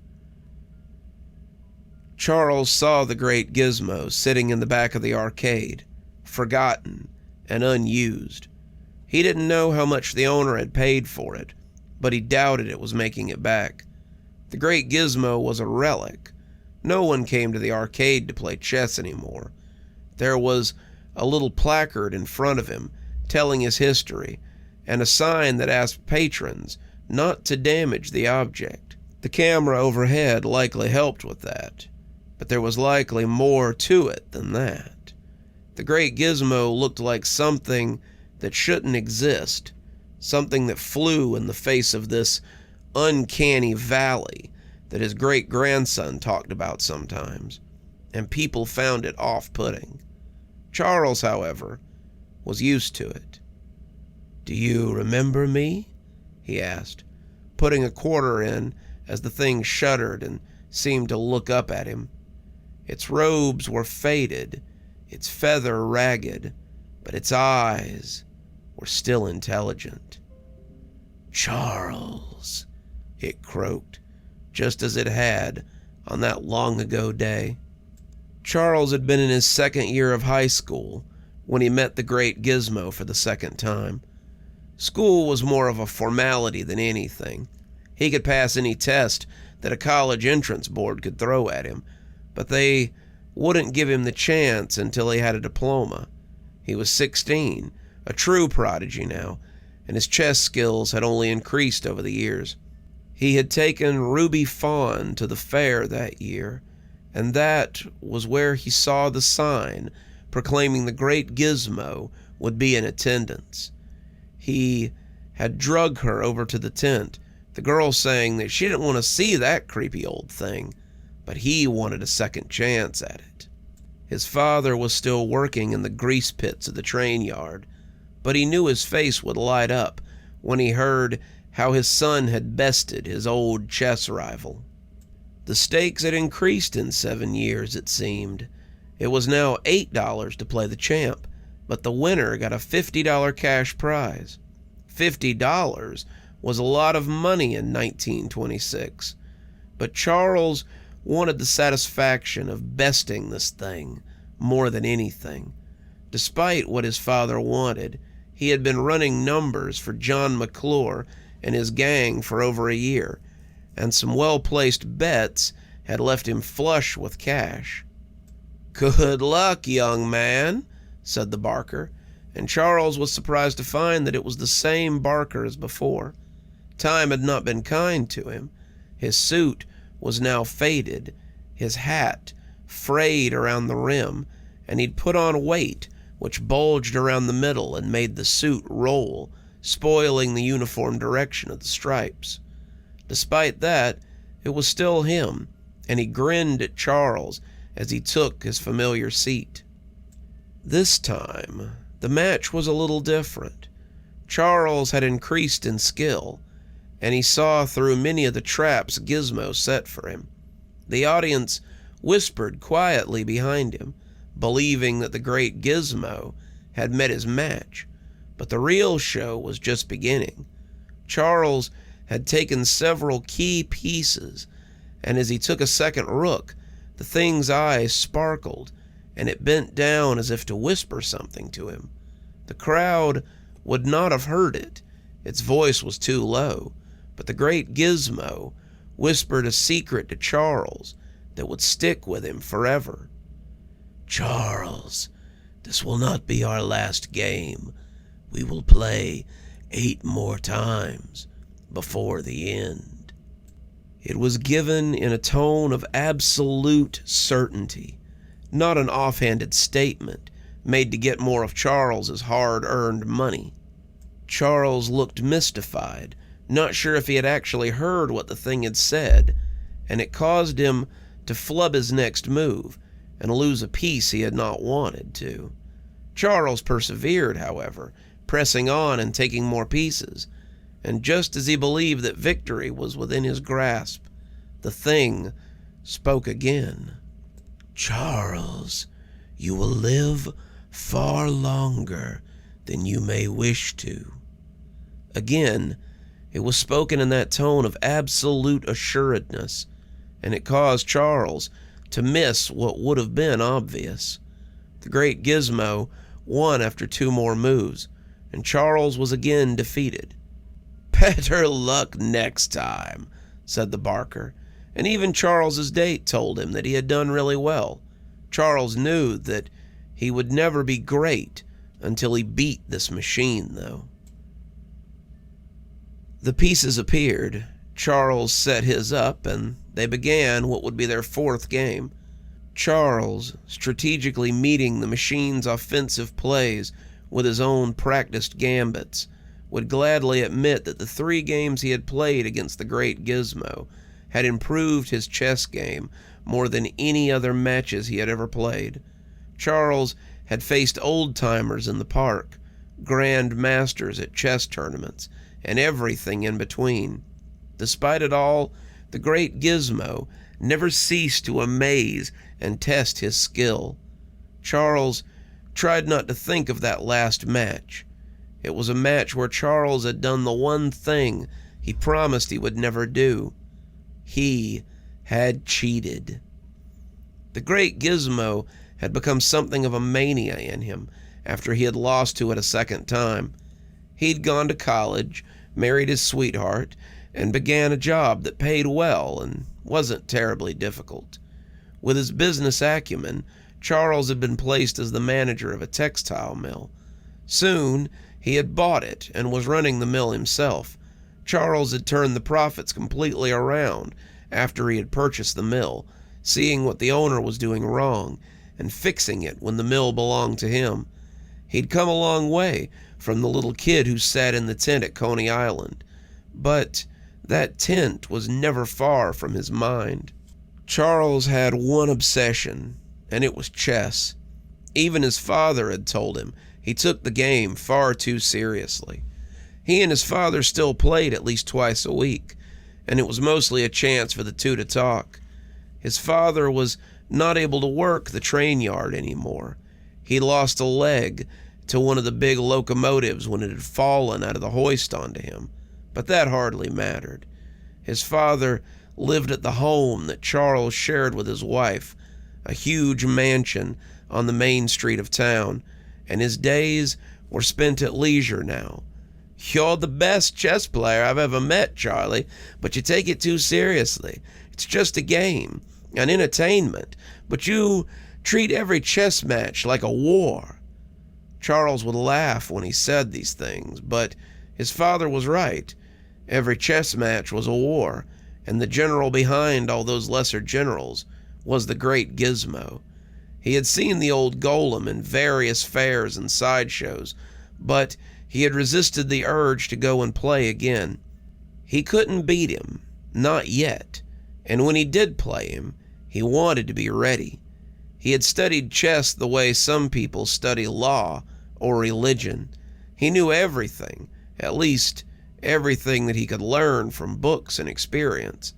Charles saw the great Gizmo sitting in the back of the arcade, forgotten and unused. He didn't know how much the owner had paid for it, but he doubted it was making it back. The great Gizmo was a relic. No one came to the arcade to play chess anymore. There was a little placard in front of him telling his history, and a sign that asked patrons not to damage the object. The camera overhead likely helped with that, but there was likely more to it than that. The great Gizmo looked like something that shouldn't exist, something that flew in the face of this uncanny valley that his great-grandson talked about sometimes, and people found it off-putting. Charles, however, was used to it. "Do you remember me?" he asked, putting a quarter in as the thing shuddered and seemed to look up at him. Its robes were faded, its feather ragged, but its eyes were still intelligent. "Charles," it croaked, just as it had on that long-ago day. Charles had been in his second year of high school when he met the great Gizmo for the second time. School was more of a formality than anything. He could pass any test that a college entrance board could throw at him, but they wouldn't give him the chance until he had a diploma. He was 16, a true prodigy now, and his chess skills had only increased over the years. He had taken Ruby Fawn to the fair that year, and that was where he saw the sign proclaiming the great Gizmo would be in attendance. He had drugged her over to the tent, the girl saying that she didn't want to see that creepy old thing, but he wanted a second chance at it. His father was still working in the grease pits of the train yard, but he knew his face would light up when he heard how his son had bested his old chess rival. The stakes had increased in 7 years, it seemed. It was now $8 to play the champ, but the winner got a $50 cash prize. $50 was a lot of money in 1926, but Charles wanted the satisfaction of besting this thing more than anything. Despite what his father wanted, he had been running numbers for John McClure and his gang for over a year, and some well-placed bets had left him flush with cash. "Good luck, young man," said the barker, and Charles was surprised to find that it was the same barker as before. Time had not been kind to him. His suit was now faded, his hat frayed around the rim, and he'd put on weight which bulged around the middle and made the suit roll, spoiling the uniform direction of the stripes. Despite that, it was still him, and he grinned at Charles as he took his familiar seat. This time, the match was a little different. Charles had increased in skill, and he saw through many of the traps Gizmo set for him. The audience whispered quietly behind him, believing that the great Gizmo had met his match, but the real show was just beginning. Charles had taken several key pieces, and as he took a second rook, the thing's eyes sparkled, and it bent down as if to whisper something to him. The crowd would not have heard it. Its voice was too low, but the great Gizmo whispered a secret to Charles that would stick with him forever. "Charles, this will not be our last game. We will play 8 more times before the end." It was given in a tone of absolute certainty, not an offhanded statement made to get more of Charles's hard-earned money. Charles looked mystified, not sure if he had actually heard what the thing had said, and it caused him to flub his next move and lose a piece he had not wanted to. Charles persevered, however, pressing on and taking more pieces, and just as he believed that victory was within his grasp, the thing spoke again. "Charles, you will live far longer than you may wish to." Again, it was spoken in that tone of absolute assuredness, and it caused Charles to miss what would have been obvious. The great Gizmo won after 2 more moves, and Charles was again defeated. "Better luck next time," said the barker, and even Charles's date told him that he had done really well. Charles knew that he would never be great until he beat this machine, though. The pieces appeared. Charles set his up, and they began what would be their fourth game. Charles, strategically meeting the machine's offensive plays with his own practiced gambits, would gladly admit that the 3 games he had played against the great Gizmo had improved his chess game more than any other matches he had ever played. Charles had faced old-timers in the park, grand masters at chess tournaments, and everything in between. Despite it all, the great Gizmo never ceased to amaze and test his skill. Charles tried not to think of that last match. It was a match where Charles had done the one thing he promised he would never do. He had cheated. The great Gizmo had become something of a mania in him after he had lost to it a second time. He'd gone to college, married his sweetheart, and began a job that paid well and wasn't terribly difficult. With his business acumen, Charles had been placed as the manager of a textile mill. Soon, he had bought it and was running the mill himself. Charles had turned the profits completely around after he had purchased the mill, seeing what the owner was doing wrong and fixing it when the mill belonged to him. He'd come a long way from the little kid who sat in the tent at Coney Island, but that tent was never far from his mind. Charles had one obsession, and it was chess. Even his father had told him he took the game far too seriously. He and his father still played at least twice a week, and it was mostly a chance for the two to talk. His father was not able to work the train yard anymore. He lost a leg to one of the big locomotives when it had fallen out of the hoist onto him, but that hardly mattered. His father lived at the home that Charles shared with his wife, a huge mansion on the main street of town, and his days were spent at leisure now. "You're the best chess player I've ever met, Charlie, but you take it too seriously. It's just a game, an entertainment, but you treat every chess match like a war." Charles would laugh when he said these things, but his father was right. Every chess match was a war, and the general behind all those lesser generals was the great Gizmo. He had seen the old golem in various fairs and sideshows, but he had resisted the urge to go and play again. He couldn't beat him, not yet, and when he did play him, he wanted to be ready. He had studied chess the way some people study law or religion. He knew everything, at least everything that he could learn from books and experience,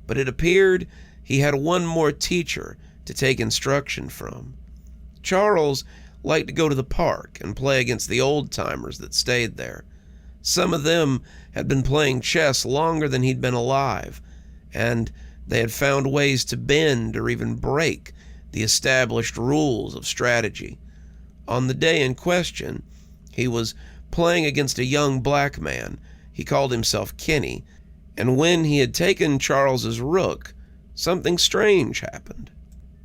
but it appeared he had one more teacher to take instruction from. Charles liked to go to the park and play against the old-timers that stayed there. Some of them had been playing chess longer than he'd been alive, and they had found ways to bend or even break the established rules of strategy. On the day in question, he was playing against a young black man. He called himself Kenny, and when he had taken Charles's rook, something strange happened.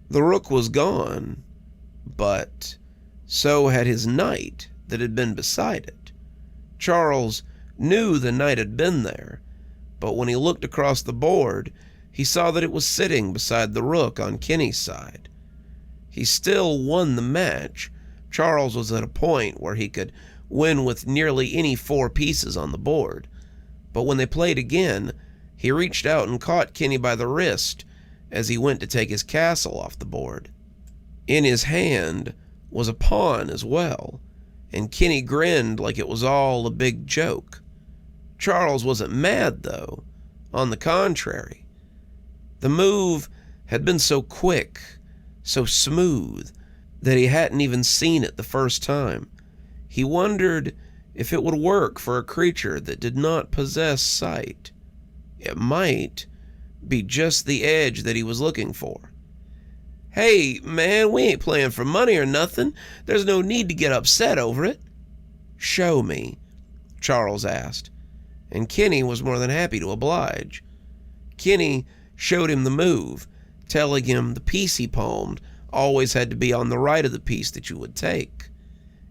The rook was gone, but so had his knight that had been beside it. Charles knew the knight had been there, but when he looked across the board, he saw that it was sitting beside the rook on Kenny's side. He still won the match. Charles was at a point where he could win with nearly any 4 pieces on the board, but when they played again, he reached out and caught Kenny by the wrist as he went to take his castle off the board. In his hand was a pawn as well, and Kenny grinned like it was all a big joke. Charles wasn't mad, though. On the contrary. The move had been so quick, so smooth, that he hadn't even seen it the first time. He wondered if it would work for a creature that did not possess sight. It might be just the edge that he was looking for. "Hey, man, we ain't playing for money or nothing. There's no need to get upset over it." "Show me," Charles asked, and Kenny was more than happy to oblige. Kenny showed him the move, telling him the piece he palmed always had to be on the right of the piece that you would take.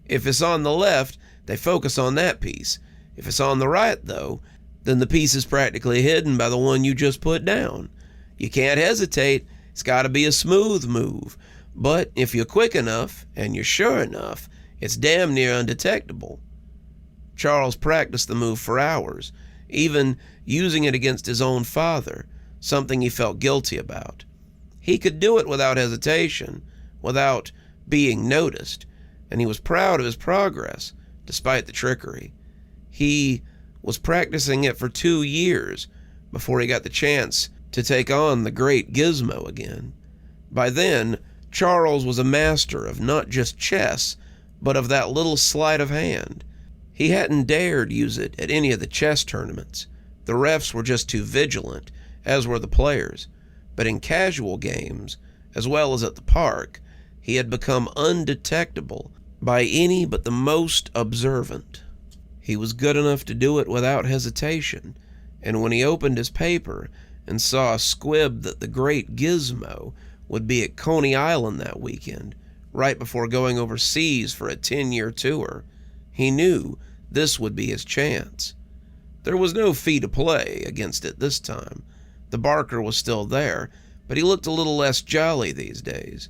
If it's on the left, they focus on that piece. If it's on the right, though, then the piece is practically hidden by the one you just put down. You can't hesitate. It's got to be a smooth move. But if you're quick enough, and you're sure enough, it's damn near undetectable. Charles practiced the move for hours, even using it against his own father, something he felt guilty about. He could do it without hesitation, without being noticed, and he was proud of his progress, despite the trickery. He was practicing it for 2 years before he got the chance to take on the great Gizmo again. By then, Charles was a master of not just chess, but of that little sleight of hand. He hadn't dared use it at any of the chess tournaments. The refs were just too vigilant, as were the players. But in casual games, as well as at the park, he had become undetectable by any but the most observant. He was good enough to do it without hesitation, and when he opened his paper and saw a squib that the great Gizmo would be at Coney Island that weekend, right before going overseas for a 10-year tour, he knew this would be his chance. There was no fee to play against it this time. The barker was still there, but he looked a little less jolly these days.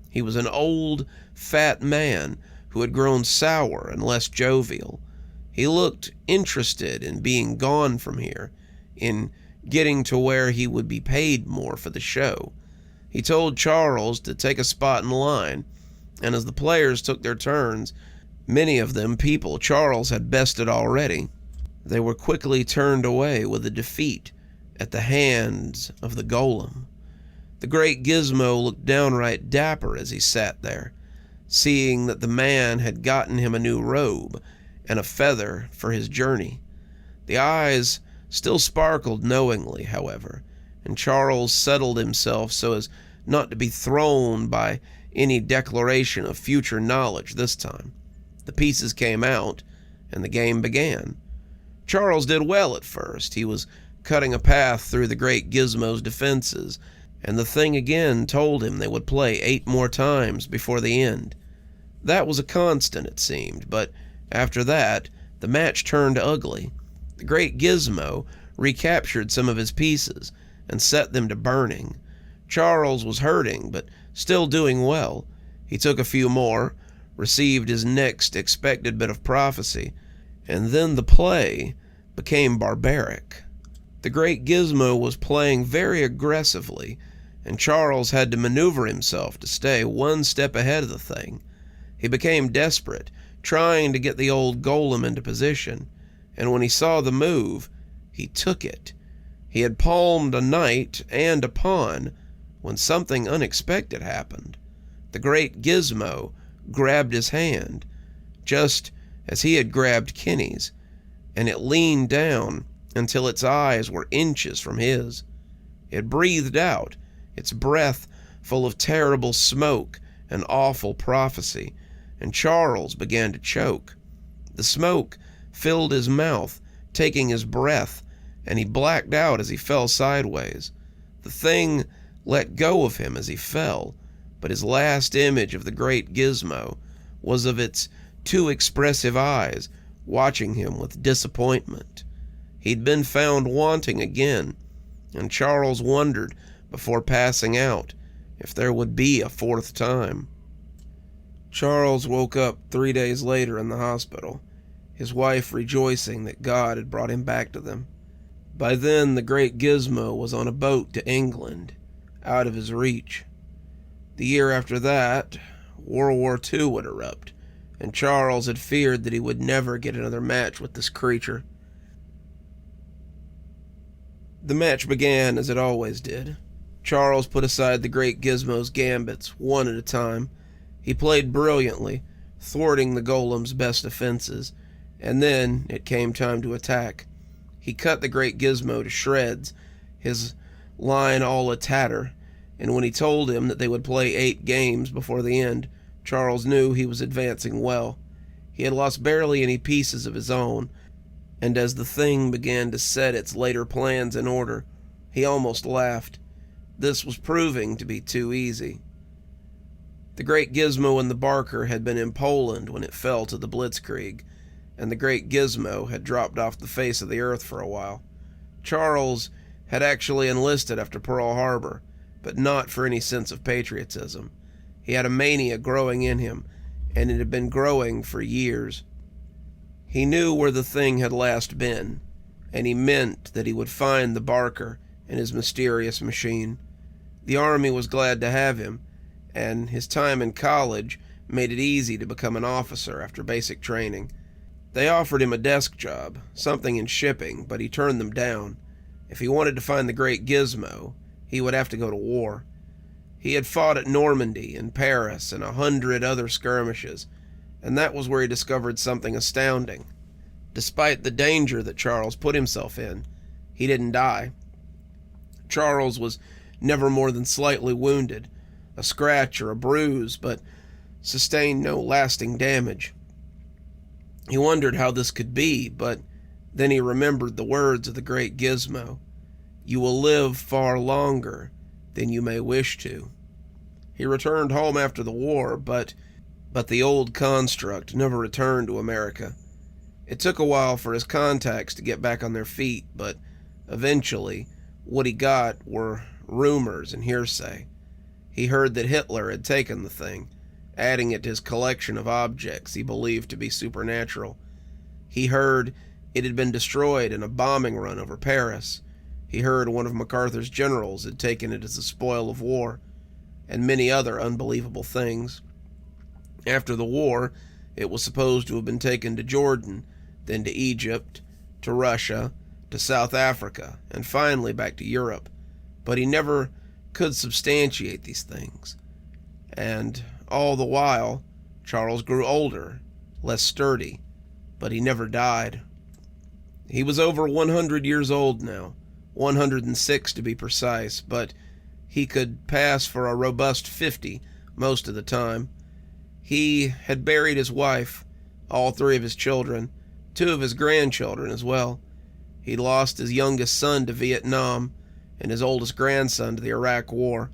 He was an old, fat man who had grown sour and less jovial. He looked interested in being gone from here, in getting to where he would be paid more for the show. He told Charles to take a spot in line, and as the players took their turns, many of them people Charles had bested already, they were quickly turned away with a defeat at the hands of the golem. The great Gizmo looked downright dapper as he sat there, seeing that the man had gotten him a new robe and a feather for his journey. The eyes still sparkled knowingly, however, and Charles settled himself so as not to be thrown by any declaration of future knowledge this time. The pieces came out, and the game began. Charles did well at first. He was cutting a path through the great Gizmo's defenses, and the thing again told him they would play 8 more times before the end. That was a constant, it seemed, but after that, the match turned ugly. The great Gizmo recaptured some of his pieces and set them to burning. Charles was hurting, but still doing well. He took a few more, received his next expected bit of prophecy, and then the play became barbaric. The great Gizmo was playing very aggressively, and Charles had to maneuver himself to stay 1 step ahead of the thing. He became desperate, trying to get the old golem into position, and when he saw the move, he took it. He had palmed a knight and a pawn when something unexpected happened. The great Gizmo grabbed his hand, just as he had grabbed Kenny's, and it leaned down until its eyes were inches from his. It breathed out, its breath full of terrible smoke and awful prophecy, and Charles began to choke. The smoke filled his mouth, taking his breath, and he blacked out as he fell sideways. The thing let go of him as he fell, but his last image of the great Gizmo was of its 2 expressive eyes watching him with disappointment. He'd been found wanting again, and Charles wondered before passing out if there would be a 4th time. Charles woke up 3 days later in the hospital, his wife rejoicing that God had brought him back to them. By then, the great Gizmo was on a boat to England, out of his reach. The year after that, World War II would erupt, and Charles had feared that he would never get another match with this creature. The match began as it always did. Charles put aside the great Gizmo's gambits, one at a time. He played brilliantly, thwarting the golem's best defenses, and then it came time to attack. He cut the great Gizmo to shreds, his line all a tatter, and when he told him that they would play 8 games before the end, Charles knew he was advancing well. He He had lost barely any pieces of his own, and as the thing began to set its later plans in order, he almost laughed. This was proving to be too easy. The great Gizmo and the Barker had been in Poland when it fell to the Blitzkrieg, and the great Gizmo had dropped off the face of the earth for a while. Charles had actually enlisted after Pearl Harbor, but not for any sense of patriotism. He had a mania growing in him, and it had been growing for years. He knew where the thing had last been, and he meant that he would find the Barker and his mysterious machine. The Army was glad to have him, and his time in college made it easy to become an officer after basic training. They offered him a desk job, something in shipping, but he turned them down. If he wanted to find the great Gizmo, he would have to go to war. He had fought at Normandy and Paris and 100 other skirmishes, and that was where he discovered something astounding. Despite the danger that Charles put himself in, he didn't die. Charles was never more than slightly wounded, a scratch or a bruise, but sustained no lasting damage. He wondered how this could be, but then he remembered the words of the great Gizmo. "You will live far longer than you may wish to." He returned home after the war, but the old construct never returned to America. It took a while for his contacts to get back on their feet, but eventually what he got were rumors and hearsay. He heard that Hitler had taken the thing, adding it to his collection of objects he believed to be supernatural. He heard it had been destroyed in a bombing run over Paris. He heard one of MacArthur's generals had taken it as a spoil of war, and many other unbelievable things. After the war, it was supposed to have been taken to Jordan, then to Egypt, to Russia, to South Africa, and finally back to Europe. But he never could substantiate these things. And all the while, Charles grew older, less sturdy, but he never died. He was over 100 years old now, 106 to be precise, but he could pass for a robust 50 most of the time. He had buried his wife, all 3 of his children, 2 of his grandchildren as well. He'd lost his youngest son to Vietnam and his oldest grandson to the Iraq War.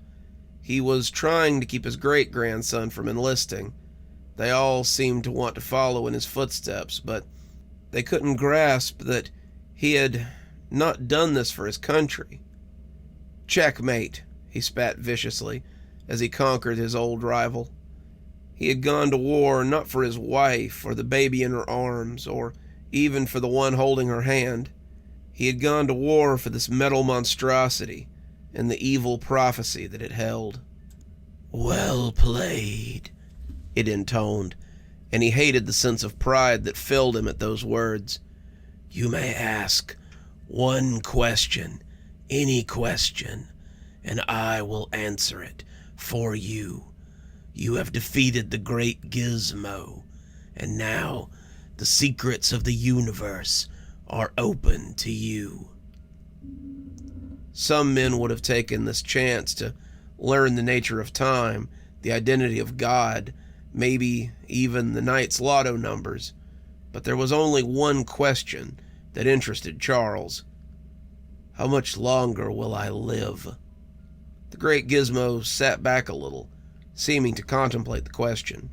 He was trying to keep his great-grandson from enlisting. They all seemed to want to follow in his footsteps, but they couldn't grasp that he had not done this for his country. "Checkmate," he spat viciously as he conquered his old rival. He had gone to war not for his wife or the baby in her arms, or even for the one holding her hand. He had gone to war for this metal monstrosity and the evil prophecy that it held. "Well played," it intoned, and he hated the sense of pride that filled him at those words. "You may ask one question, any question, and I will answer it for you. You have defeated the great Gizmo, and now the secrets of the universe are open to you." Some men would have taken this chance to learn the nature of time, the identity of God, maybe even the night's lotto numbers, but there was only one question that interested Charles. "How much longer will I live?" The great Gizmo sat back a little, seeming to contemplate the question.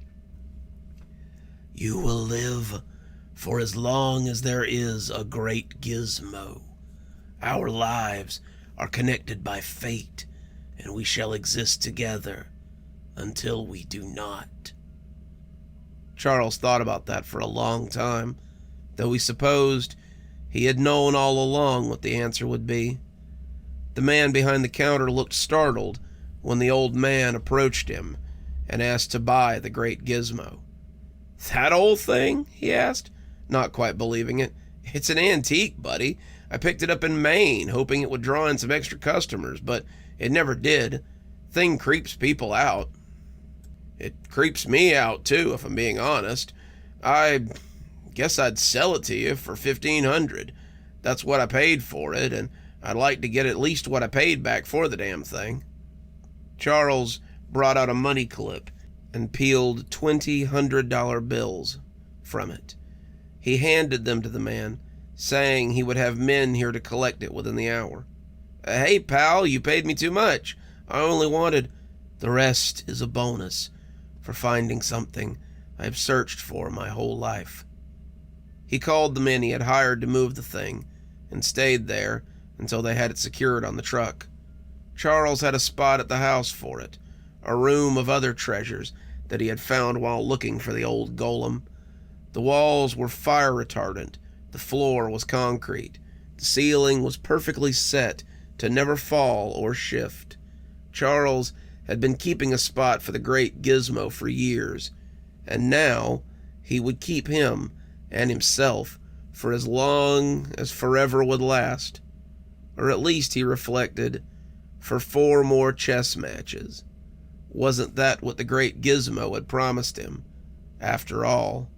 "You will live for as long as there is a great Gizmo. Our lives are connected by fate, and we shall exist together until we do not." Charles thought about that for a long time, though he supposed he had known all along what the answer would be. The man behind the counter looked startled when the old man approached him and asked to buy the great Gizmo. "That old thing?" he asked, not quite believing it. "It's an antique, buddy. I picked it up in Maine, hoping it would draw in some extra customers, but it never did. Thing creeps people out." "It creeps me out, too, if I'm being honest. I guess I'd sell it to you for $1,500. That's what I paid for it, and I'd like to get at least what I paid back for the damn thing." Charles brought out a money clip and peeled $20 bills. from it. He handed them to the man, saying he would have men here to collect it within the hour. "Hey, pal, you paid me too much. I only wanted—" "The rest is a bonus for finding something I have searched for my whole life." He called the men he had hired to move the thing, and stayed there until they had it secured on the truck. Charles had a spot at the house for it, a room of other treasures that he had found while looking for the old golem. The walls were fire retardant, the floor was concrete, the ceiling was perfectly set to never fall or shift. Charles had been keeping a spot for the great Gizmo for years, and now he would keep him and himself for as long as forever would last. Or at least, he reflected, for 4 more chess matches. Wasn't that what the great Gizmo had promised him, after all?